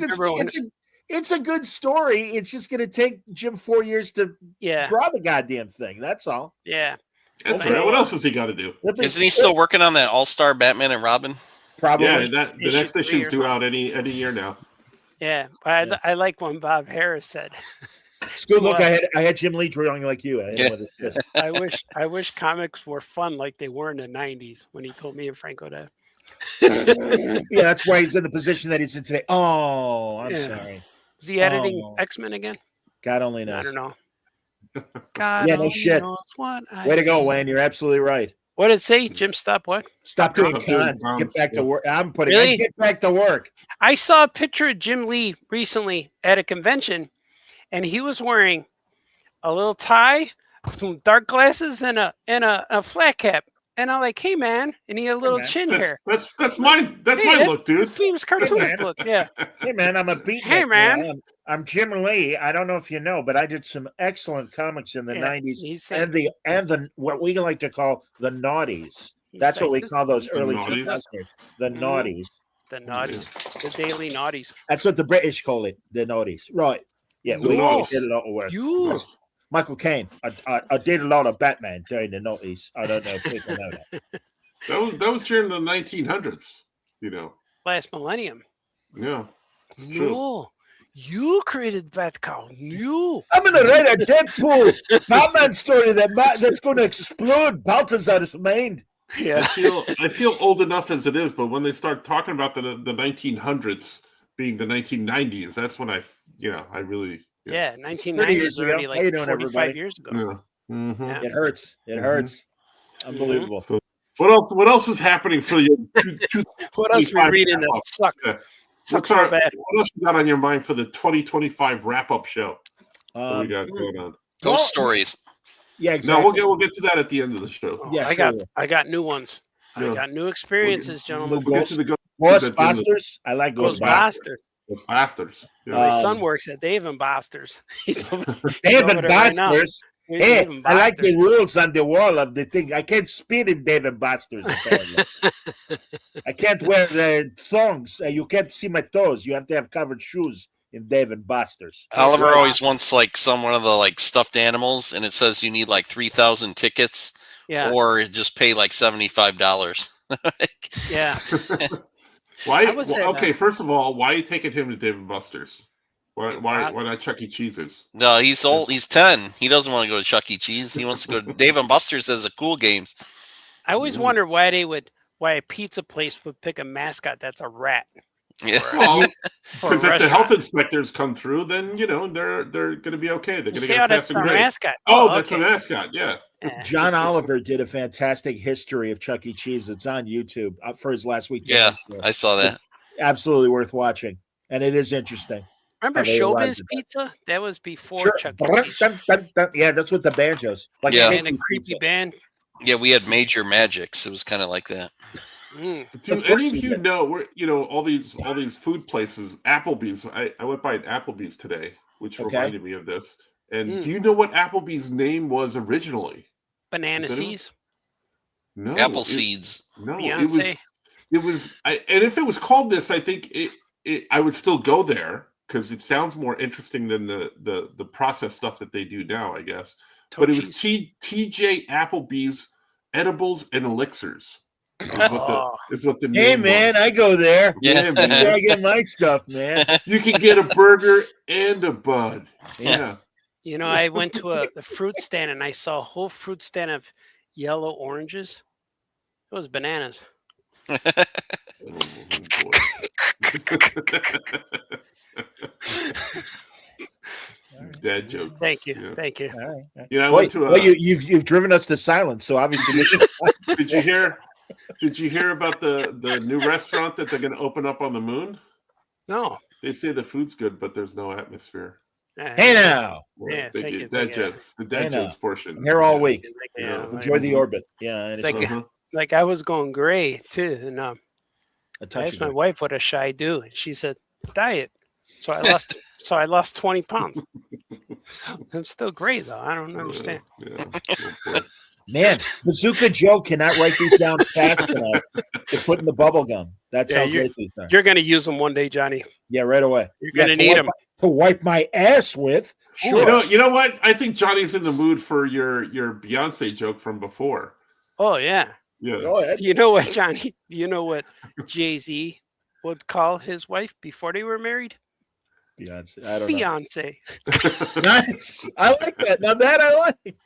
good story. It's just going to take Jim 4 years to draw the goddamn thing. That's all. Yeah. That's right. What else has he got to do? Isn't he still working on that All-Star Batman and Robin? Probably. Yeah, the next issue is due out any year now. Yeah, but I like when Bob Harris said. It's good. Look, I had Jim Lee drawing like you. I wish comics were fun like they were in the '90s when he told me and Franco that. Yeah, that's why he's in the position that he's in today. Oh, I'm sorry. Is he editing X-Men again? God only knows. I don't know. God no shit. Way to go, Wayne. You're absolutely right. What did it say? Jim, stop what? Stop doing cons. Get back to work. Get back to work. I saw a picture of Jim Lee recently at a convention, and he was wearing a little tie, some dark glasses, and a flat cap. And I'm like, hey man, and he had a little chin hair. That's my look, dude. Famous cartoonist look, yeah. Hey man, I'm a beatnik. Hey man. I'm Jim Lee. I don't know if you know, but I did some excellent comics in the 90s and the what we like to call the naughties. That's what we call those early 2000s. The naughties. The naughties. The daily naughties. That's what the British call it, the naughties. Right. Yeah, we did a lot of work. Michael Caine. I did a lot of Batman during the noughties. I don't know if people know that. That was during the 1900s, Last millennium. Yeah. No. You created Batcow. You. I'm going to write a Deadpool Batman story that's going to explode Balthazar's mind. Yeah. I feel old enough as it is, but when they start talking about the 1900s being the 1990s, that's when I really Yeah, 30 1990 years is already ago. How you like doing, 45 everybody? years ago. Yeah. Mm-hmm. Yeah. It hurts. It hurts. Unbelievable. So what else? What else is happening for you? What else we reading that sucks? Yeah. Sucks so bad. What else you got on your mind for the 2025 wrap-up show? What we got going on? Ghost stories. Yeah, exactly. No, we'll get to that at the end of the show. Oh, Yeah, I got new ones. Yeah. I got new experiences, gentlemen. We'll get to the Ghostbusters. Ghostbusters. I like Ghostbusters. Ghostbusters. Yeah. My son works at Dave and Busters. He's over Dave and there right now. Busters. Here's Hey, Dave and I like the Busters. rules on the wall of the thing. I can't speed in Dave and Busters. Apparently. I can't wear the thongs. You can't see my toes. You have to have covered shoes in Dave and Busters. Oliver always wants like one of the like stuffed animals, and it says you need like 3,000 tickets, or just pay like $75. Yeah. Why? Okay, first of all, why are you taking him to Dave and Buster's? Why not Chuck E. Cheese's? No, he's old. He's 10. He doesn't want to go to Chuck E. Cheese. He wants to go to Dave and Buster's as a cool games. I always wonder why a pizza place would pick a mascot that's a rat. Yeah. Because if the health inspectors come through, then they're going to be okay. They're going to get a passing grade. Mascot. Oh, that's a mascot. Yeah. John Oliver did a fantastic history of Chuck E. Cheese. It's on YouTube for his last week. Yeah, I saw that. It's absolutely worth watching, and it is interesting. Remember Showbiz Pizza? That was before Chuck E. Cheese. Yeah, that's with the banjos. And a creepy band. Yeah, we had Major Magics. It was kind of like that. Do any of you know all these food places? Applebee's. I went by an Applebee's today, which reminded me of this. And do you know what Applebee's name was originally? Banana Seeds. No, apple seeds. No, Beyonce. It was. And if it was called this, I think I would still go there because it sounds more interesting than the processed stuff that they do now, I guess. But it was TJ Applebee's Edibles and Elixirs. Is what the name man, was. I go there. Yeah, man. I get my stuff, man. You can get a burger and a bud. Yeah. I went to the fruit stand and I saw a whole fruit stand of yellow oranges. It was bananas. Oh, boy. Dad joke. Thank you. Thank you. All right. I went to you've driven us to silence, so obviously. Did you hear? Did you hear about the new restaurant that they're going to open up on the moon? No. They say the food's good, but there's no atmosphere. Hey now. Yeah, thank you. Dad jokes. The dad jokes portion. I'm here all week. Yeah, enjoy the orbit. Yeah. It's like I was going gray too, and I asked my wife what should I do, and she said diet. So I lost 20 pounds. So I'm still gray though. I don't understand. Man, Bazooka Joe cannot write these down fast enough to put in the bubble gum. That's how great these are. You're going to use them one day, Johnny. Yeah, right away. You're going to need them to wipe my ass with. Sure. You know what? I think Johnny's in the mood for your Beyonce joke from before. Oh yeah. Yeah. Go ahead. You know what, Johnny? You know what Jay-Z would call his wife before they were married? Beyonce. I don't Fiance. know. Nice. I like that. Now that I like.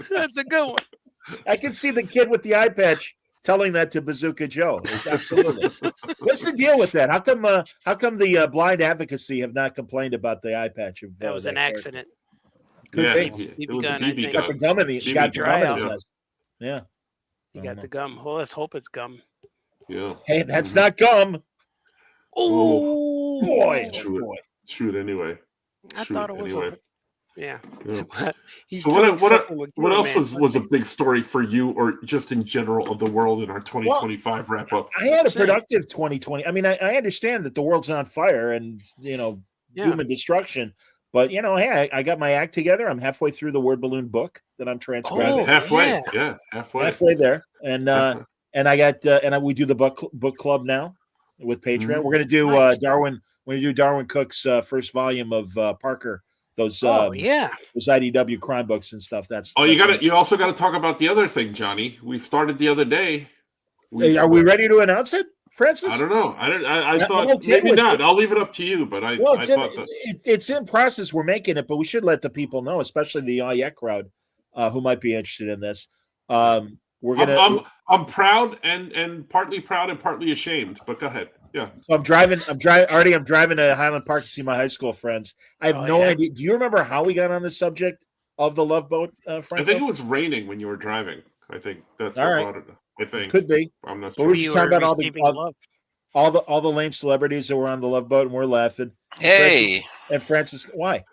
That's a good one. I can see the kid with the eye patch telling that to Bazooka Joe. Absolutely. What's the deal with that? How come the blind advocacy have not complained about the eye patch? That was an accident. Could be. It was a BB gun. Got the gum in the eyes. Yeah. You got the gum. Well, let's hope it's gum. Yeah. Hey, that's not gum. Oh boy. Shoot anyway. I thought it was anyway. Yeah. So what else was a big story for you, or just in general of the world in our 2025 wrap up? I had a productive 2020. I mean, I understand that the world's on fire and doom and destruction, but hey, I got my act together. I'm halfway through the word balloon book that I'm transcribing. Halfway, halfway there, and I got we do the book club now with Patreon. Mm-hmm. We're gonna do Darwin. We're gonna do Darwin Cook's first volume of Parker. Those IDW crime books and stuff. You also got to talk about the other thing, Johnny. We started the other day. Are we ready to announce it, Francis? I don't know. I thought maybe not. I'll leave it up to you. But it's in process. We're making it, but we should let the people know, especially the Yet crowd, who might be interested in this. We're gonna. I'm proud and partly proud and partly ashamed. But go ahead. Yeah. So I'm driving to Highland Park to see my high school friends. I have no idea. Do you remember how we got on the subject of the Love Boat, Franco? I think it was raining when you were driving. I think that's what brought it. I think could be. I'm not But sure. we're just talking about all the lame celebrities that were on the Love Boat, and we're laughing. Hey, Francis, why?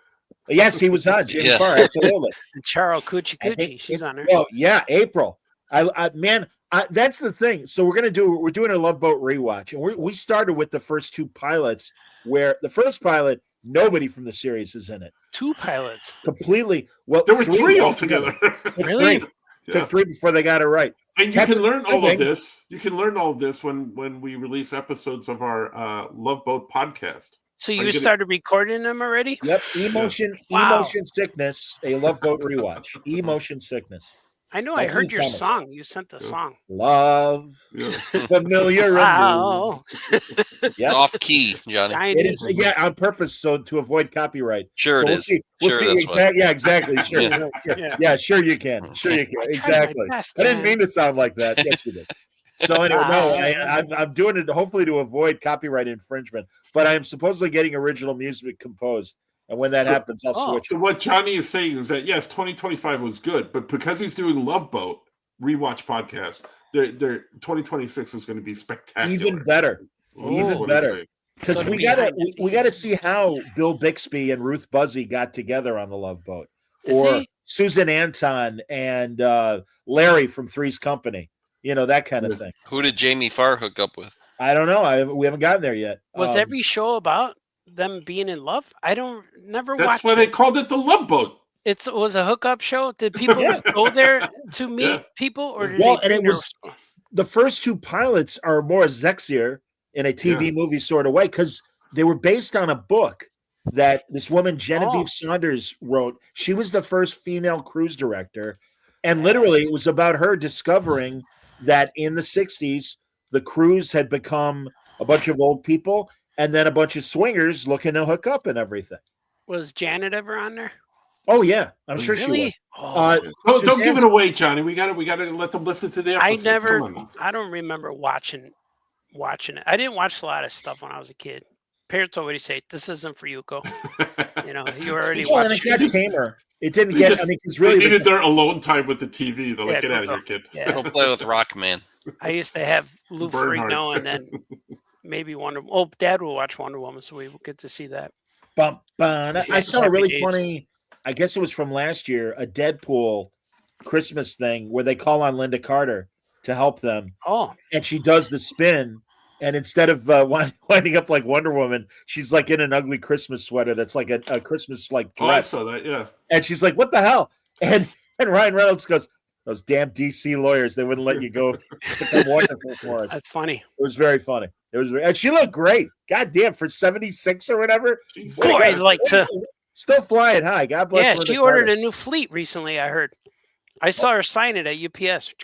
Yes, he was on Jimmy Carr, absolutely. And Charles Coochie, she's on there. Oh yeah, April. That's the thing. So we're doing a Love Boat rewatch, and we started with the first two pilots, where the first pilot, nobody from the series is in it. Two pilots, completely. Well, there were three altogether. Really? Took three before they got it right. And you can learn all of this. You can learn all of this when we release episodes of our Love Boat podcast. So you started recording them already? Yep. Emotion Sickness, a Love Boat rewatch. Emotion Sickness. I know. I heard your song. You sent the song. Love. Familiar. Wow. Yep. Off key, Johnny. It is, on purpose, so to avoid copyright. Sure, so it is. We'll see. Exactly. Sure. Sure you can. Exactly. I didn't mean to sound like that. Yes, you did. So anyway, I'm doing it hopefully to avoid copyright infringement. But I am supposedly getting original music composed. And when that happens, I'll switch. So what Johnny is saying is that, yes, 2025 was good, but because he's doing Love Boat rewatch podcast, their 2026 is going to be spectacular. Even better. Because we gotta see how Bill Bixby and Ruth Buzzy got together on the Love Boat. Or Susan Anton and Larry from Three's Company. That kind of thing. Who did Jamie Farr hook up with? I don't know. We haven't gotten there yet. Was every show about them being in love? I never watched. That's why they called it the Love Boat. It was a hookup show. Did people go there to meet people, or did it was the first two pilots are more sexier in a TV movie sort of way because they were based on a book that this woman Genevieve Saunders wrote. She was the first female cruise director, and literally it was about her discovering that in the 60s the cruise had become a bunch of old people and then a bunch of swingers looking to hook up and everything. Was Janet ever on there? Oh yeah, I'm sure she was. Don't give it away, Johnny. We got to let them listen to the episode. I don't remember watching it. I didn't watch a lot of stuff when I was a kid. Parents always say, "This isn't for you, go." You already watched. It didn't get. Because really, they needed their alone time with the TV. They're like, "Get out of here, kid." Yeah. Go play with Rockman. I used to have Lou Ferrigno, and then maybe Wonder. Oh, Dad will watch Wonder Woman, so we will get to see that. I saw a really funny. I guess it was from last year, a Deadpool Christmas thing where they call on Linda Carter to help them. Oh, and she does the spin, and instead of winding up like Wonder Woman, she's like in an ugly Christmas sweater that's like a Christmas like dress. Oh, I saw that, yeah. And she's like, "What the hell?" And Ryan Reynolds goes, "Those damn DC lawyers, they wouldn't let you go become wonderful for us." That's funny. It was very funny. And she looked great. God damn, for 76 or whatever. Still flying high. God bless her. Yeah, she ordered a new fleet recently, I heard. I saw her sign it at UPS.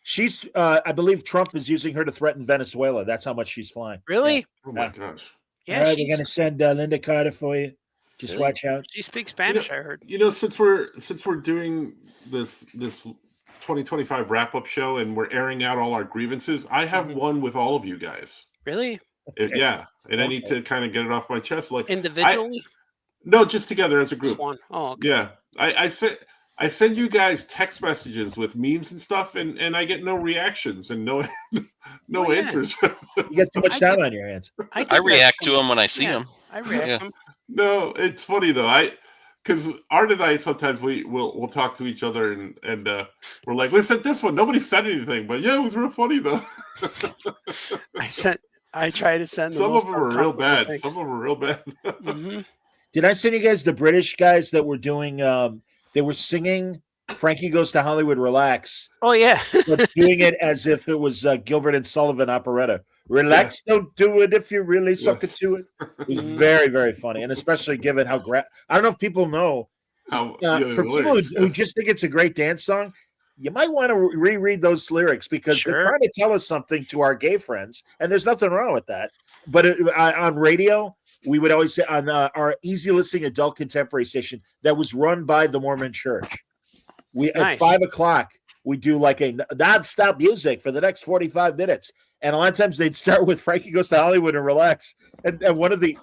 She's I believe Trump is using her to threaten Venezuela. That's how much she's flying. Really? Yeah. Oh my gosh. Yeah, all right, we're gonna send Linda Carter for you. Just watch out. She speaks Spanish, I heard. Since we're doing this 2025 wrap-up show and we're airing out all our grievances, I have one with all of you guys. Really? Yeah. And I need to kind of get it off my chest. Like individually? No, just together as a group. Just one. Oh, okay. Yeah. I send you guys text messages with memes and stuff, and I get no reactions and no answers. You get too much time on your hands. I react to them when I see them. I react to them. No, it's funny though. Because Art and I sometimes we'll talk to each other and we're like, we sent this one. Nobody said anything, but yeah, it was real funny though. I try to send some of them are real bad. Some of them are real bad. Mm-hmm. Did I send you guys the British guys that were doing? They were singing "Frankie Goes to Hollywood, Relax." Oh yeah, but doing it as if it was Gilbert and Sullivan operetta. Relax, don't do it if you really suck it to it. It was very, very funny, and especially given how I don't know if people know how for people who just think it's a great dance song. You might want to reread those lyrics because they're trying to tell us something to our gay friends, and there's nothing wrong with that. But on radio, we would always say on our easy listening adult contemporary station that was run by the Mormon Church. At 5:00, we do like a nonstop music for the next 45 minutes. And a lot of times they'd start with Frankie Goes to Hollywood and relax. And one of this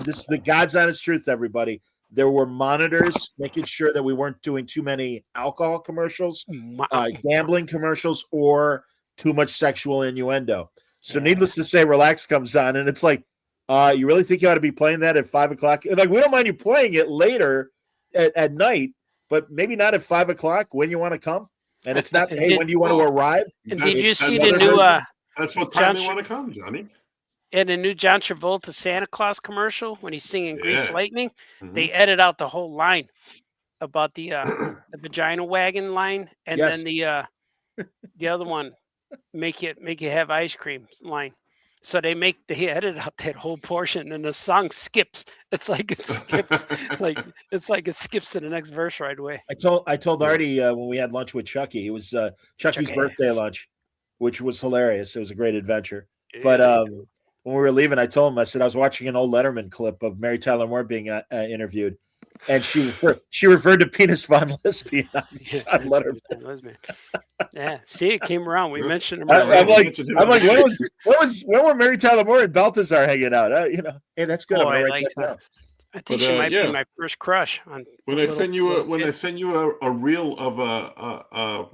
is the God's honest truth, everybody. There were monitors making sure that we weren't doing too many alcohol commercials, gambling commercials, or too much sexual innuendo. So needless to say, Relax comes on, and it's like, you really think you ought to be playing that at 5 o'clock? Like, we don't mind you playing it later at night, but maybe not at 5 o'clock when you want to come. And it's not, hey, when do you want to arrive? And did you see the new that's what time they want to come, Johnny. In the new John Travolta Santa Claus commercial, when he's singing Grease Lightning, they edit out the whole line about the vagina wagon line, and then the other one, make you have ice cream line. So they edit out that whole portion, and the song skips. It's like it skips, it skips to the next verse right away. I told Artie when we had lunch with Chucky, it was Chucky's birthday lunch, which was hilarious. It was a great adventure. But when we were leaving, I told him, I said, I was watching an old Letterman clip of Mary Tyler Moore being interviewed, and she referred to Penis Von Lesbian on Letterman. Yeah, see, it came around. We mentioned him. I'm like, when were Mary Tyler Moore and Balthazar hanging out? Hey, that's good. I think she might be my first crush. When I send you a reel of a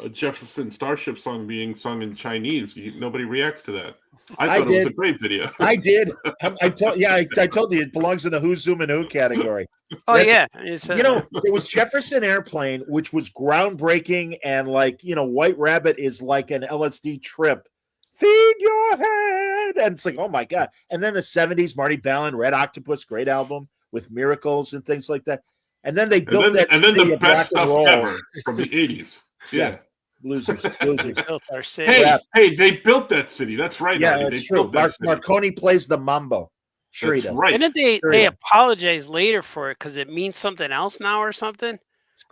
Jefferson Starship song being sung in Chinese, nobody reacts to that. I thought it was a great video. I did. I told you it belongs in the Who's Zooming Who category. It was Jefferson Airplane, which was groundbreaking, and White Rabbit is like an LSD trip. Feed your head, and it's like, oh my god. And then the 70s, Marty Ballin, Red Octopus, great album with Miracles and things like that. And then they built the best stuff ever from the 80s. Yeah. Losers. Built our city. Hey, they built that city. That's right. Yeah, that's true. Marconi plays the mambo. Sure, he does. Right. And then they apologize later for it because it means something else now or something.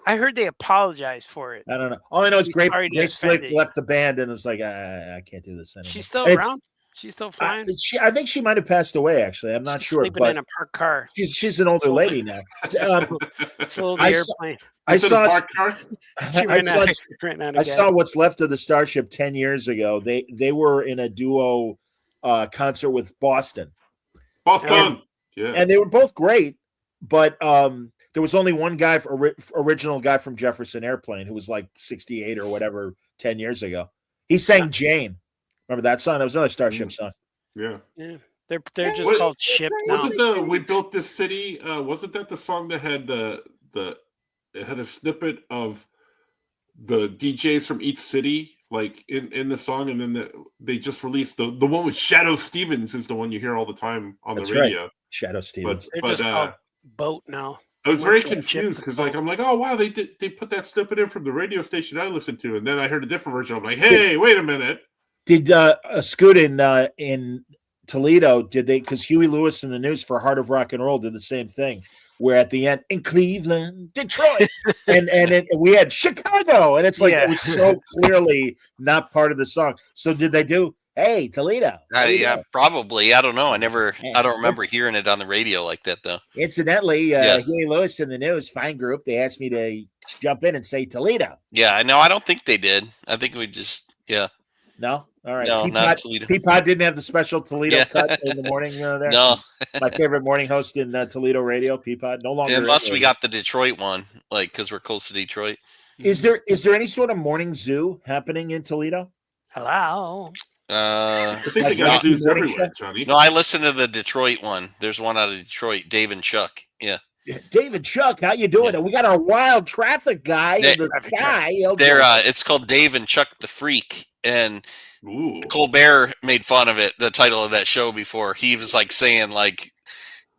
I heard they apologized for it. I don't know. All I know is Grace Slick left the band and it's like, I can't do this anymore. She's still around? She's still flying? I think she might have passed away, actually. I'm not sure. Sleeping in a parked car. She's an older lady now. Sold the airplane. I saw what's left of the Starship 10 years ago. They were in a duo concert with Boston. And they were both great, but there was only one guy, original guy from Jefferson Airplane, who was like 68 or whatever 10 years ago. He sang Jane. Remember that song? That was another Starship song. Yeah. They're just called Ship now. Wasn't We Built This City? Wasn't that the song that had it had a snippet of the DJs from each city, like in the song, and then they just released the one with Shadow Stevens is the one you hear all the time on the radio. Right. Shadow Stevens. They're just called Boat now. I was very confused because I'm like, oh wow, they put that snippet in from the radio station I listened to, and then I heard a different version. I'm like, hey, wait a minute. Did Scoot in Toledo, did they, because Huey Lewis in the News for Heart of Rock and Roll did the same thing, where at the end, in Cleveland, Detroit, and we had Chicago, and it's like it was so clearly not part of the song. So did they do, hey, Toledo? Yeah, probably. I don't know. I don't remember hearing it on the radio like that, though. Incidentally, Huey Lewis in the News, fine group, they asked me to jump in and say Toledo. Yeah, no, I don't think they did. I think we just, No? All right. No, not Toledo. Peapod didn't have the special Toledo cut in the morning there? No. My favorite morning host in Toledo radio, Peapod. No longer. Unless we got the Detroit one, because we're close to Detroit. Is there any sort of morning zoo happening in Toledo? Hello. I think they got zoos everywhere, Johnny. No, I listened to the Detroit one. There's one out of Detroit, Dave and Chuck. Yeah. David Chuck, how you doing? Yeah. We got our wild traffic guy in the sky. It's called Dave and Chuck the Freak, and Colbert made fun of it. The title of that show before, he was like saying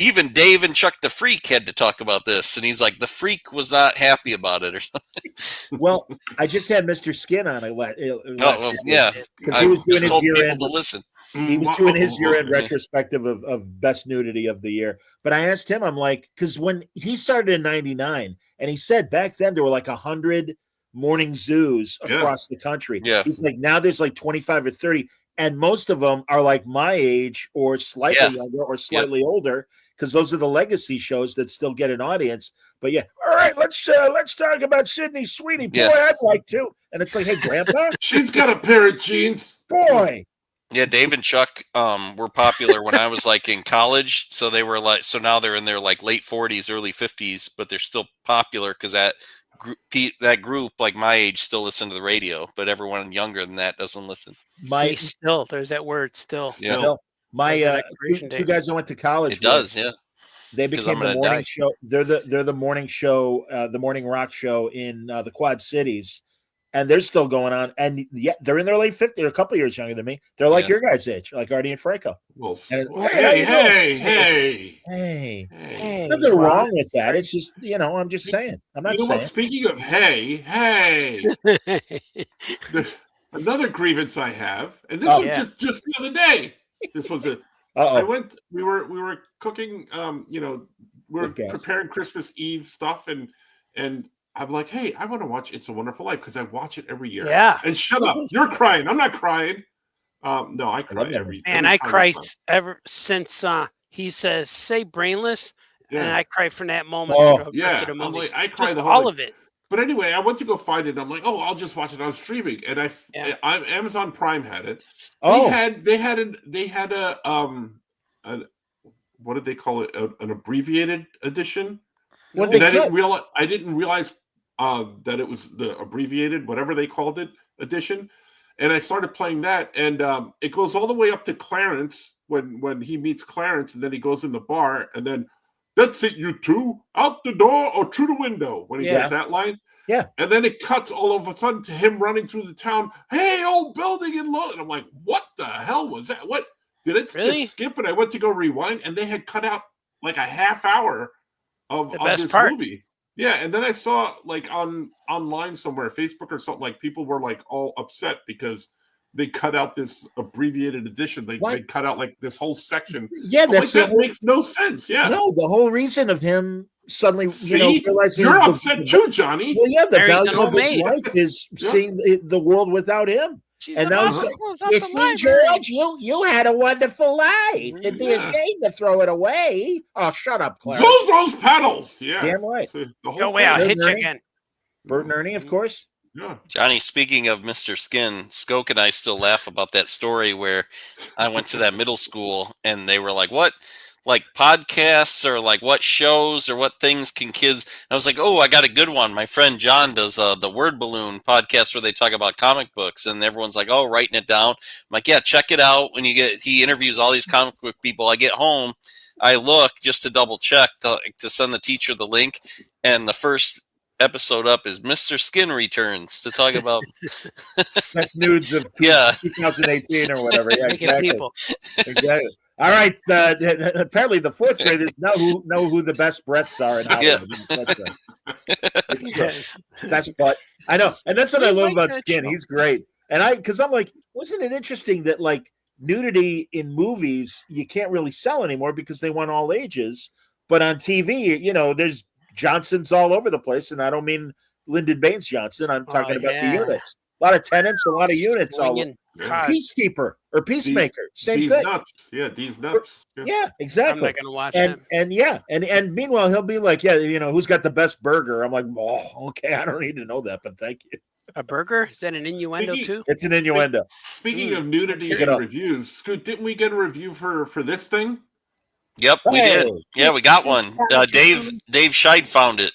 even Dave and Chuck the Freak had to talk about this, and he's like, the Freak was not happy about it or something. Well, I just had Mr. Skin on it. Because he was doing his year-end to listen. He was doing his year-end retrospective of best nudity of the year. But I asked him, I'm like, because when he started in '99, and he said back then there were like 100 morning zoos across the country. Yeah. He's like, now there's like 25 or 30, and most of them are like my age or slightly younger or slightly older, because those are the legacy shows that still get an audience. But all right, let's talk about Sydney Sweeney. Boy, I'd like to. And it's like, hey, Grandpa, She's got a pair of jeans. boy. Yeah, Dave and Chuck were popular when I was like in college. So they were like, so now they're in their like late 40s, early 50s, but they're still popular because that group, like my age, still listen to the radio, but everyone younger than that doesn't listen. See, still, there's that word, still. Yeah. Still. My two guys I went to college It does, with, yeah. they became the morning show. They're the morning show, the morning rock show in the Quad Cities. And they're still going on. And yeah, they're in their late 50s. They're a couple years younger than me. They're like your guys' age, like Artie and Franco. Well, hey. Nothing wrong with that. It's just, I'm just saying. I'm not saying. What? Speaking of hey. Another grievance I have, and this was just the other day. This was a. We were cooking. We were preparing Christmas Eve stuff, and I'm like, hey, I want to watch It's a Wonderful Life because I watch it every year. Yeah. And shut up, you're crying. I'm not crying. No, I cry every. And I cry ever since he says "say brainless," and I cry from that moment. To the movie. I'm like, I cry just all of it. But anyway, I went to go find it. And I'm like, I'll just watch it on streaming. And Amazon Prime had it. They had a what did they call it? An abbreviated edition. I didn't realize that it was the abbreviated, whatever they called it, edition. And I started playing that, and it goes all the way up to Clarence when he meets Clarence, and then he goes in the bar, and then that's it, you two, out the door or through the window, when he says that line. Yeah. And then it cuts all of a sudden to him running through the town. Hey, old building in low. And I'm like, what the hell was that? What? Did it just skip? And I went to go rewind, and they had cut out like a half hour of this movie. Yeah, and then I saw like online somewhere, Facebook or something, like people were like all upset because they cut out this abbreviated edition. They cut out like this whole section. Yeah, that makes no sense. Yeah, no, the whole reason of him suddenly, realizing you're upset too, Johnny. Well, yeah, the value of his life is seeing the world without him. And now he's like, you see, George, you had a wonderful life. It'd be a shame to throw it away. Oh, shut up, Clarence. Those pedals. Yeah. Damn right. Go away, I'll hit you again. Bert and Ernie, of course. Yeah. Johnny, speaking of Mr. Skin, Skoke and I still laugh about that story where I went to that middle school and they were like, what? Like podcasts or like what shows or what things can kids? And I was like, oh, I got a good one. My friend John does the Word Balloon podcast where they talk about comic books, and everyone's like, oh, writing it down. I'm like, yeah, check it out. When he interviews all these comic book people. I get home, I look just to double check to send the teacher the link, and the first episode up is Mr. Skin returns to talk about best nudes of 2018 or whatever. Yeah, exactly. All right. Apparently, the fourth graders know who the best breasts are in Hollywood. That's butt. I know, and that's what I love about Skin. He's great, and because I'm like, wasn't it interesting that like nudity in movies you can't really sell anymore because they want all ages, but on TV, there's Johnsons all over the place, and I don't mean Lyndon Baines Johnson. I'm talking about the units. A lot of tenants, a lot of units all over. Peacekeeper or Peacemaker, same thing. Nuts. Yeah, these nuts. Yeah, exactly. I'm not gonna watch and meanwhile he'll be like, who's got the best burger? I'm like, oh, okay, I don't need to know that, but thank you. A burger? Is that an innuendo too? It's an innuendo. Speaking of nudity and reviews, Scoot, didn't we get a review for this thing? Yep, we did. Yeah, we got one. Dave Scheid found it.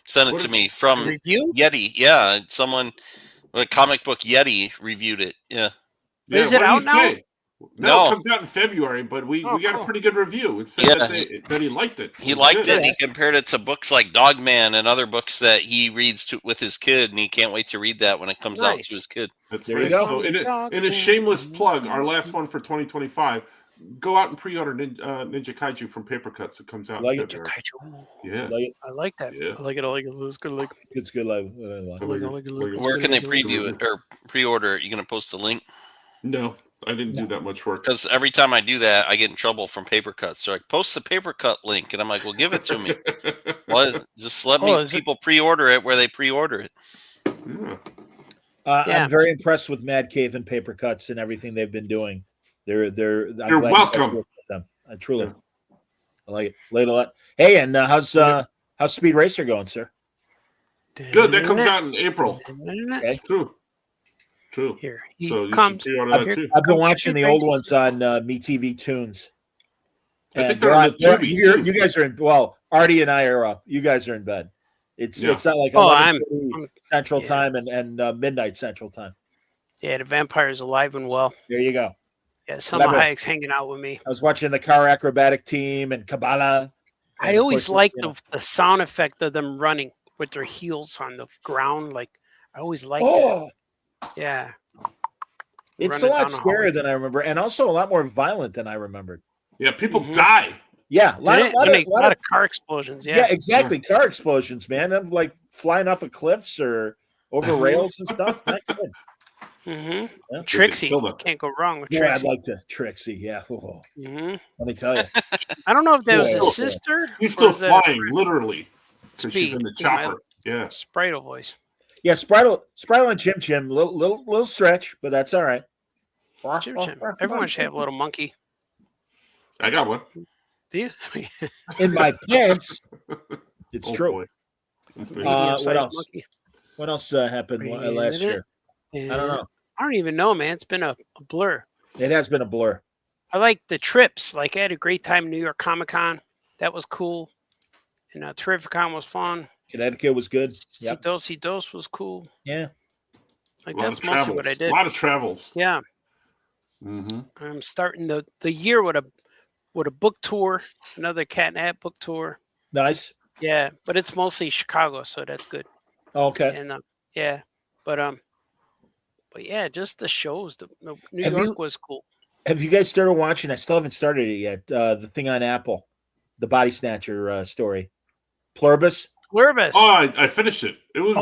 Sent it to me from Yeti. Yeah, someone. A comic book Yeti reviewed it. Yeah. Is it out now? No, it comes out in February, but we got a pretty good review. It said that he liked it. He liked it. He compared it to books like Dogman and other books that he reads with his kid, and he can't wait to read that when it comes out to his kid. That's there you go. So in a shameless plug, our last one for 2025, go out and pre-order Ninja Kaiju from Paper Cuts. It comes out in February. Yeah. I like that. Yeah. I like it. It's good. It's good. Where can they preview it or pre-order it? You going to post a link? No, I didn't do that much work. Because every time I do that, I get in trouble from Paper Cuts. They're like, post the Paper Cut link. And I'm like, well, give it to me. Just let people pre-order it where they pre-order it. Yeah. I'm very impressed with Mad Cave and Paper Cuts and everything they've been doing. They're welcome. With them. Truly, I like it. Late a lot. Hey, and how's Speed Racer going, sir? Good. That comes out in April. Okay. True. Here So he you comes. should pre-order that too. I've been Comes watching the Big old Race. ones on MeTV Tunes. I think And they're on the they're- Tubi, you're- too. you guys are in. Well, Artie and I are up. You guys are in bed. It's Yeah. not like Oh, 11:30 I'm- Central yeah. Time and midnight Central Time. Yeah, the vampire's alive and well. There you go. Yeah, Selma Clever. Hayek's hanging out with me. I was watching the car acrobatic team and Kabbalah. I And of always course, like you know. the sound effect of them running with their heels on the ground. Like I always like that. Oh, Yeah. it's a Running lot down the scarier hallway. than I remember, and also a lot more violent than I remembered. Yeah, people Mhm. die. Yeah, a lot Did it? of, A lot of car explosions. yeah, Yeah. exactly. Car explosions, man. I'm like flying off of cliffs or over rails and stuff. Not good. Mm-hmm. Yeah. Trixie. killed her. Can't go wrong with Yeah, I'd Trixie. like to Trixie. Yeah. Oh, Mm-hmm. let me tell you. I don't know if that was Yeah. his sister. He's or still is that a flying, literally. So she's Speed. in the He's my chopper. Yeah. Sprite voice. Yeah, Spritle and Chim Chim, little stretch, but that's all right. Chim Chim. Everyone should have a little monkey. I got one. Do you? In my pants. It's Oh, true. boy. That's big. Medium-sized what else? monkey. What else happened last year? I don't know. I don't even know, man. It's been a blur. It has been a blur. I like the trips. Like I had a great time in New York Comic Con. That was cool. And Terrificon was fun. Connecticut was good. Yep. Si Dos was cool. Yeah. Like A lot that's of mostly what I travels. did. A lot of travels. Yeah. Mm-hmm. I'm starting the year with a book tour, another Cat and Hat book tour. Nice. Yeah, but it's mostly Chicago, so that's good. Okay. And yeah, but yeah, just the shows. The New Have York you- was cool. Have you guys started watching? I still haven't started it yet. The thing on Apple, the Body Snatcher story. Pluribus. Pluribus. Oh, I finished it. It was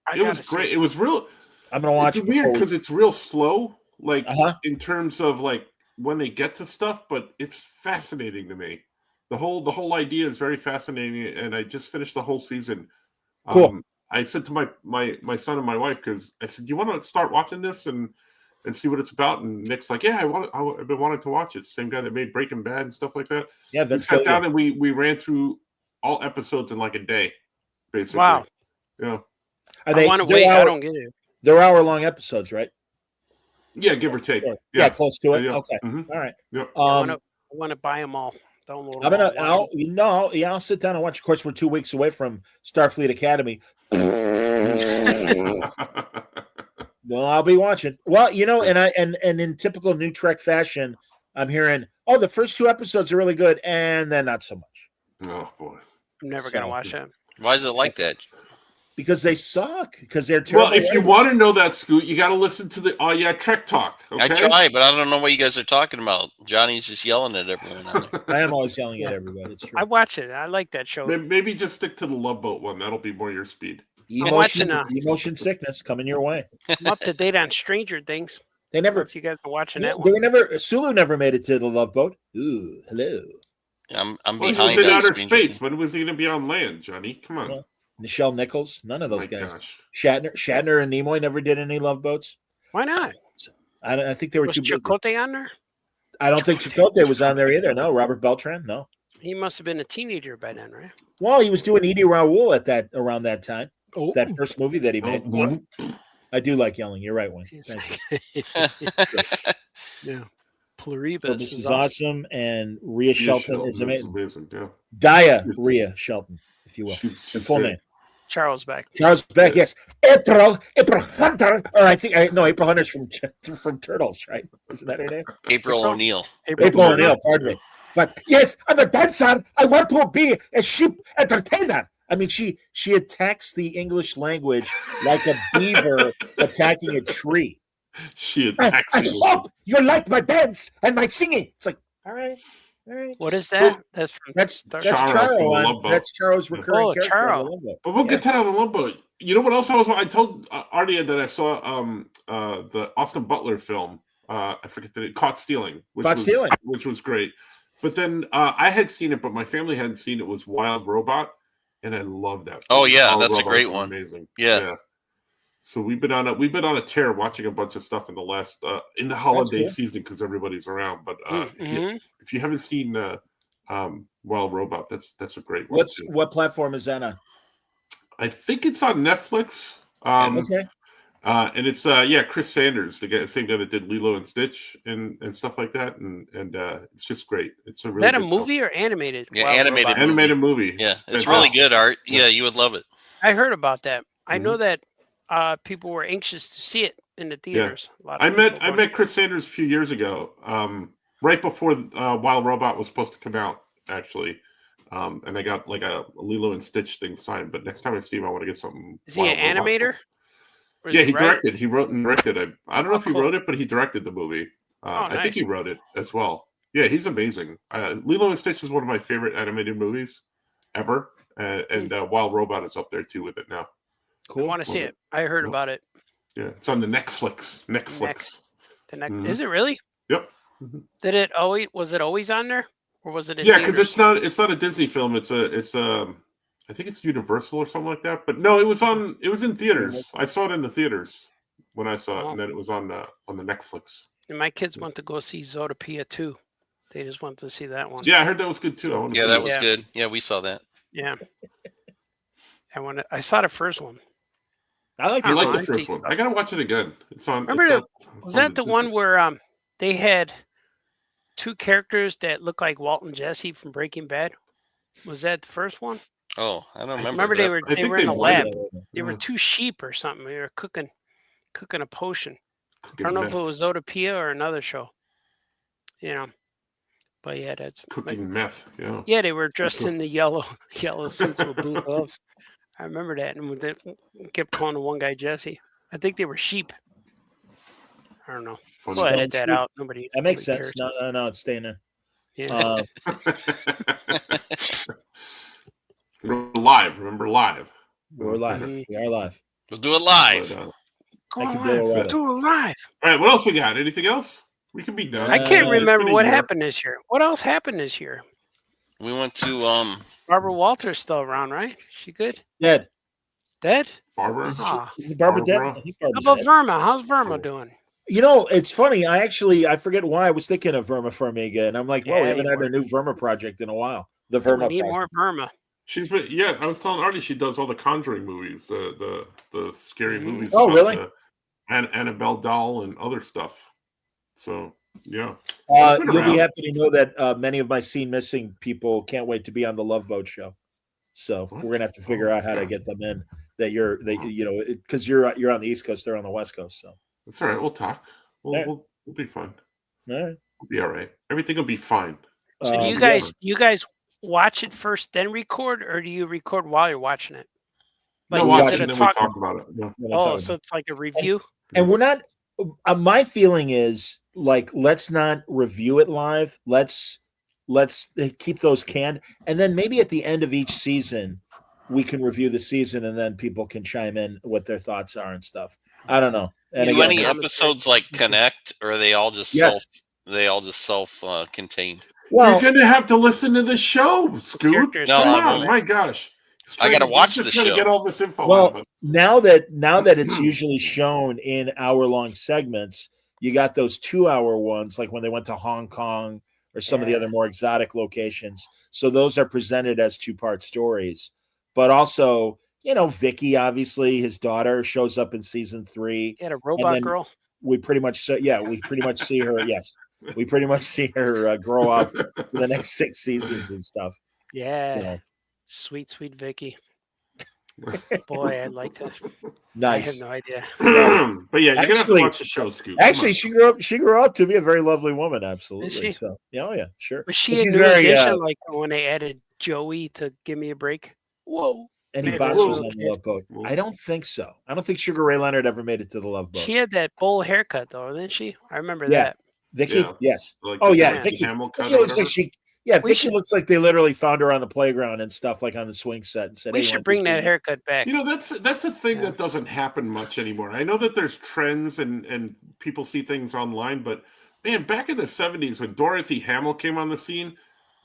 I it was gotta see great. it. It was real. I'm gonna watch It's it weird before we- because it's real slow, like Uh-huh. in terms of like when they get to stuff, but it's fascinating to me. The whole idea is very fascinating, and I just finished the whole season. Cool. I said to my son and my wife, because I said, "Do you want to start watching this and see what it's about?" And Nick's like, "Yeah, I've been wanting to watch it." It's the same guy that made Breaking Bad and stuff like that. Yeah, We that's sat good. down and we ran through all episodes in like a day, basically. Wow. Yeah. Are I want to wait. I don't get it. They're hour-long episodes, right? Yeah, give or take. Yeah, Yeah. close to it. Yeah. Okay. Mhm. All right. Yep. I want to buy them all. Download them I'm gonna. all, watch them. I'll sit down and watch. Of course, we're 2 weeks away from Starfleet Academy. Well, I'll be watching. Well, and in typical New Trek fashion, I'm hearing, oh, the first 2 episodes are really good, and then not so much Oh boy. I'm never gonna So- watch that. Why is it like that? because they suck. Because they're terrible. Well, if you writers. want to know that, Scoot, you got to listen to the Oh Yeah Trek Talk. Okay? I try, but I don't know what you guys are talking about. Johnny's just yelling at everyone on there. I am always yelling at everybody. It's true. I watch it. I like that show. Maybe just stick to the Love Boat one. That'll be more your speed. watching, Emotion sickness coming your way. I'm up to date on Stranger Things. They never. If you guys are watching They that one, were never. Sulu never made it to the Love Boat. Ooh, hello. I'm Well, he behind was in on outer Stranger space. Things. When was he going to be on land, Johnny? Come on. Well, Nichelle Nichols. None of those My guys. gosh. Shatner and Nimoy never did any Love Boats. why not? I think they were Was too busy. Chakotay on there? I don't think Chakotay was on there either. No, Robert Beltran. No. He must have been a teenager by then, right? Well, he was doing Edie Raoul around that time. Oh, That first movie that he made. Oh, I do like yelling. You're right, Wayne. He's Thank like- yeah. you. Pluribus This is is awesome. awesome, and Rhea Shelton is amazing. Yeah. Dia Rhea Shelton, if you will. She's The full great. name. Charles back. Charles Beck, yes. April Hunter, or April Hunter's from Turtles, right? Isn't that her name? April O'Neil. April O'Neil, pardon me. But yes, I'm a dancer. I want to be a sheep entertainer. I mean, she attacks the English language like a beaver attacking a tree. She I attacks you. hope you like my dance and my singing. It's like, all right. What is that? That's from That's Star that's Charo Charo. from the on- Love Boat. That's Charo's recurring Oh, character. on Charo. the Love Boat. But we'll Yeah. get to that on the Love Boat. You know what else I told Artie that I saw the Austin Butler film. I forget the name. Caught Stealing. Caught Stealing. Which was great. But then I had seen it, but my family hadn't seen it. It was Wild Robot, and I love that. Oh, film. yeah, Wild that's a Robot great was one. Amazing. Yeah. So we've been on a tear watching a bunch of stuff in the last in the holiday cool. season because everybody's around. But Mhm. if you haven't seen Wild Robot, that's a great one. too. What platform is that on? I think it's on Netflix. Okay. And it's Chris Sanders, the same guy that did Lilo and Stitch and stuff like that, and it's just great. It's a Is really that a good movie or animated? Yeah, Wow, animated robot. movie. animated movie. Yeah, It's it's really fantastic. good, Art. Yeah. Yeah, you would love it. I heard about that. I know that people were anxious to see it in the theaters. A lot of I met Chris Sanders a few years ago, right before Wild Robot was supposed to come out, actually. And I got like a Lilo and Stitch thing signed. But next time I see him, I want to get something. Is he an Wild Robot animator? stuff. Or is Yeah, he he writer? directed. He wrote and directed. I don't know if he cool. wrote it, but he directed the movie. I think nice. he wrote it as well. Yeah, he's amazing. Lilo and Stitch is one of my favorite animated movies ever, and Wild Robot is up there too with it now. Cool. I want to see it. I heard about it. Yeah, it's on the Netflix. Is it really? Yep. Did it always? Was it always on there, or was it? Yeah, because it's not a Disney film. It's I think it's Universal or something like that. But no, it was in theaters. I saw it in the theaters when I saw it, and then it was on the Netflix. And my kids want to go see Zootopia too. They just want to see that one. Yeah, I heard that was good too. Yeah, that was good. Yeah, we saw that. Yeah. I saw the first one. I like the first one. I gotta watch it again. It's on. Was that the one where they had two characters that looked like Walt and Jesse from Breaking Bad? Was that the first one? Oh, I don't remember. Remember they were in the might lab. have. They were two sheep or something. They were cooking a potion. Cooking I don't know meth. if it was Zootopia or another show. You know. But yeah, that's Cooking meth. Yeah. Yeah, they were dressed in the yellow suits with blue gloves. I remember that, and they kept calling the one guy Jesse. I think they were sheep. I don't know. Funny. We'll edit that out. Nobody. That makes nobody sense. cares. No, it's staying there. Yeah. We're live. Remember, live. We're live. We are live. We'll do it live. But, Go I can on, do it right. do it live. all right, what else we got? Anything else? We can be done. I can't It's remember been a what year. happened this year. What else happened this year? We went to Barbara Walters still around, right? She good? Dead. Dead? Barbara. Ah. Is Barbara dead? Barbara? I think How Barbara's about dead. Verma? How's Verma doing? You know, it's funny. I forget why I was thinking of Verma Farmiga, and I'm like, well, we Yeah, haven't you had were. a new Verma project in a while. The We Verma need project. more Verma. She's been. Yeah, I was telling Artie she does all the Conjuring movies, the scary movies. Oh, about really? And Annabelle doll and other stuff. So yeah. You'll been be around. happy to know that many of my Seen Missing people can't wait to be on the Love Boat show. So What? we're gonna have to figure Oh, out how to okay. get them in. Because you're on the East Coast, they're on the West Coast. So That's all right. We'll talk. Yeah. We'll be fine. all right. We'll be all right. Everything will be fine. So do you guys watch it first, then record, or do you record while you're watching it? No, watch watch it it and then talk- we talk about it. Yeah. Oh, so it's like a review. And we're not. My feeling is like, let's not review it live. Let's keep those canned, and then maybe at the end of each season, we can review the season, and then people can chime in what their thoughts are and stuff. I don't know. And do again, any episodes like connect, or are they all just Yes. self-contained? well, You're gonna have to listen to the show, Scoot. Characters. No, Come I on, won't. my gosh. I gotta watch Just the trying to show. Get all this info out of well, us. now that it's usually shown in hour-long segments, you got those 2-hour ones, like when they went to Hong Kong or some of the Yeah. other more exotic locations. So those are presented as 2-part stories. But also, Vicky, obviously, his daughter shows up in season 3. You had a robot then- girl. We pretty much see her. Yes, we pretty much see her grow up for the next 6 seasons and stuff. Yeah. You know. Sweet Vicky. Boy, I'd like to. Nice. I have no idea. But yeah, you're gonna have to Actually- watch the show, Scoot. Come Actually, on. she grew up to be a very lovely woman. Absolutely. she? So, oh yeah, sure. Was she a She's new very, addition, like when they added Joey to Give Me a Break? Whoa. Any Maybe box it was was on the Love Boat? I don't think so. I don't think Sugar Ray Leonard ever made it to the Love Boat. She had that bowl haircut, though, didn't she? I remember Yeah. that. Vicky, Yeah. yes. Like Oh the yeah, Dorothy Vicky. Hamill cut Vicky or looks like whatever. We Vicky should- looks like they literally found her on the playground and stuff, like on the swing set, and said, We "Hey, should wanna bring do that something?" haircut back. You know, that's a thing Yeah. that doesn't happen much anymore. I know that there's trends and people see things online, but man, back in the 70s when Dorothy Hamill came on the scene,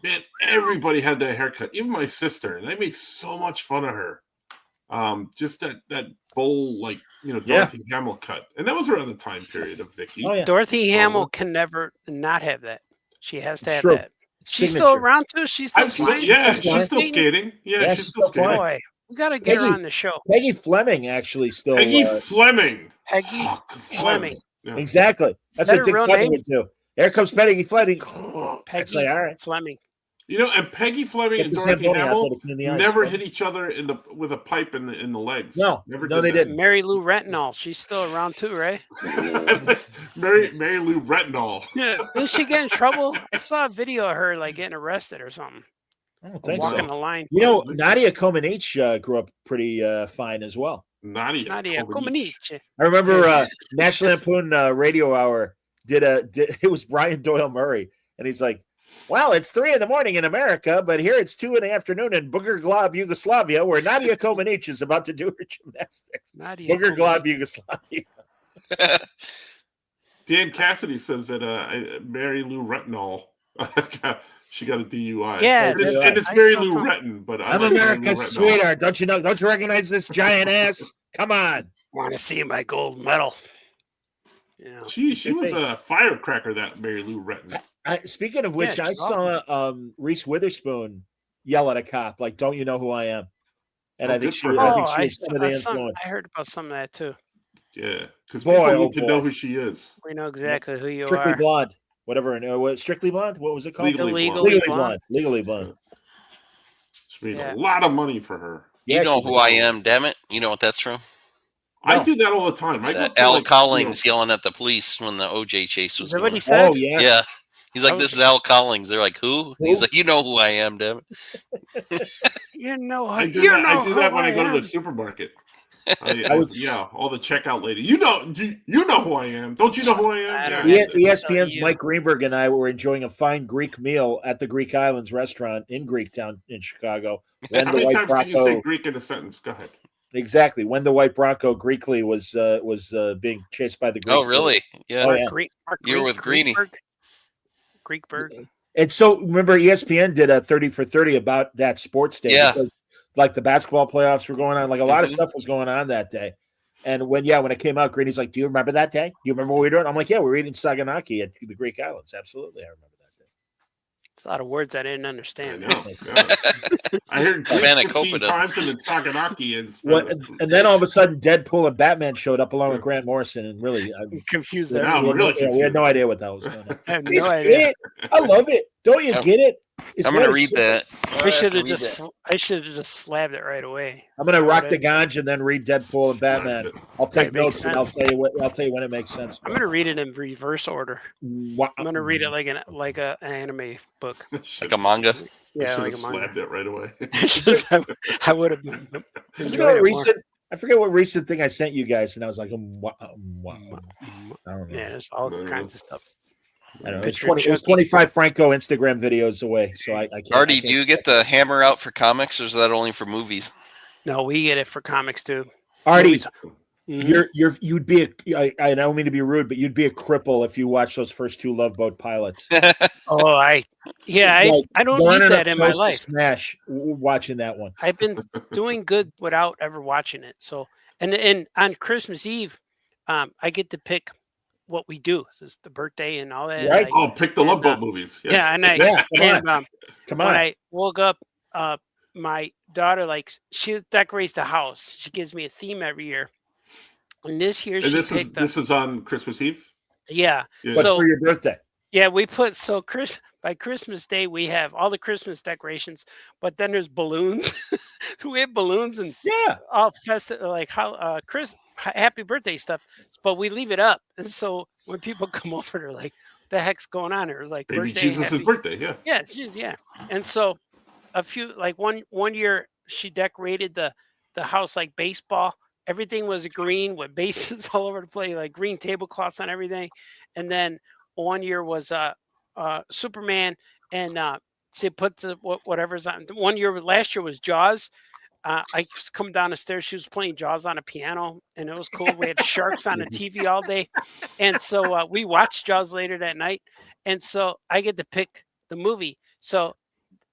man, everybody had that haircut. Even my sister, and I made so much fun of her. Just that bowl, like Dorothy Hamill cut, and that was around the time period of Vicky. Oh yeah, Dorothy Hamill can never not have that. She has to It's have true. that. She's still around too. She's still I've seen, flying. yeah, She's she's still skating? skating. Yeah, Yeah, she's she's still still flying. skating. Boy, We got to get her Peggy- on the show. Peggy Fleming actually still. Peggy Fleming. Peggy Fleming. Yeah. Exactly. That's Is that what her Dick real Clement name? would do. Here comes Peggy Fleming. Peggy like, all right. Fleming. You know, and Peggy Fleming Get and the Dorothy Zamboni out Hamill there to clean the ice. never hit each other with a pipe in the legs. No, never no, did they that. didn't. Mary Lou Retinoll. She's still around too, right? Mary Lou Retinoll. Yeah. Didn't she get in trouble? I saw a video of her like getting arrested or something. I don't think Walking so. the line. You know, Nadia Comaneci grew up pretty fine as well. Nadia Comaneci. I remember National Lampoon Radio Hour did it was Brian Doyle Murray, and he's like, "Well, it's 3 a.m. in America, but here it's 2 p.m. in Bugar Yugoslavia, where Nadia Comaneci is about to do her gymnastics." Nadia Bugar Yugoslavia. Dan Cassidy says that Mary Lou Retinoll, she got a DUI. Yeah, and it's I Mary saw Lou some- Retton, but I'm like Mary Lou America's Retinoll. sweetheart. Don't you know? Don't you recognize this giant ass? Come on. Want to see my gold medal? Yeah. She was a firecracker, that Mary Lou Retton. Speaking of which, Yeah, I she's saw Reese Witherspoon yell at a cop, like, "Don't you know who I am?" And Oh, I think good she, for her. I Oh, think she was some of the influence. I heard about some of that too. Yeah, because Boy, people oh need to boy. know who she is. We know exactly who you Strictly are. Blonde, whatever. What Strictly Blonde? What was it called? Legally Illegally Blonde. Blonde. Legally Blonde. She made Yeah. a lot of money for her. You Yeah, know she who did. I am, damn it. You know what that's from? I No. do that all the time. I It's, go to, Al like, Collins yelling at the police when the OJ chase was Is that what going he on. said? Oh yeah. Yeah. He's like, I was- this is Al Collins. They're like, who? He's like, you know who I am, damn it. You know, I do you that. know I do that who when I go to am. the supermarket. was- Yeah, all the checkout lady. You know who I am. Don't you know who I am? I don't Yeah. have to ESPN's tell you. Mike Greenberg and I were enjoying a fine Greek meal at the Greek Islands restaurant in Greektown in Chicago. When How the many White times can you say Bronco, Greek in a sentence? Go ahead. exactly, when the White Bronco Greekly was being chased by the Greek. Oh, really? Yeah. Oh, yeah. Mark You were with Greenie. Greekberg. And so remember, ESPN did a 30 for 30 about that sports day Yeah. because like the basketball playoffs were going on, like a lot of Mhm. stuff was going on that day. And when it came out, Greeny's like, "Do you remember that day? Do you remember what we were doing?" I'm like, "Yeah, we were eating Saganaki at the Greek Islands. Absolutely, I remember that day." It's a lot of words I didn't I understand. know. Yeah. I heard Greek Bannock 15 Copa. times and then Saganaki and And then all of a sudden, Deadpool and Batman showed up along with Grant Morrison, and really, I'm confused. Yeah, I'm everyone. really we had no idea what that was going on. I have It's no idea. it. I love it. Don't you I'm- get it? It's I'm going to not a read secret. that. I should have just slabbed it right away. I'm going to rock the it. ganj and then read Deadpool and Batman. I'll take That makes notes and I'll sense. tell you when it makes sense. I'm gonna read it in reverse order. Wow. I'm gonna read it like an anime book. Like a manga. Yeah, I like should a have manga. slapped it right away. I would have been. I forget what recent thing I sent you guys, and I was like, wow. I don't know. Yeah, there's all No. kinds of stuff. I don't know. Picture It was Chucky. 25 Franco Instagram videos away, so I can't. Artie, I can't- do you get the hammer out for comics, or is that only for movies? No, we get it for comics too. Artie? Movies- Mhm. You'd be I don't mean to be rude, but you'd be a cripple if you watched those first 2 Love Boat pilots. Oh, I don't need Learning that a in my toast to life. Smash watching that one. I've been doing good without ever watching it. So, and on Christmas Eve, I get to pick what we do. This is the birthday and all that. Right. Oh, pick the Love Boat movies. Yeah, and I Yeah, come and Come when on. I woke up, my daughter she decorates the house. She gives me a theme every year. And this year And she this picked is on Christmas Eve. yeah. Yeah. But so- for your birthday. Yeah, we put by Christmas Day we have all the Christmas decorations, but then there's balloons. So we have balloons and Yeah. all festive like how happy birthday stuff, but we leave it up. And so when people come over, they're like, "What the heck's going on?" It was like Maybe birthday, Jesus' happy- birthday. Yeah. Yeah, it's just yeah. And so a few like one year she decorated the house like baseball. Everything was green with bases all over the place, like green tablecloths on everything. And then one year was Superman, and she put whatever's on. Last year was Jaws. I was coming down the stairs. She was playing Jaws on a piano, and it was cool. We had sharks on the TV all day, and so we watched Jaws later that night. And so I get to pick the movie. So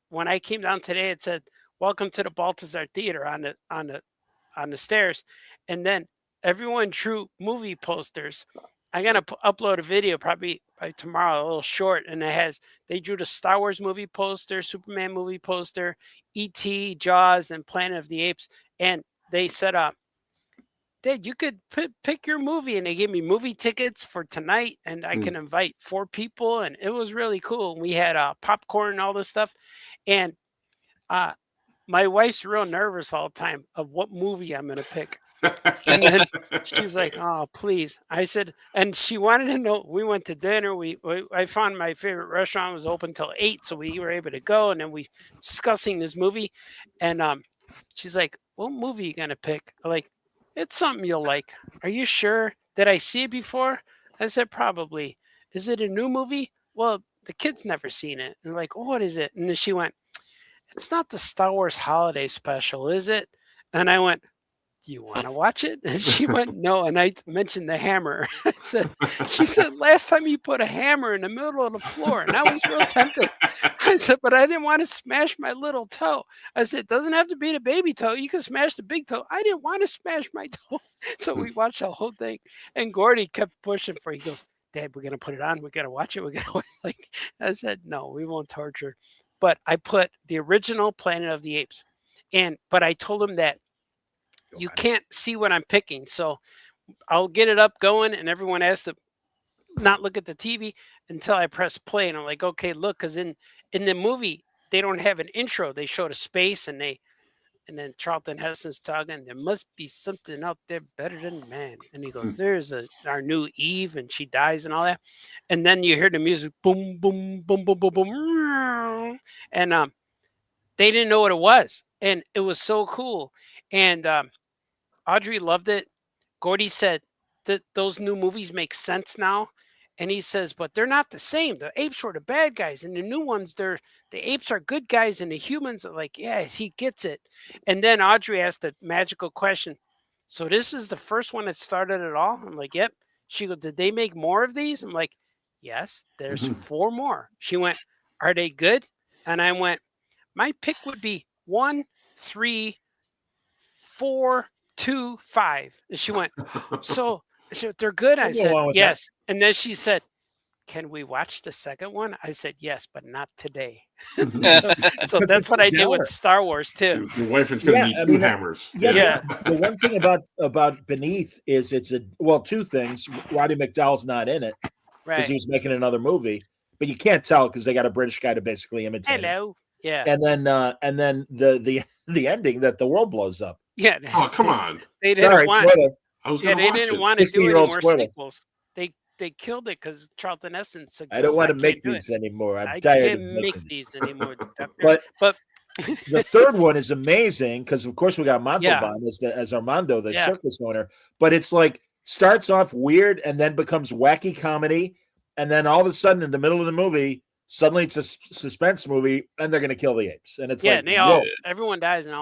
when I came down today, it said, "Welcome to the Balthazar Theater" on the stairs, and then everyone drew movie posters. I'm gonna upload a video probably tomorrow, a little short, and they drew the Star Wars movie poster, Superman movie poster, E.T., Jaws, and Planet of the Apes, and they said, Dad, you could pick your movie, and they gave me movie tickets for tonight, and I can invite 4 people, and it was really cool. And we had popcorn and all this stuff, and my wife's real nervous all the time of what movie I'm going to pick. And then she's like, "Oh, please." I said, and she wanted to know. We went to dinner. I found my favorite restaurant was open till 8, so we were able to go. And then we discussing this movie, and she's like, "What movie are you gonna pick?" I'm like, "It's something you'll like." "Are you sure? Did I see it before?" I said, "Probably." "Is it a new movie?" "Well, the kid's never seen it." And like, "Oh, what is it?" And then she went, "It's not the Star Wars holiday special, is it?" And I went, "Do you want to watch it?" And she went, "No." And I mentioned the hammer. She said, "Last time you put a hammer in the middle of the floor." And I was real tempted. I said, "But I didn't want to smash my little toe." I said, "It doesn't have to be the baby toe. You can smash the big toe." I didn't want to smash my toe. So we watched the whole thing. And Gordy kept pushing for it. He goes, "Dad, we're going to put it on. We're going to watch it. We're going to watch it." Like, I said, "No, we won't torture." But I put the original Planet of the Apes. But I told him that you can't see what I'm picking. So I'll get it up going, and everyone has to not look at the TV until I press play. And I'm like, okay, look, because in the movie, they don't have an intro. They showed a space, and then Charlton Heston's talking, "There must be something out there better than man." And he goes, "There's our new Eve, and she dies and all that." And then you hear the music, boom, boom, boom, boom, boom, boom. And they didn't know what it was. And it was so cool. And Audrey loved it. Gordy said that those new movies make sense now. And he says, but they're not the same. The apes were the bad guys. And the new ones, the apes are good guys. And the humans are like, yes, he gets it. And then Audrey asked a magical question. "So this is the first one that started it all?" I'm like, "Yep." She goes, "Did they make more of these?" I'm like, "Yes, there's 4 more." She went, "Are they good?" And I went, "My pick would be 1, 3, 4, 2, 5. And she went, so "They're good?" I said, "Yes." And then she said, "Can we watch the second one?" I said, "Yes, but not today." So that's what I did with Star Wars too. Your wife is going to need 2 hammers. Yeah. The one thing about Beneath is it's 2 things. Roddy McDowell's not in it because he was making another movie, but you can't tell because they got a British guy to basically imitate. Hello. Yeah. And then the ending that the world blows up. Yeah. Oh, come on. They didn't want to do any more sequels. They killed it because Charlton Heston suggested, "I don't want to make these anymore. I'm tired of making these anymore." But the third one is amazing because, of course, we got Montalban as Armando, the circus owner. But it's like starts off weird and then becomes wacky comedy, and then all of a sudden, in the middle of the movie, suddenly it's a suspense movie, and they're going to kill the apes. And it's everyone dies, and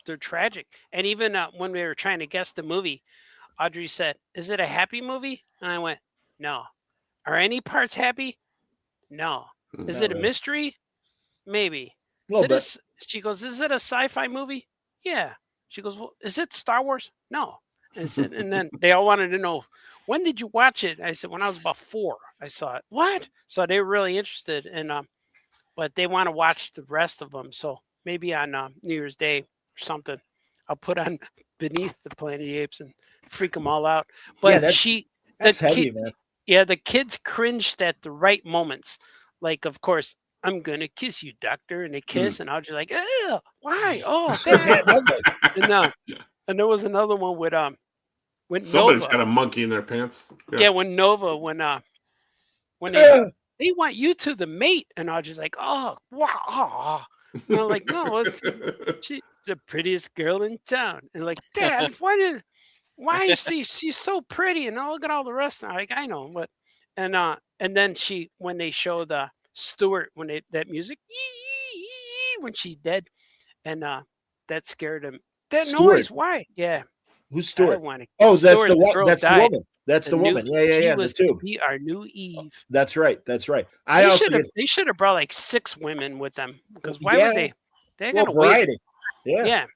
they're tragic. And even when we were trying to guess the movie, Audrey said, "Is it a happy movie?" And I went, "No." "Are any parts happy?" "No." "Is it a mystery?" "Maybe." She goes, "Is it a sci-fi movie?" "Yeah." She goes, "Well, is it Star Wars?" "No." I said, and then they all wanted to know, "When did you watch it?" I said, "When I was about 4, I saw it." "What?" So they were really interested, and but they want to watch the rest of them. So maybe on New Year's Day or something, I'll put on Beneath the Planet of the Apes and freak them all out. But that's heavy, man. Yeah, the kids cringed at the right moments. Like, of course, "I'm gonna kiss you, doctor," and they kiss, and I was just like, "Ew, why? Oh, and there was another one with somebody's Nova. Got a monkey in their pants. Yeah, when Nova when they want you to the mate, and I was just like, "Oh, wow." And I'm like, "No, she's the prettiest girl in town." And like, "Dad, why is she's so pretty?" And look at all the rest. I'm like, "I know," but and then when they showed Stuart that music when she dead, and that scared him. That Stuart. Noise, why? Yeah. Who's Stuart? That's the woman. That's the woman. Yeah. She was to be our new Eve. That's right. They should have brought like 6 women with them because why would they? They got to variety. Wait. Yeah.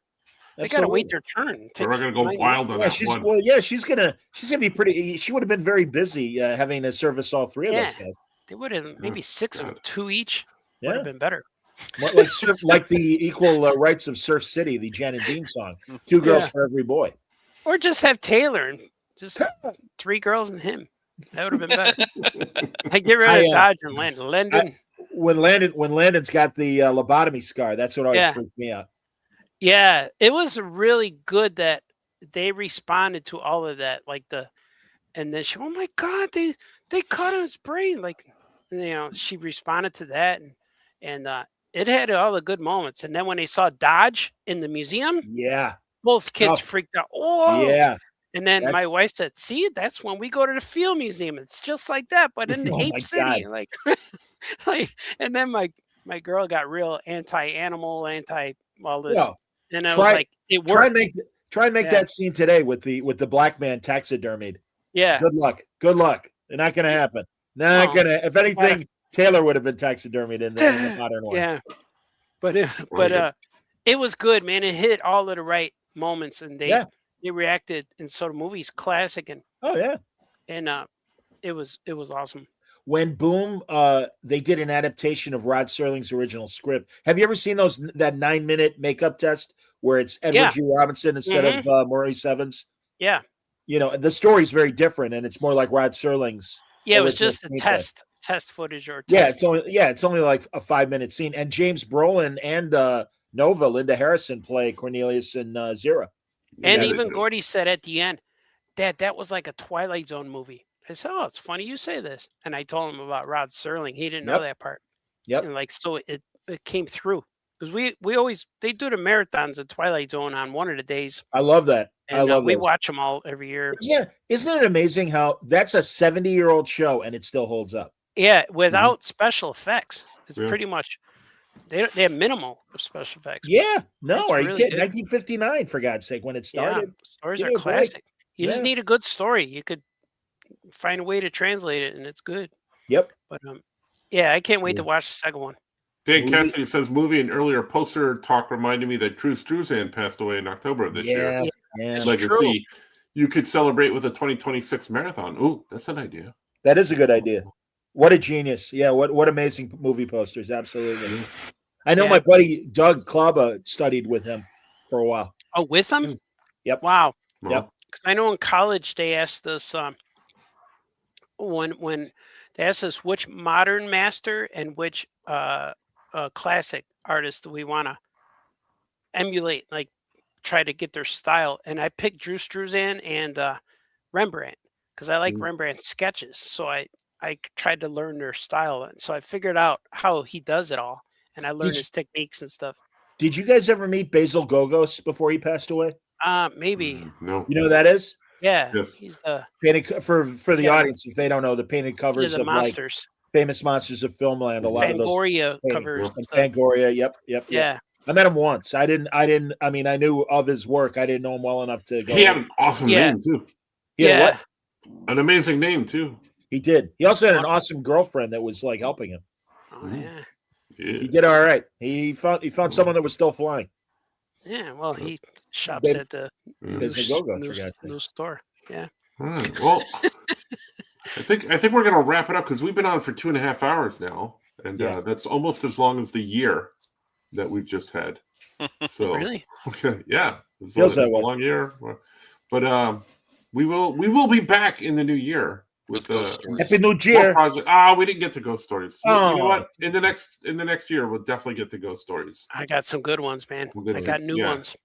They got to wait their turn. They're going to go wild on that one. Well, she's gonna be pretty. She would have been very busy having to service all 3 of those guys. They would have maybe 6 of them, 2 each. Would have been better. Like surf, like the equal rights of Surf City, the Jan and Dean song. 2 girls for every boy. Or just have Taylor and just 3 girls and him. That would have been better. I get rid of Dodge and Landon. When Landon's got the lobotomy scar, that's what always freaks me out. Yeah, it was really good that they responded to all of that, and then she, oh my God, they cut his brain, she responded to that, and it had all the good moments. And then when they saw Dodge in the museum, both kids freaked out. Oh, yeah. And then my wife said, "See, that's when we go to the Field Museum. It's just like that, but in Ape City." And then my girl got real anti-animal, anti all this, and I was like, "It worked." Try and make that scene today with the black man taxidermied. Yeah. Good luck. They're not going to happen. Not going to. If anything, Taylor would have been taxidermied in the modern one. Yeah. But it was good, man. It hit all of the right moments, and they reacted, and so the movie's classic, and it was awesome. When Boom, they did an adaptation of Rod Serling's original script. Have you ever seen that 9-minute makeup test where it's Edward G. Robinson instead of Maurice Evans? Yeah. The story's very different, and it's more like Rod Serling's. Yeah, it was just a test footage or test. It's only like a 5-minute scene. And James Brolin and Nova, Linda Harrison, play Cornelius and Zira. And even Gordy said at the end, "Dad, that was like a Twilight Zone movie." I said, "Oh, it's funny you say this." And I told him about Rod Serling. He didn't know that part. Yep. And so it came through. Because they do the marathons of Twilight Zone on one of the days. I love that. And we watch them all every year. Yeah, isn't it amazing how that's a 70-year-old show and it still holds up? Yeah, without special effects. It's pretty much they have minimal special effects. Yeah, no, are you kidding? 1959, for God's sake, when it started. Yeah, stories are classic. You just need a good story. You could find a way to translate it, and it's good. Yep. But I can't wait to watch the second one. Dan Cassidy says movie and earlier poster talk reminded me that Drew Struzan passed away in October of this year. Yeah, legacy. True. You could celebrate with a 2026 marathon. Ooh, that's an idea. That is a good idea. What a genius. Yeah, what amazing movie posters. Absolutely. I know my buddy Doug Klaba studied with him for a while. Oh, with him? Yep. Wow. Yep. Because I know in college they asked us when they asked us which modern master and which classic artist do we want to emulate, like try to get their style. And I picked Drew Struzan and Rembrandt because I like Rembrandt's sketches. So I tried to learn their style. And so I figured out how he does it all. And I learned his techniques and stuff. Did you guys ever meet Basil Gogos before he passed away? Maybe. No. You know who that is? Yeah. Yes. He's the painted for the audience if they don't know, the painted covers of monsters. Famous monsters of filmland. A lot of those Fangoria covers. Fangoria. Yep. Yeah. I met him once. I knew of his work. I didn't know him well enough to go. He had an awesome name too. What? An amazing name too. He did. He also had an awesome girlfriend that was like helping him. Oh yeah. He did all right. He found someone that was still flying. Yeah, well, he shops at the new store. Yeah. All right. Well, I think we're gonna wrap it up because we've been on for 2.5 hours now, and that's almost as long as the year that we've just had. So really, yeah, it feels that a long year, but we will be back in the new year with Ghost the Happy New Year project. We didn't get to Ghost Stories. You know what? In the next year, we'll definitely get to Ghost Stories. I got some good ones, man. I got new ones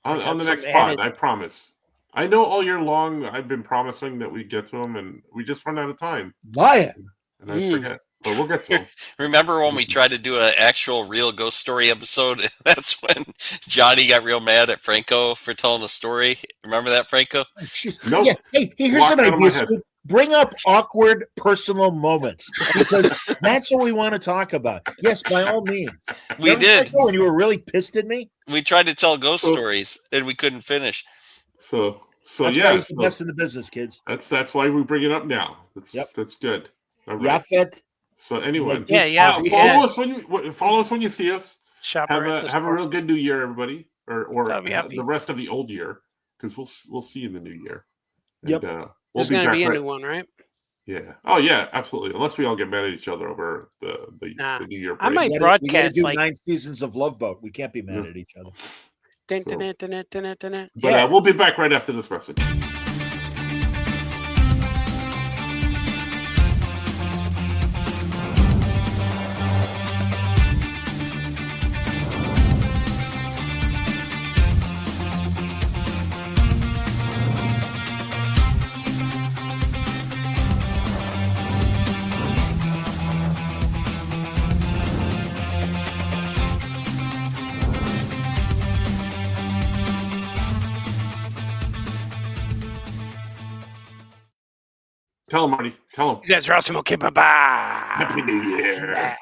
on the next pod. I promise. I know all year long I've been promising that we get to them, and we just run out of time. Liar. And I forget. But we'll get to them. Remember when we tried to do an actual real ghost story episode? That's when Johnny got real mad at Franco for telling a story. Remember that, Franco? Nope. Yeah. Hey, here's an idea. Bring up awkward personal moments because that's what we want to talk about. Yes, by all means. We did. When you were really pissed at me? We tried to tell ghost stories and we couldn't finish. So that's yeah, the best in the business, kids. That's why we bring it up now. That's good. All right. Yafet. So anyway, follow us when you see us. Have a real good new year, everybody, or the rest of the old year, because we'll see you in the new year. Yep. And, There's going to be a new one, right? Yeah. Oh yeah, absolutely. Unless we all get mad at each other over the New Year break. I might We gotta broadcast do like 9 seasons of Love Boat. We can't be mad at each other. But we'll be back right after this message. Tell him, Marty. Tell him. You guys are awesome. Okay, bye-bye. Happy New Year.